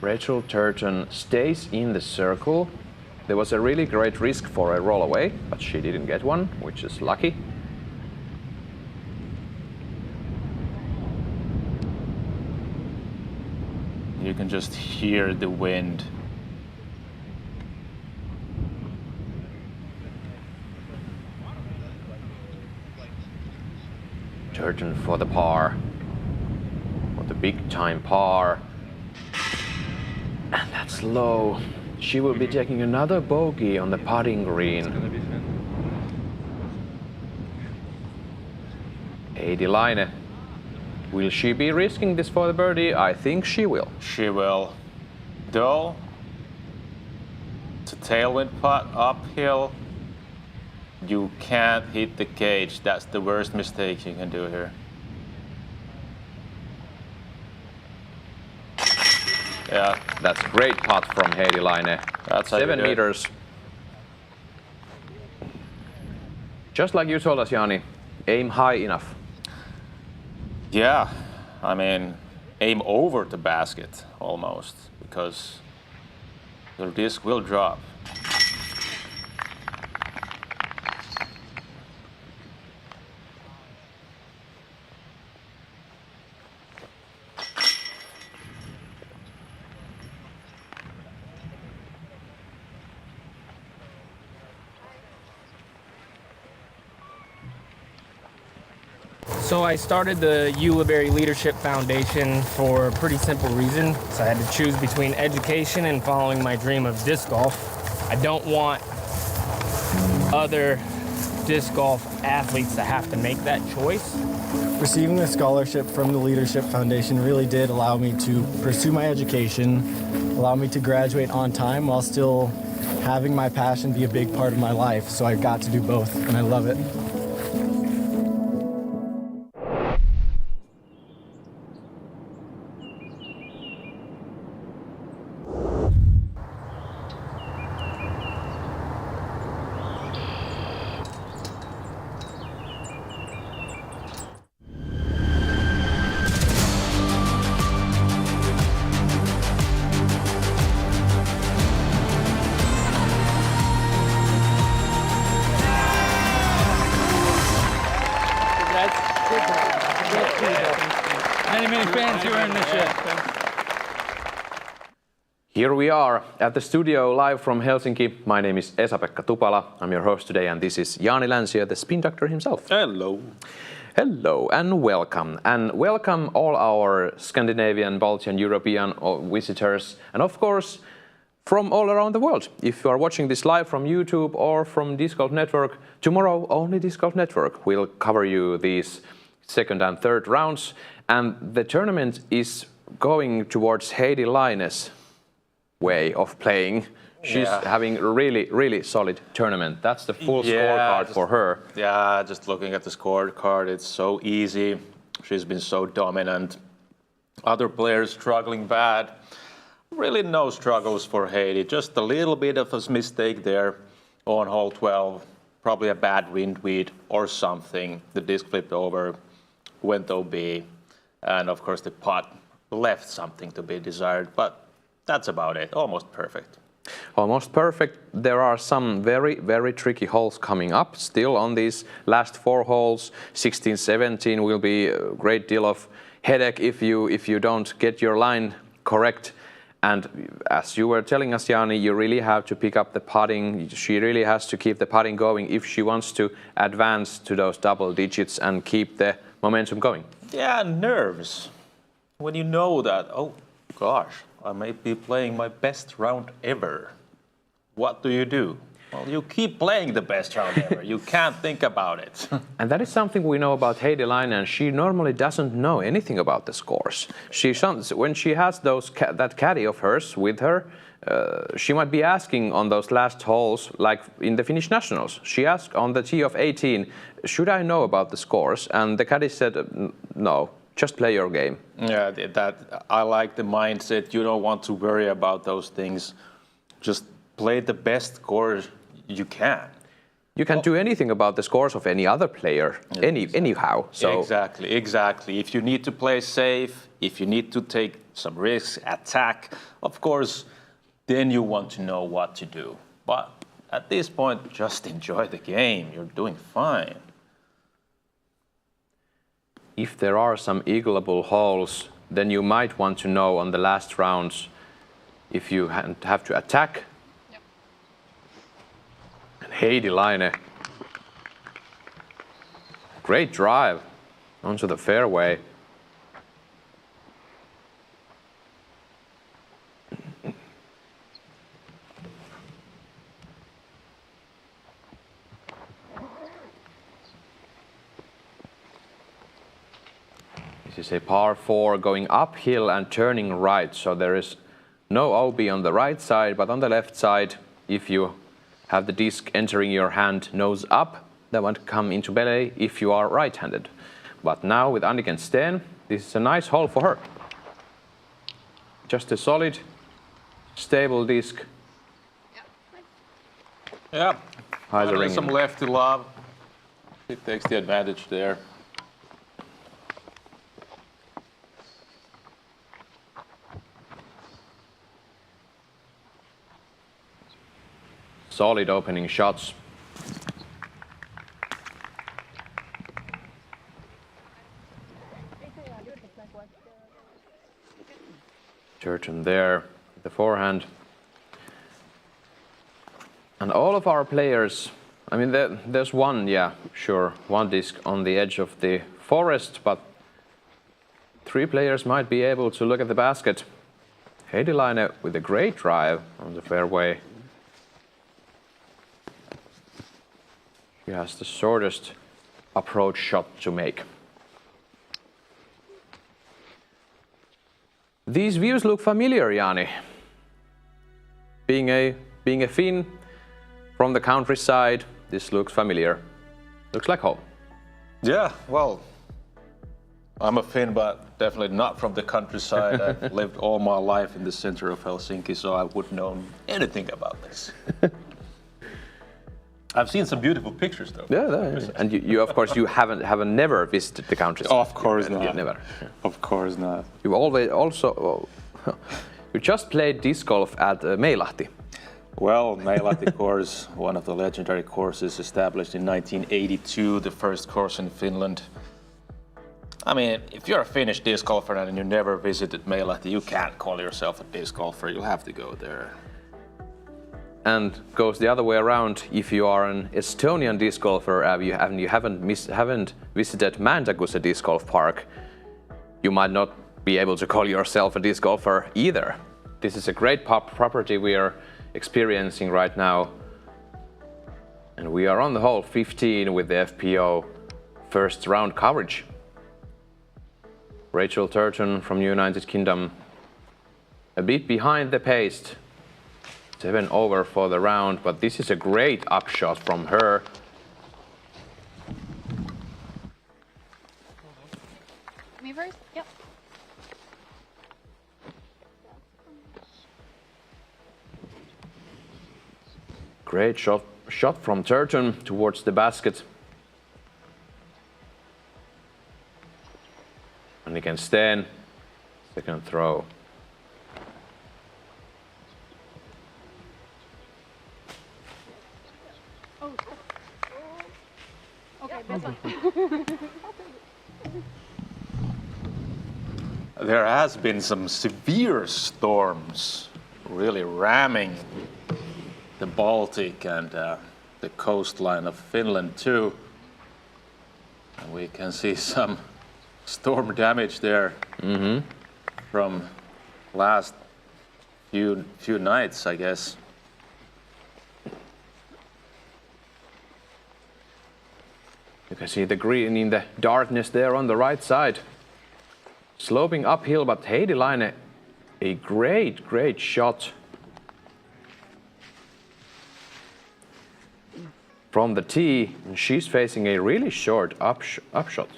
Rachel Turton stays in the circle. There was a really great risk for a roll away, but she didn't get one, which is lucky. You can just hear the wind. Turton for the par. For the big time par. And that's low. She will be taking another bogey on the putting green. Heidi Laine. Will she be risking this for the birdie? I think she will. She will. Though, it's a tailwind putt uphill. You can't hit the cage. That's the worst mistake you can do here. Yeah. That's a great putt from Heidi Laine. That's how you 7 do it. meters. Just like you told us, Jani, aim high enough. Yeah, I mean, aim over the basket almost, because the disc will drop. So I started the Ulibarri Leadership Foundation for a pretty simple reason. So I had to choose between education and following my dream of disc golf. I don't want other disc golf athletes to have to make that choice. Receiving a scholarship from the Leadership Foundation really did allow me to pursue my education, allow me to graduate on time while still having my passion be a big part of my life. So I got to do both, and I love it. Many fans here in the shed. Here we are at the studio live from Helsinki. My name is Esa-Pekka Tupala. I'm your host today, and this is Jani Länsiö, the spin doctor himself. Hello. Hello and welcome. And welcome all our Scandinavian, Baltian, European visitors, and of course from all around the world. If you are watching this live from YouTube or from Disc Golf Network, tomorrow only Disc Golf Network will cover you these second and third rounds. And the tournament is going towards Heidi Laine's way of playing. She's having a really solid tournament. That's the full scorecard for her. Yeah, just looking at the scorecard, it's so easy. She's been so dominant. Other players struggling bad. Really no struggles for Heidi. Just a little bit of a mistake there on hole 12. Probably a bad wind weed or something. The disc flipped over, went OB. And of course the putt left something to be desired. But that's about it. Almost perfect. Almost perfect. There are some very tricky holes coming up still on these last 4 holes. 16, 17 will be a great deal of headache if you don't get your line correct. And as you were telling us, Jani, you really have to pick up the putting. She really has to keep the putting going if she wants to advance to those double digits and keep the momentum going. Yeah, nerves. When you know that, oh gosh, I may be playing my best round ever. What do you do? Well, you keep playing the best round ever. You can't think about it. And that is something we know about Heidi Laine. She normally doesn't know anything about the scores. When she has that caddy of hers with her, she might be asking on those last holes, like in the Finnish Nationals. She asked on the tee of 18, should I know about the scores? And the caddy said, no, just play your game. Yeah, I like the mindset. You don't want to worry about those things. Just play the best scores you can. You can do anything about the scores of any other player, anyhow. So Exactly. If you need to play safe, if you need to take some risks, attack, of course, then you want to know what to do. But at this point, just enjoy the game. You're doing fine. If there are some eagleable holes, then you might want to know on the last rounds if you have to attack. Yep. And Heidi Laine, great drive onto the fairway. This is a par 4 going uphill and turning right, so there is no OB on the right side, but on the left side, if you have the disc entering your hand nose up, that won't come into belly if you are right-handed. But now with Anniken Steen, this is a nice hole for her. Just a solid, stable disc. Yeah, Finally some lefty love. It takes the advantage there. Solid opening shots. Turton there, the forehand. And all of our players, I mean, there's one, yeah, sure, one disc on the edge of the forest, but 3 players might be able to look at the basket. Heidi Laine with a great drive on the fairway. She has the shortest approach shot to make. These views look familiar, Jani. Being a Finn from the countryside, this looks familiar. Looks like home. Yeah, well, I'm a Finn, but definitely not from the countryside. I've lived all my life in the center of Helsinki, so I wouldn't know anything about this. I've seen some beautiful pictures, though. Yeah. And you of course, you haven't never visited the countryside. Of course not. Never. Yeah. Of course not. You always also you just played disc golf at Meilahti. Well, Meilahti course, one of the legendary courses established in 1982, the first course in Finland. I mean, if you're a Finnish disc golfer and you never visited Meilahti, you can't call yourself a disc golfer. You'll have to go there. And goes the other way around. If you are an Estonian disc golfer and you haven't visited Alutaguse disc golf park, you might not be able to call yourself a disc golfer either. This is a great property we are experiencing right now. And we are on the hole 15 with the FPO first round coverage. Rachel Turton from United Kingdom a bit behind the pace. 7 over for the round, but this is a great upshot from her. Me first? Yep. Great shot from Turton towards the basket. And Anniken Steen, second throw. There has been some severe storms really ramming the Baltic and the coastline of Finland too. And we can see some storm damage there from last few nights, I guess. You can see the green in the darkness there on the right side. Sloping uphill, but Heidi Laine, a great shot. From the tee, and she's facing a really short upshot.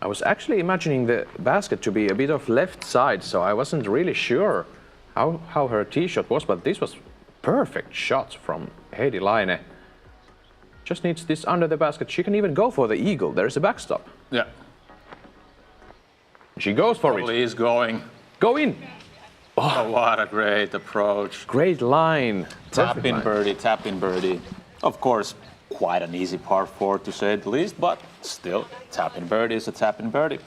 I was actually imagining the basket to be a bit of left side, so I wasn't really sure how her tee shot was, but this was perfect shot from Heidi Laine. Just needs this under the basket. She can even go for the eagle. There's a backstop. Yeah. She goes for it. He's going. Go in. Oh, what a great approach. Great line. Tap in birdie, tap in birdie. Of course, quite an easy par 4 to say the least, but still, tap in birdie is a tap in birdie.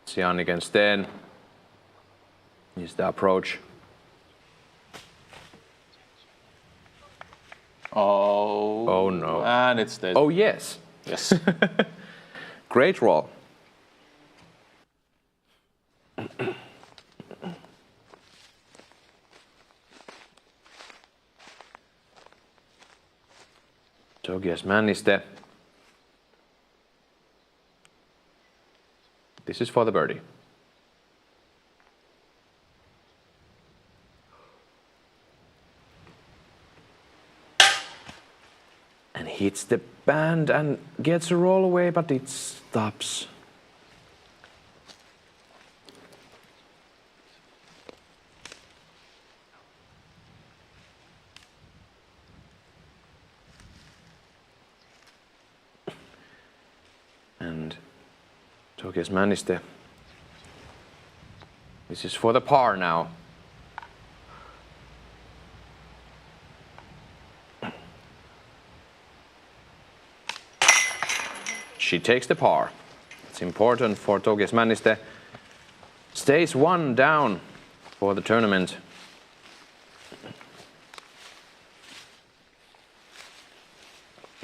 Sian against Sten. Is the approach. Oh no. And it's dead. Oh yes. Yes. Great roll. Togias Männistö. This is for the birdie. And hits the band and gets a roll away, but it stops. And Togias Männistö. This is for the par now. She takes the par. It's important for Togias Männistö. Stays one down for the tournament.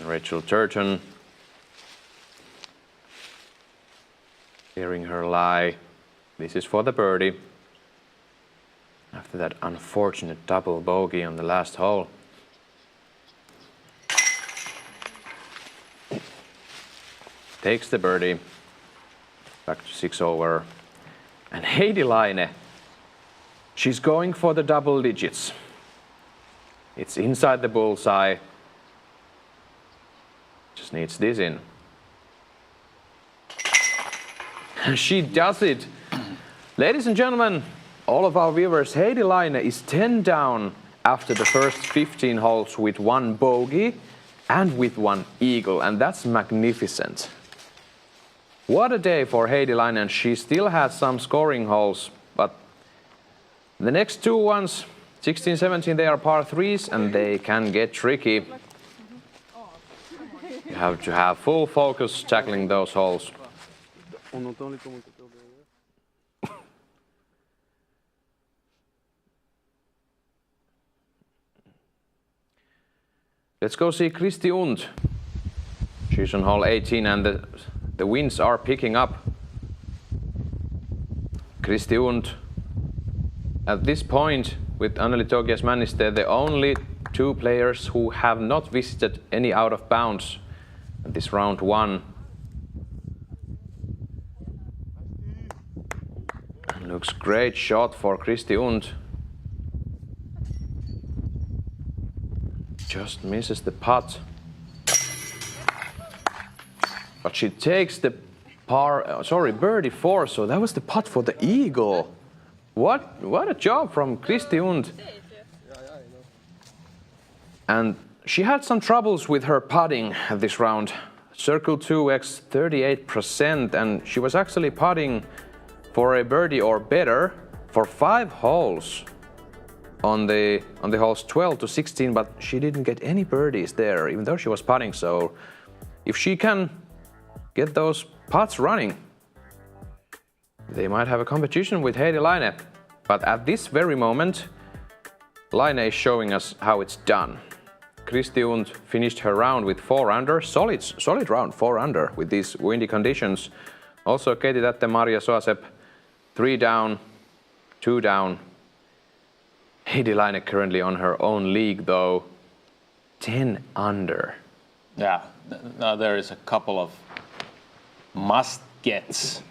Rachel Turton hearing her lie. This is for the birdie. After that unfortunate double bogey on the last hole. Takes the birdie. Back to 6 over. And Heidi Laine, she's going for the double digits. It's inside the bullseye. Just needs this in. She does it. Ladies and gentlemen, all of our viewers, Heidi Laine is 10 down after the first 15 holes with 1 bogey and with 1 eagle, and that's magnificent. What a day for Heidi Laine, and she still has some scoring holes, but the next 2 ones, 16, 17, they are par 3s and they can get tricky. You have to have full focus tackling those holes. Let's go see Kristi Und. She's on hole 18 and the winds are picking up. Kristi Und, at this point with Anneli Togias Männistö, the only 2 players who have not visited any out of bounds at this round 1. Looks great shot for Kristi Und. Just misses the putt. But she takes the birdie 4, so that was the putt for the eagle. What a job from Kristi Und. And she had some troubles with her putting at this round. Circle 2x 38%, and she was actually putting for a birdie or better for 5 holes on the holes 12 to 16, but she didn't get any birdies there, even though she was putting. So if she can get those putts running, they might have a competition with Heidi Laine. But at this very moment, Laine is showing us how it's done. Kristi Und finished her round with 4 under, solid round, 4 under with these windy conditions. Also Katie Tätte, Maria Soasep 3 down, 2 down. Heidi Laine currently on her own league though, 10 under. Yeah, now there is a couple of must-gets.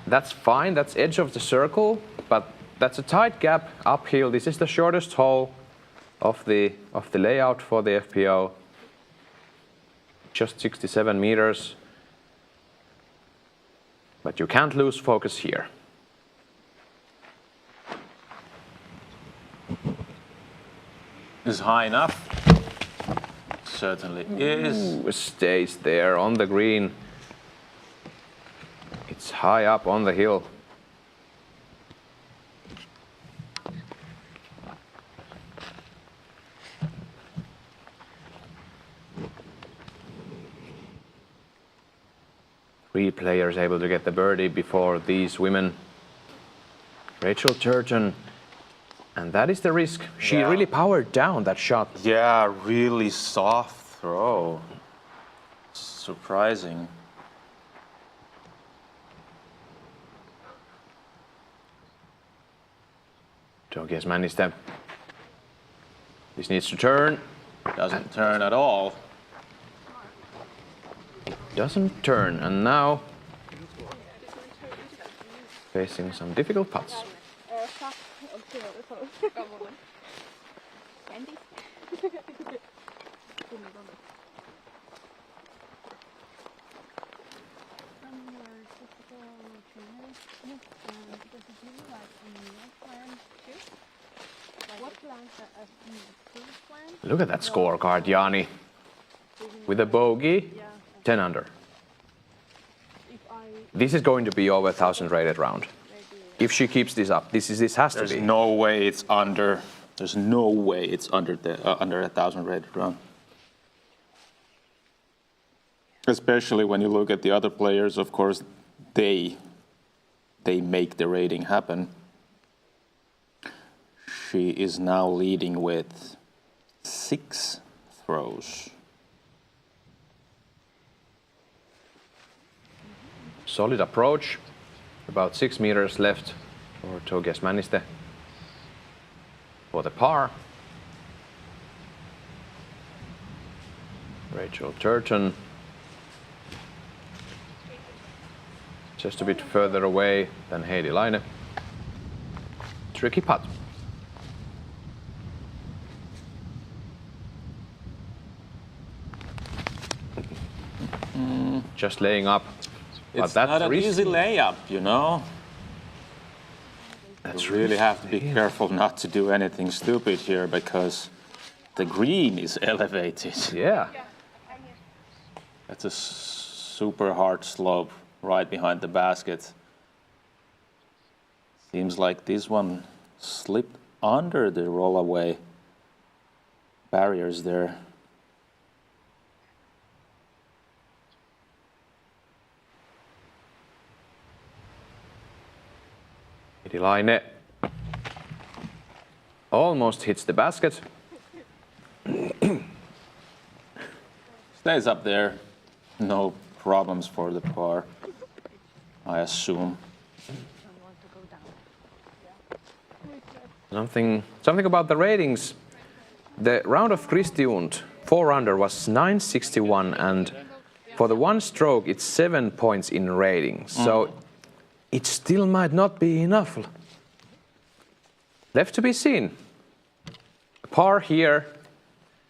That's fine, that's edge of the circle, but that's a tight gap uphill. This is the shortest hole of the layout for the FPO. Just 67 meters. But you can't lose focus here. Is high enough? Certainly is. Ooh, stays there on the green. It's high up on the hill. Three players able to get the birdie before these women. Rachel Turton. And that is the risk. She really powered down that shot. Yeah, really soft throw. Surprising. Tokias Männistö. This needs to turn. Doesn't turn at all. Doesn't turn, and now facing some difficult putts. Look at that scorecard, Jani. With a bogey, 10 under. This is going to be over 1,000 rated round. If she keeps this up, this has to be. There's no way it's under. There's no way it's under 1,000 rated round. Especially when you look at the other players, of course, they make the rating happen. She is now leading with 6 throws. Solid approach. About 6 meters left for Tokias Männistö for the par. Rachel Turton just a bit further away than Heidi Laine. Tricky putt. Just laying up. But It's not an easy layup, you know. You really have to be careful not to do anything stupid here because the green is elevated. Yeah. That's a super hard slope right behind the basket. Seems like this one slipped under the rollaway barriers there. Heidi Laine almost hits the basket. Stays up there. No problems for the par, I assume. Something about the ratings. The round of Kristiund 4 under was 961, and for the one stroke it's 7 points in rating. So it still might not be enough. Left to be seen. Par here,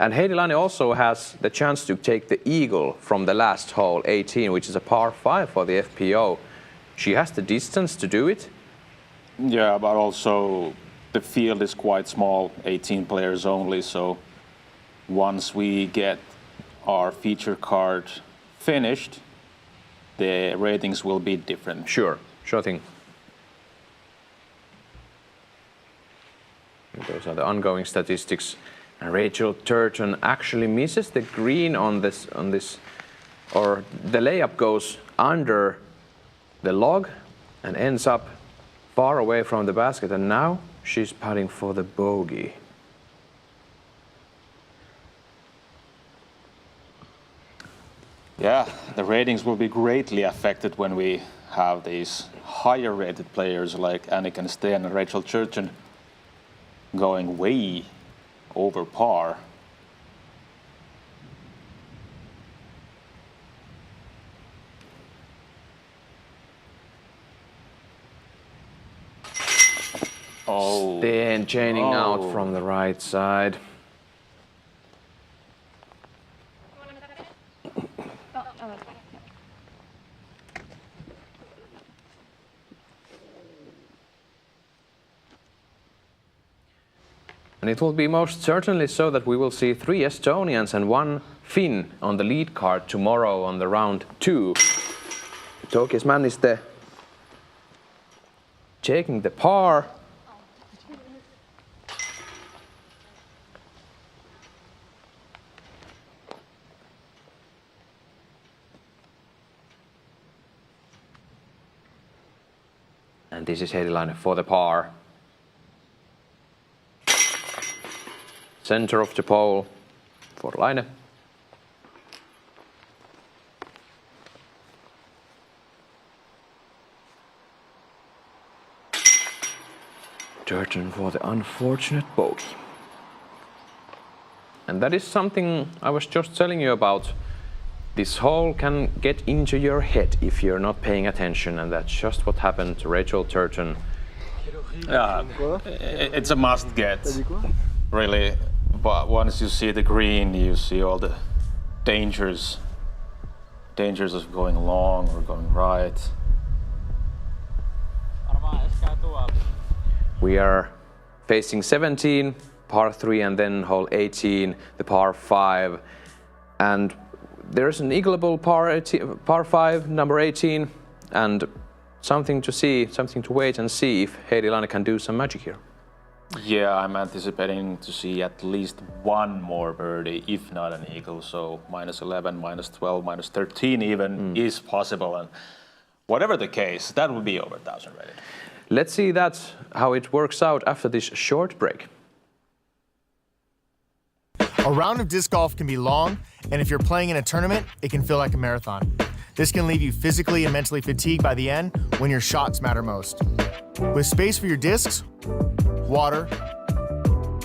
and Heidi Laine also has the chance to take the eagle from the last hole, 18, which is a par 5 for the FPO. She has the distance to do it. Yeah, but also the field is quite small, 18 players only, so once we get our feature card finished, the ratings will be different. Sure thing. Those are the ongoing statistics. And Rachel Turton actually misses the green on this, or the layup goes under the log and ends up far away from the basket. And now she's putting for the bogey. Yeah, the ratings will be greatly affected when we have these higher rated players like Annika Steen and Rachel Churchen going way over par. Oh. Steen chaining out from the right side. And it will be most certainly so that we will see 3 Estonians and 1 Finn on the lead card tomorrow on the round 2. Tokis Männistö checking the par. And this is Heidi Laine for the par. Center of the pole for Laine. Churchen for the unfortunate bogey. And that is something I was just telling you about. This hole can get into your head if you're not paying attention, and that's just what happened to Rachel Churchen. It's a must get, really. But once you see the green, you see all the dangers of going long or going right. We are facing 17, par 3, and then hole 18, the par 5. And there's an eagleable par 5, number 18, and something to see, something to wait and see if Heidi Laine can do some magic here. Yeah, I'm anticipating to see at least 1 more birdie, if not an eagle. So -11, -12, -13 even is possible. And whatever the case, that would be over 1,000 rated. Let's see how it works out after this short break. A round of disc golf can be long, and if you're playing in a tournament, it can feel like a marathon. This can leave you physically and mentally fatigued by the end when your shots matter most. With space for your discs, water,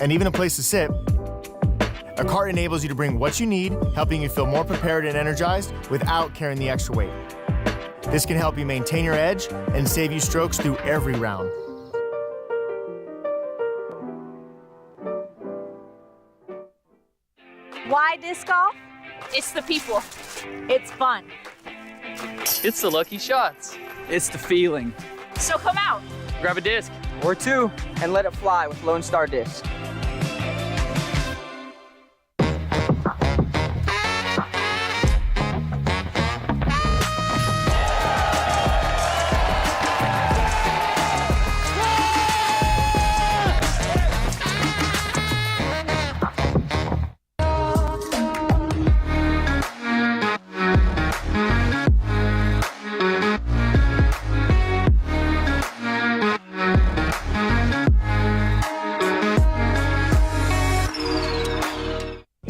and even a place to sit, a cart enables you to bring what you need, helping you feel more prepared and energized without carrying the extra weight. This can help you maintain your edge and save you strokes through every round. Why disc golf? It's the people. It's fun. It's the lucky shots. It's the feeling. So come out. Grab a disc. Or 2, and let it fly with Lone Star Disc.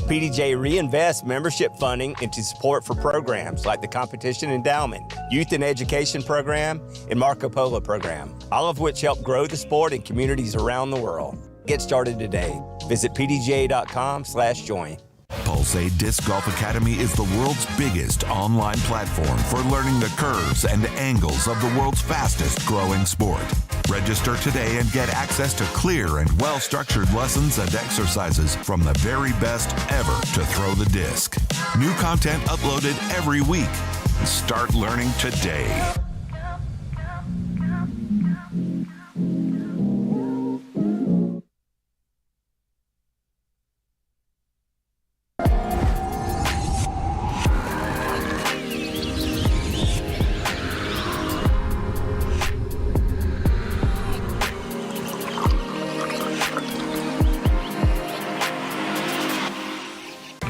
PDJ reinvests membership funding into support for programs like the Competition Endowment, Youth and Education Program, and Marco Polo Program, all of which help grow the sport in communities around the world. Get started today. Visit pdja.com/join. Pulsade Disc Golf Academy is the world's biggest online platform for learning the curves and angles of the world's fastest growing sport. Register today and get access to clear and well-structured lessons and exercises from the very best ever to throw the disc. New content uploaded every week. Start learning today.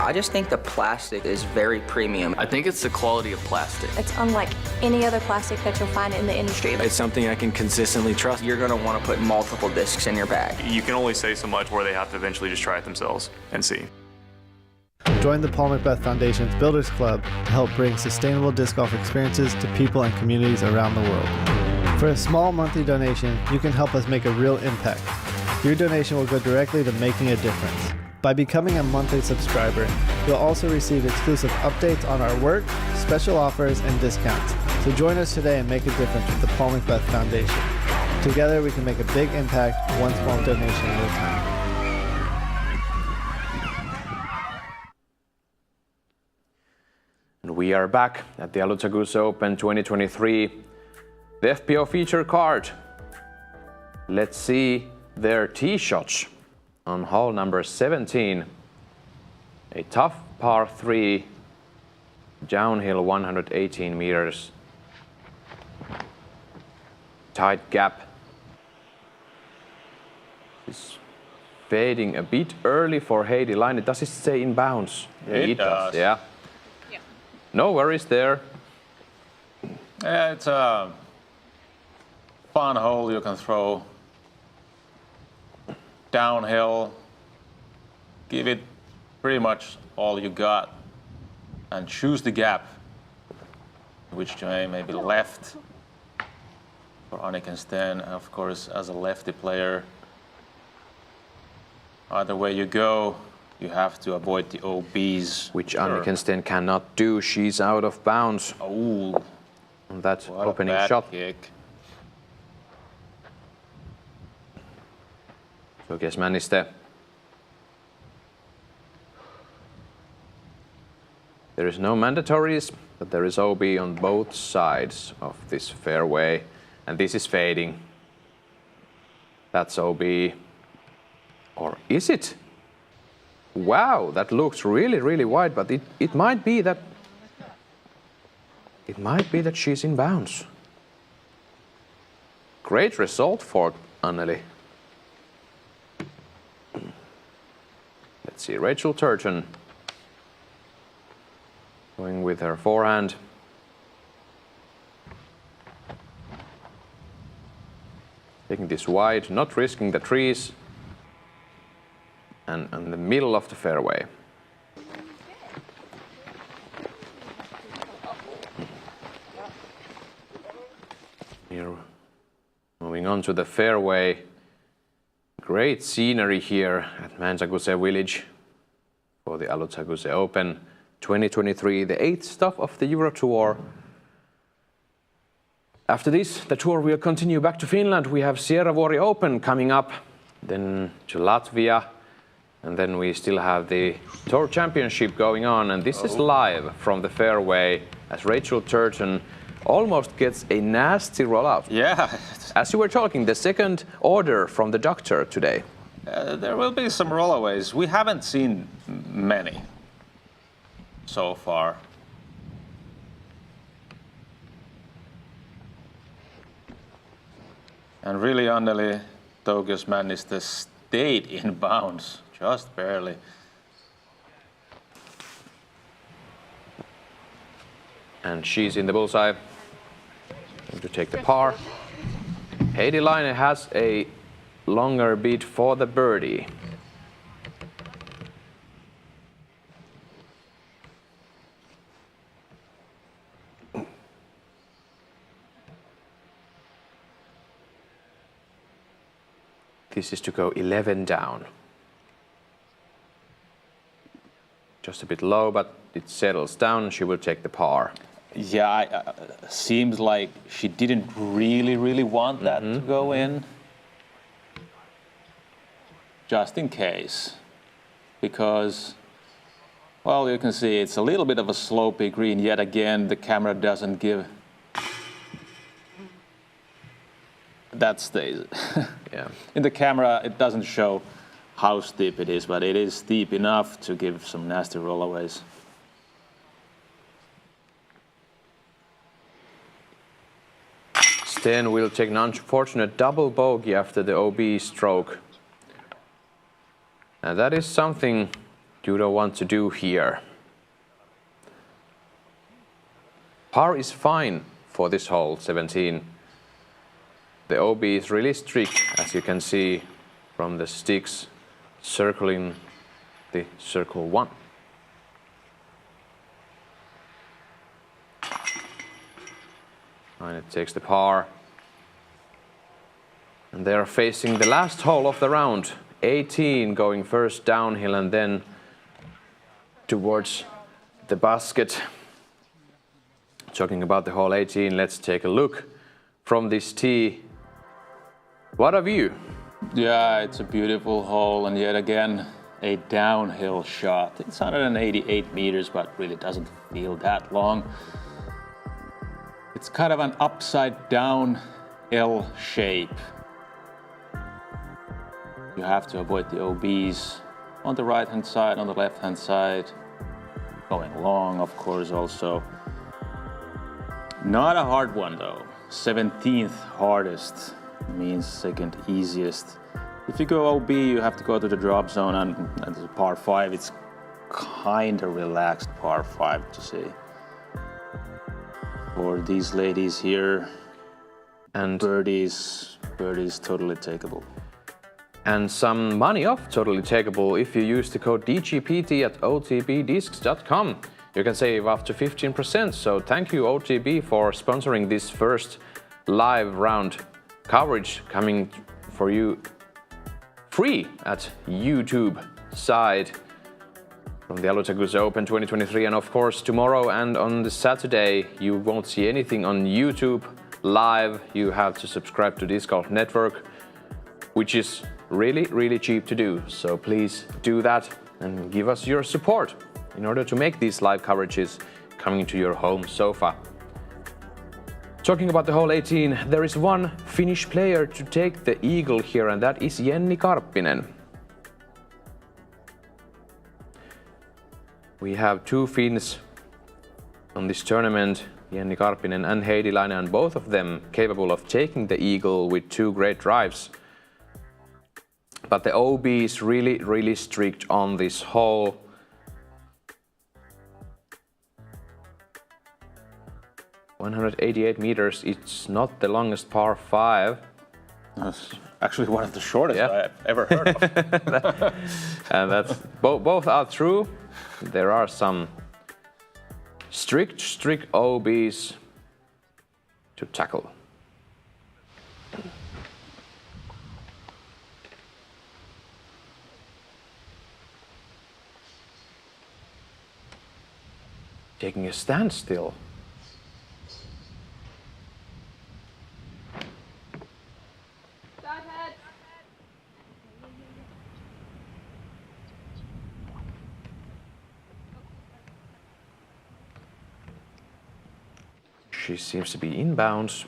I just think the plastic is very premium. I think it's the quality of plastic. It's unlike any other plastic that you'll find in the industry. It's something I can consistently trust. You're gonna wanna put multiple discs in your bag. You can only say so much where they have to eventually just try it themselves and see. Join the Paul Macbeth Foundation's Builders Club to help bring sustainable disc golf experiences to people and communities around the world. For a small monthly donation, you can help us make a real impact. Your donation will go directly to making a difference. By becoming a monthly subscriber, you'll also receive exclusive updates on our work, special offers, and discounts. So join us today and make a difference with the Paul Macbeth Foundation. Together we can make a big impact, one small donation at a time. And we are back at the Alutaguse Open 2023. The FPO feature card. Let's see their tee shots on hole number 17. A tough par 3, downhill 118 meters. Tight gap. It's fading a bit early for Heidi Laine. Does it stay in bounds? It does. Yeah. No worries there. Yeah, it's a fun hole you can throw downhill. Give it pretty much all you got and choose the gap, which way, maybe left for Anniken Steen, of course, as a lefty player. Either way you go, you have to avoid the OBs. Which Anniken Steen cannot do. She's out of bounds. Oh, on that what opening a bad shot. Kick. So guess Männistö. There is no mandatories, but there is OB on both sides of this fairway. And this is fading. That's OB. Or is it? Wow, that looks really, really wide, but it might be that she's in bounds. Great result for Anneli. Let's see, Rachel Turgeon going with her forehand. Taking this wide, not risking the trees. And in the middle of the fairway. Here, moving on to the fairway. Great scenery here at Mänsäguse Village for the Alutaguse Open 2023, the 8th stop of the Euro Tour. After this, the tour will continue back to Finland. We have Sierravuori Open coming up, then to Latvia. And then we still have the Tour Championship going on, and this is live from the fairway as Rachel Turgeon almost gets a nasty rollout. Yeah. As you were talking, the second order from the doctor today. There will be some rollaways. We haven't seen many so far. And really, Anneli Männistö stayed in bounds. Just barely. And she's in the bullseye. Going to take the par. Heidi Laine has a longer beat for the birdie. This is to go 11 down. Just a bit low, but it settles down. She will take the par. Yeah, seems like she didn't really want that to go in. Just in case. Because, well, you can see it's a little bit of a slopey green. Yet again, the camera doesn't give... That stays. Yeah. In the camera, it doesn't show how steep it is, but it is steep enough to give some nasty rollaways. Steen will take an unfortunate double bogey after the OB stroke. And that is something you don't want to do here. Par is fine for this hole, 17. The OB is really strict, as you can see from the sticks circling the circle 1. And it takes the par. And they are facing the last hole of the round. 18 going first downhill and then towards the basket. Talking about the hole 18, let's take a look from this tee. What a view! Yeah, it's a beautiful hole, and yet again a downhill shot. It's 188 meters, but really doesn't feel that long. It's kind of an upside down L shape. You have to avoid the OBs on the right hand side, on the left hand side. Going long, of course, also. Not a hard one though. 17th hardest means second easiest. If you go OB, you have to go to the drop zone, and the par 5, it's kind of relaxed par 5 to say. For these ladies here, and birdies totally takeable. And some money off totally takeable if you use the code DGPT at otbdiscs.com. You can save up to 15%, so thank you OTB for sponsoring this first live round coverage coming for you free at YouTube side from the Alutaguse Open 2023. And of course tomorrow and on the Saturday you won't see anything on YouTube live. You have to subscribe to Disc Golf Network, which is really cheap to do. So please do that and give us your support in order to make these live coverages coming to your home sofa. Talking about the hole 18, there is one Finnish player to take the eagle here, and that is Jenni Karppinen. We have two Finns on this tournament, Jenni Karppinen and Heidi Laine, and both of them capable of taking the eagle with two great drives. But the OB is really strict on this hole. .188 meters, it's not the longest par 5. That's actually one of the shortest I've ever heard of. And that's both are true. There are some strict OBs to tackle. Taking a standstill. She seems to be inbounds.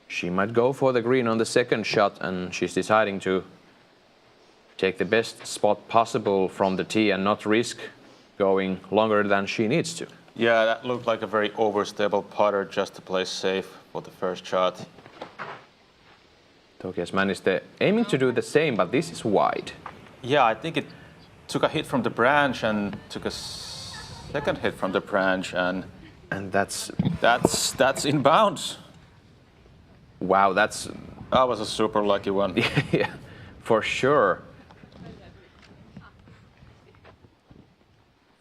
She might go for the green on the second shot, and she's deciding to take the best spot possible from the tee and not risk going longer than she needs to. Yeah, that looked like a very overstable putter just to play safe for the first shot. Tokias managed aiming to do the same, but this is wide. Yeah, I think it took a hit from the branch and took a second hit from the branch, and that's inbounds. Wow, that was a super lucky one. Yeah, for sure.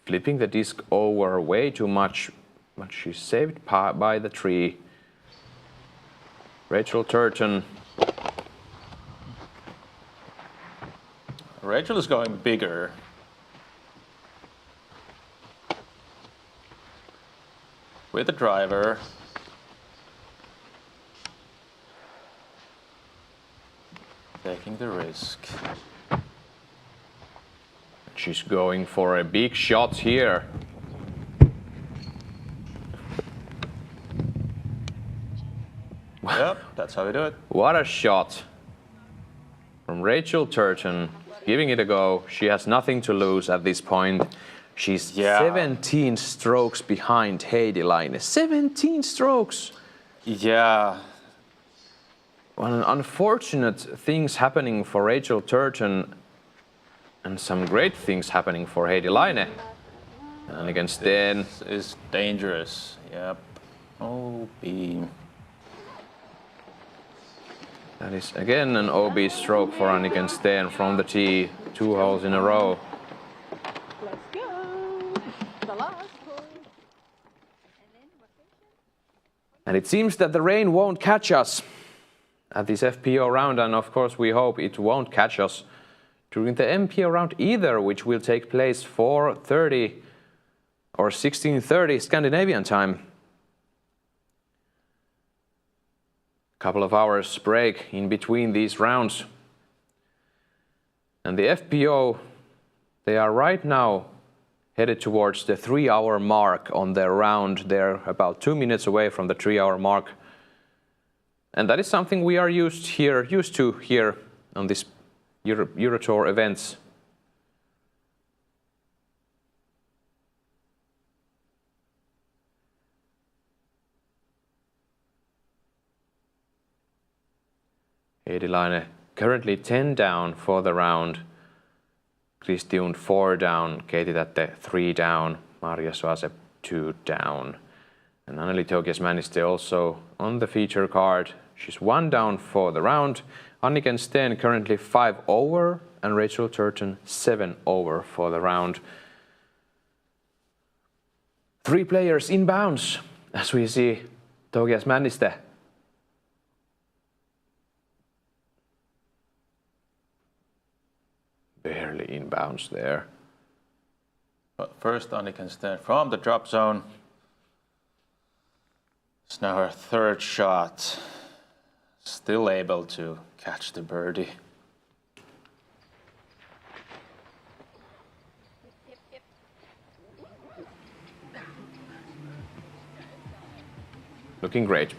Flipping the disc over way too much, but she's saved by the tree. Rachel Turton. Rachel is going bigger. With the driver. Taking the risk. She's going for a big shot here. Yep, that's how we do it. What a shot from Rachel Turton, giving it a go. She has nothing to lose at this point. She's 17 strokes behind Heidi Laine. 17 strokes! Yeah. Well, unfortunate things happening for Rachel Turton, and some great things happening for Heidi Laine. And against Den is dangerous. Yep. OB. That is again an OB stroke for Anniken Steen from the tee, 2 holes in a row. Let's go. The last hole. And it seems that the rain won't catch us at this FPO round, and of course we hope it won't catch us during the MPO round either, which will take place 4:30 or 16:30 Scandinavian time. Couple of hours break in between these rounds. And the FPO, they are right now headed towards the 3-hour mark on their round. They're about 2 minutes away from the 3-hour mark. And that is something we are used to here on this Eurotour events. Heidilainen currently 10 down for the round. Kristiun 4 down, Katie Tätte 3 down, Marja Soase 2 down. And Anneli Tokias-Männistö also on the feature card. She's 1 down for the round. Anniken Steen currently 5 over and Rachel Turton 7 over for the round. 3 players inbounds as we see Tokias-Männistö. Barely inbounds there. But first, Anniken Steen from the drop zone. It's now her 3rd shot. Still able to catch the birdie. Looking great.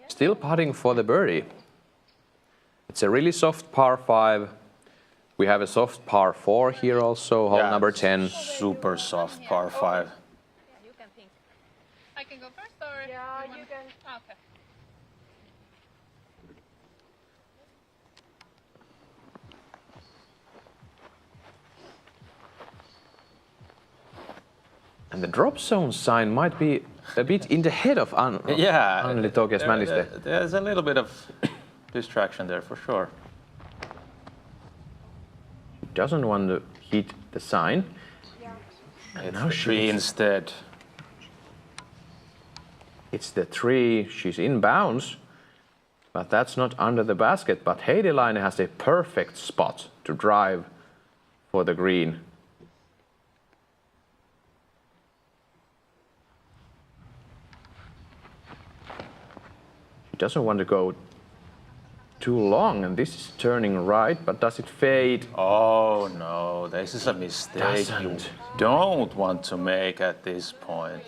Still putting for the birdie. It's a really soft par 5. We have a soft par 4 here also, hole number 10. Super soft par 5. You can think. I can go first or? Yeah, you can. Okay. And the drop zone sign might be a bit in the head of Anneli Tokias-Männistö. There's a little bit of distraction there for sure. She doesn't want to hit the sign. And now she instead. It's the 3. She's in bounds, but that's not under the basket. But Heidilainen has a perfect spot to drive for the green. She doesn't want to go too long, and this is turning right, but does it fade? Oh no, this is a mistake you don't want to make at this point.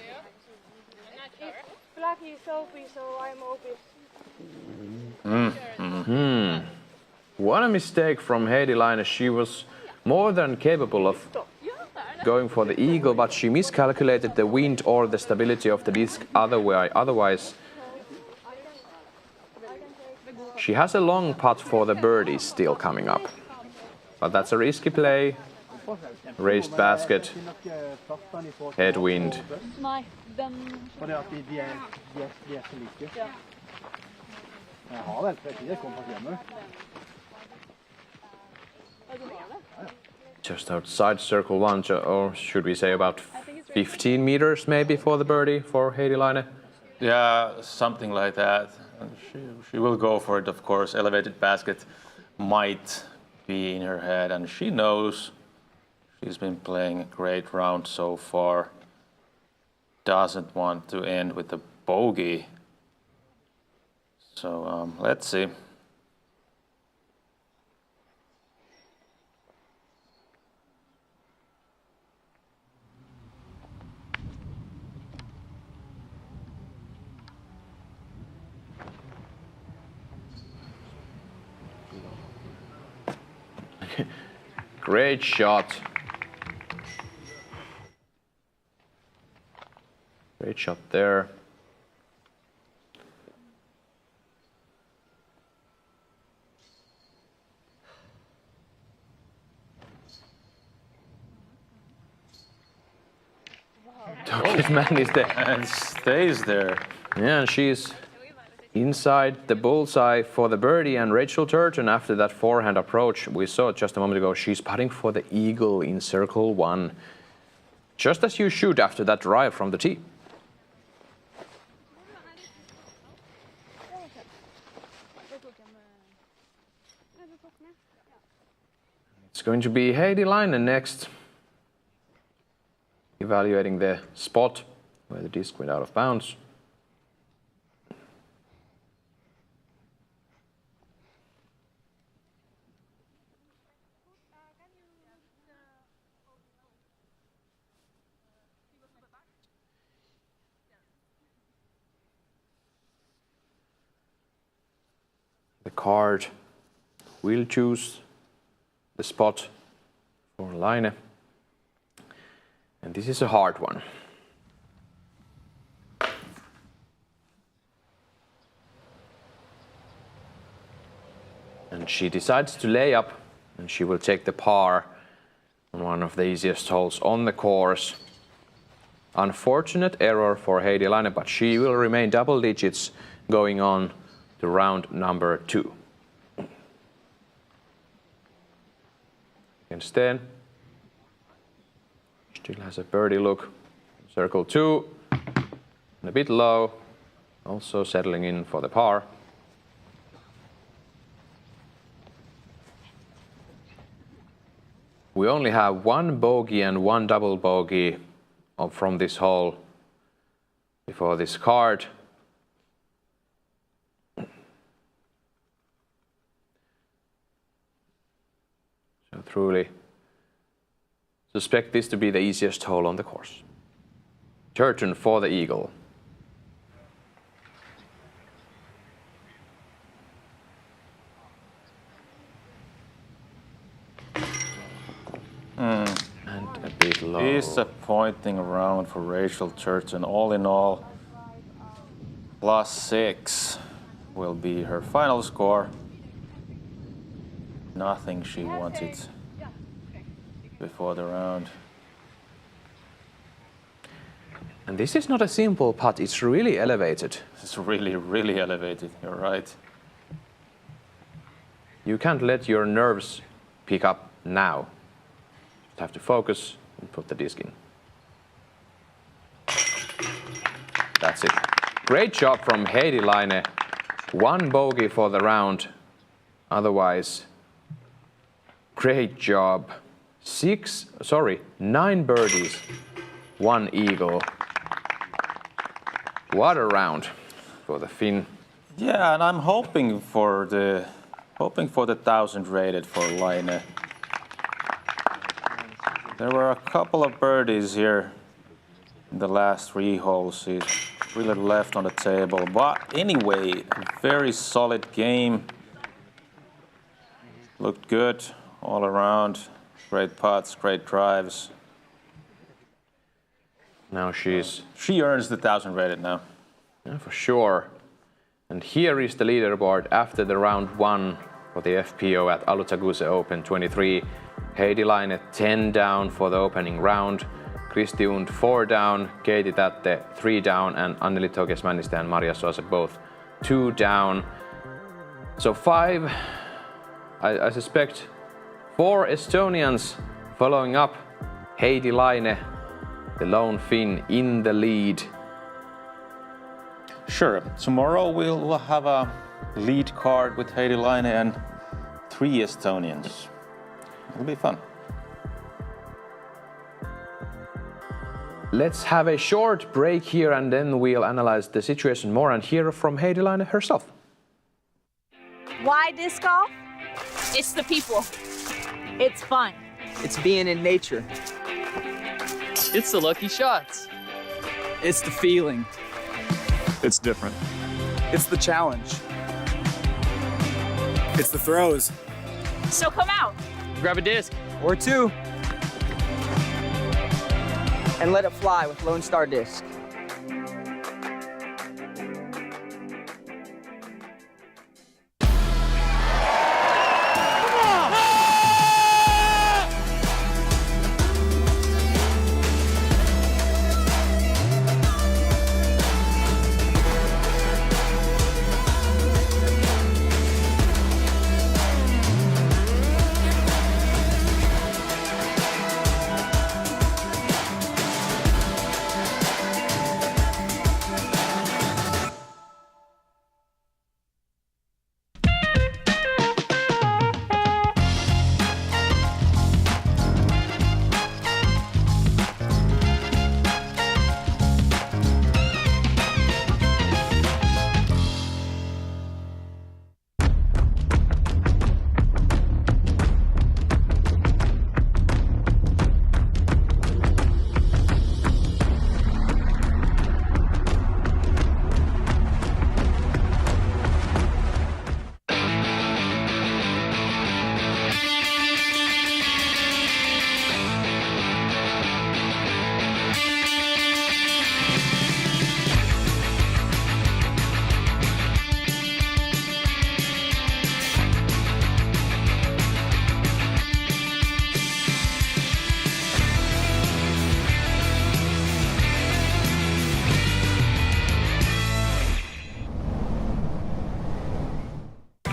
Black is open, so I'm open. What a mistake from Heidilainen. She was more than capable of going for the eagle, but she miscalculated the wind or the stability of the disc otherwise. She has a long putt for the birdie still coming up. But that's a risky play. Raised basket. Headwind. Just outside circle 1, or should we say about 15 meters maybe for the birdie for Heidilainen? Yeah, something like that. She will go for it, of course. Elevated basket might be in her head, and she knows she's been playing a great round so far. Doesn't want to end with a bogey. So let's see. Great shot. Great shot there. Tokias-Männistö and stays there. Yeah, and she's inside the bullseye for the birdie, and Rachel Turton, after that forehand approach we saw just a moment ago, she's putting for the eagle in circle 1. Just as you shoot after that drive from the tee. It's going to be Heidi Laine next. Evaluating the spot where the disc went out of bounds. The card will choose the spot for Laine. And this is a hard one. And she decides to lay up, and she will take the par on one of the easiest holes on the course. Unfortunate error for Heidi Laine, but she will remain double digits going on to round number 2. Again, Sten. Still has a birdie look. Circle 2. And a bit low. Also settling in for the par. We only have 1 bogey and 1 double bogey from this hole before this card. So truly suspect this to be the easiest hole on the course. Turton for the eagle. And a bit low. Disappointing round for Rachel Turton. All in all, +6 will be her final score. Nothing she wanted before the round. And this is not a simple putt, it's really elevated. It's really, really elevated, you're right. You can't let your nerves pick up now. You have to focus and put the disc in. That's it. Great job from Heidi Laine. 1 bogey for the round. Otherwise, great job. 9 birdies, 1 eagle. What a round for the Finn. Yeah, and I'm hoping for the 1,000 rated for Laine. There were a couple of birdies here in the last 3 holes. He really left on the table. But anyway, very solid game. Looked good all around. Great putts, great drives. Now she earns the 1,000 rated now. Yeah, for sure. And here is the leaderboard after the round 1 for the FPO at Alutaguse Open 23. Heidi Laine 10 down for the opening round. Kristi Und 4 down, Katie Tätte 3 down, and Anneli Toges-Männistö and Maria Sosa both 2 down. So 5, I suspect 4 Estonians following up. Heidi Laine, the lone Finn in the lead. Sure, tomorrow we'll have a lead card with Heidi Laine and 3 Estonians. It'll be fun. Let's have a short break here and then we'll analyze the situation more and hear from Heidi Laine herself. Why disc golf? It's the people. It's fun. It's being in nature. It's the lucky shots. It's the feeling. It's different. It's the challenge. It's the throws. So come out. Grab a disc. Or 2. And let it fly with Lone Star Disc.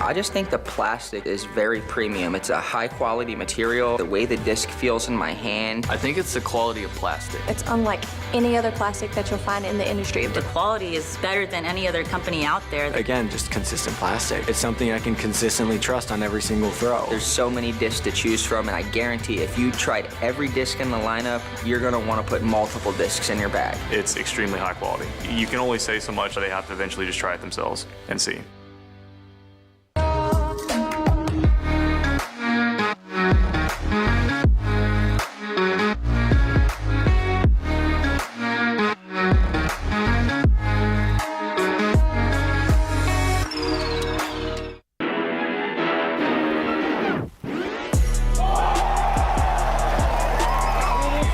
I just think the plastic is very premium. It's a high quality material. The way the disc feels in my hand. I think it's the quality of plastic. It's unlike any other plastic that you'll find in the industry. The quality is better than any other company out there. Again, just consistent plastic. It's something I can consistently trust on every single throw. There's so many discs to choose from, and I guarantee if you tried every disc in the lineup, you're gonna want to put multiple discs in your bag. It's extremely high quality. You can only say so much that they have to eventually just try it themselves and see.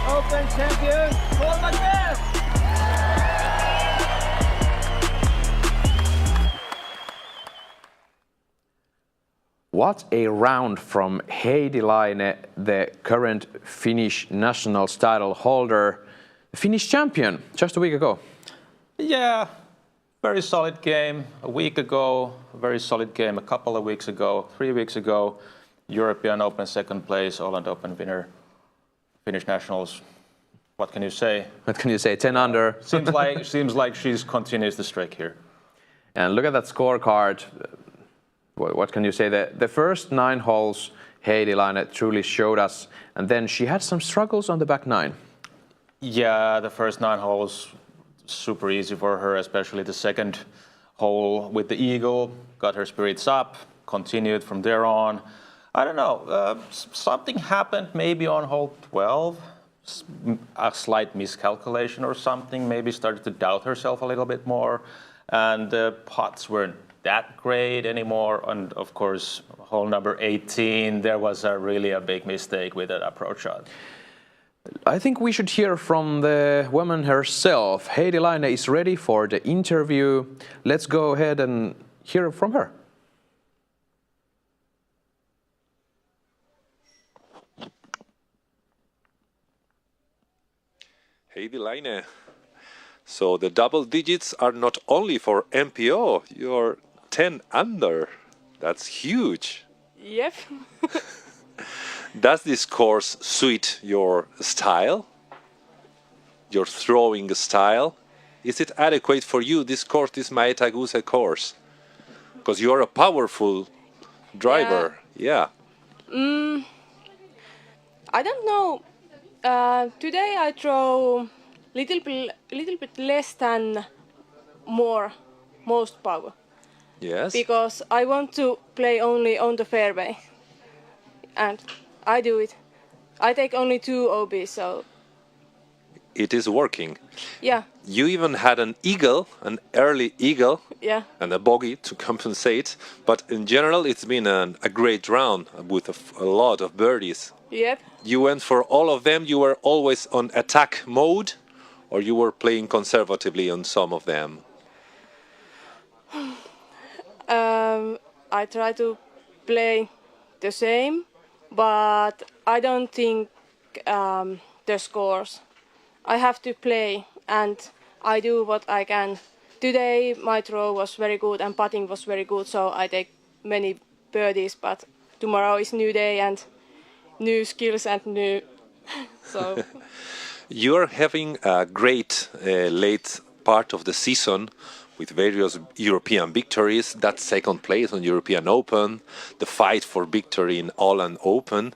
Open champion, Alutaguse! What a round from Heidi Laine, the current Finnish national title holder, Finnish champion, just a week ago. Yeah, very solid game. A week ago, a very solid game. A couple of weeks ago, 3 weeks ago, European Open second place, Holland Open winner, Finnish nationals. What can you say? What can you say? 10 under. Seems like she's continues the streak here. And look at that scorecard. What can you say? The first 9 holes, Heidi Laine truly showed us, and then she had some struggles on the back 9. Yeah, the first 9 holes, super easy for her, especially the second hole with the eagle, got her spirits up, continued from there on. I don't know, something happened maybe on hole 12, a slight miscalculation or something, maybe started to doubt herself a little bit more, and the putts weren't that great anymore. And of course, hole number 18, there was really a big mistake with that approach shot. I think we should hear from the woman herself. Heidi Laine is ready for the interview. Let's go ahead and hear from her. Heidi Laine, so the double digits are not only for MPO, you're 10 under. That's huge. Yep. Does this course suit your style? Your throwing style? Is it adequate for you, this course, this Alutaguse course? Because you're a powerful driver. Yeah. I don't know. Today I throw little bit less than most power. Yes. Because I want to play only on the fairway, and I do it. I take only 2 OBs, so It is working. yeah, You even had an eagle, an early eagle, yeah. and a bogey to compensate. But in general, it's been a great round with a lot of birdies. Yep. You went for all of them. You were always on attack mode, or you were playing conservatively on some of them? I try to play the same, but I don't think the scores. I have to play, and I do what I can. Today my throw was very good and putting was very good, so I take many birdies. But tomorrow is new day and new skills and new. So You're having a great late part of the season with various European victories, that second place on European Open, the fight for victory in Holland Open.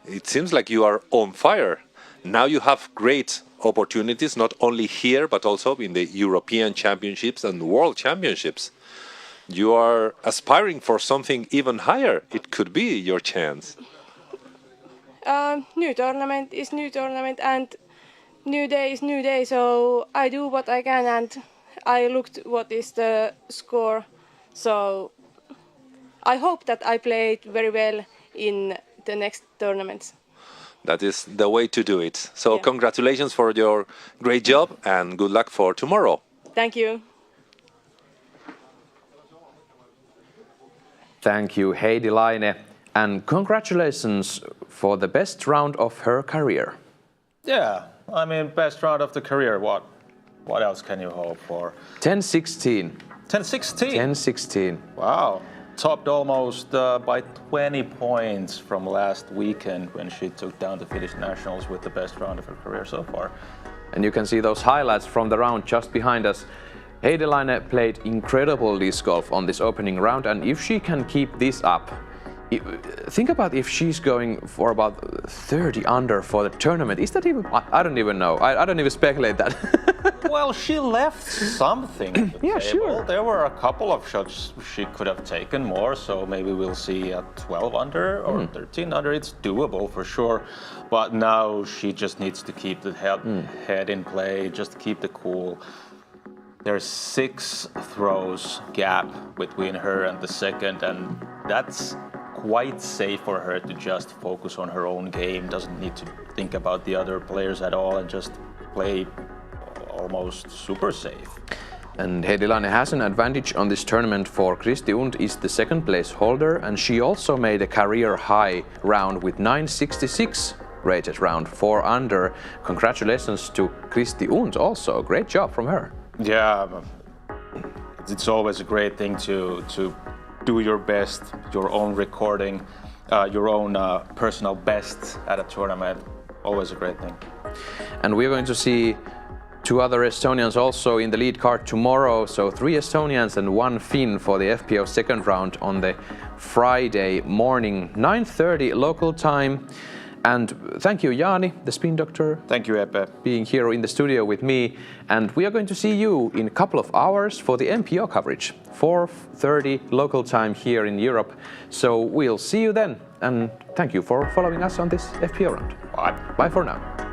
It seems like you are on fire. Now you have great opportunities, not only here, but also in the European Championships and World Championships. You are aspiring for something even higher. It could be your chance. New tournament is new tournament, and new day is new day. So I do what I can, and I looked what is the score. So I hope that I played very well in the next tournaments. That is the way to do it. So congratulations for your great job and good luck for tomorrow. Thank you. Thank you, Heidi Laine, and congratulations for the best round of her career. Yeah, I mean, best round of the career. What else can you hope for? 10-16. 10-16? 10-16. Wow. topped almost by 20 points from last weekend when she took down the Finnish nationals with the best round of her career so far. And you can see those highlights from the round just behind us. Heidelaine played incredible disc golf on this opening round, and if she can keep this up, think about if she's going for about 30 under for the tournament. Is that even? I don't even know. I don't even speculate that. Well, she left something at the yeah, table. sure. There were a couple of shots she could have taken more, so maybe we'll see at 12 under or 13 under. It's doable for sure. But now she just needs to keep the head in play, just keep the cool. There's 6 throws gap between her and the second, and that's quite safe for her to just focus on her own game, doesn't need to think about the other players at all and just play almost super safe. And Heidelaine has an advantage on this tournament, for Kristi Und is the second place holder, and she also made a career high round with 966 rated round, 4 under. Congratulations to Kristi Und also, great job from her. Yeah, it's always a great thing to do your best, your own recording, your own personal best at a tournament. Always a great thing. And we're going to see 2 other Estonians also in the lead card tomorrow. So 3 Estonians and 1 Finn for the FPO second round on the Friday morning, 9:30 local time. And thank you, Jaani, the spin doctor. Thank you, Epe. Being here in the studio with me. And we are going to see you in a couple of hours for the MPO coverage, 4:30 local time here in Europe. So we'll see you then. And thank you for following us on this FPO round. Bye. Bye for now.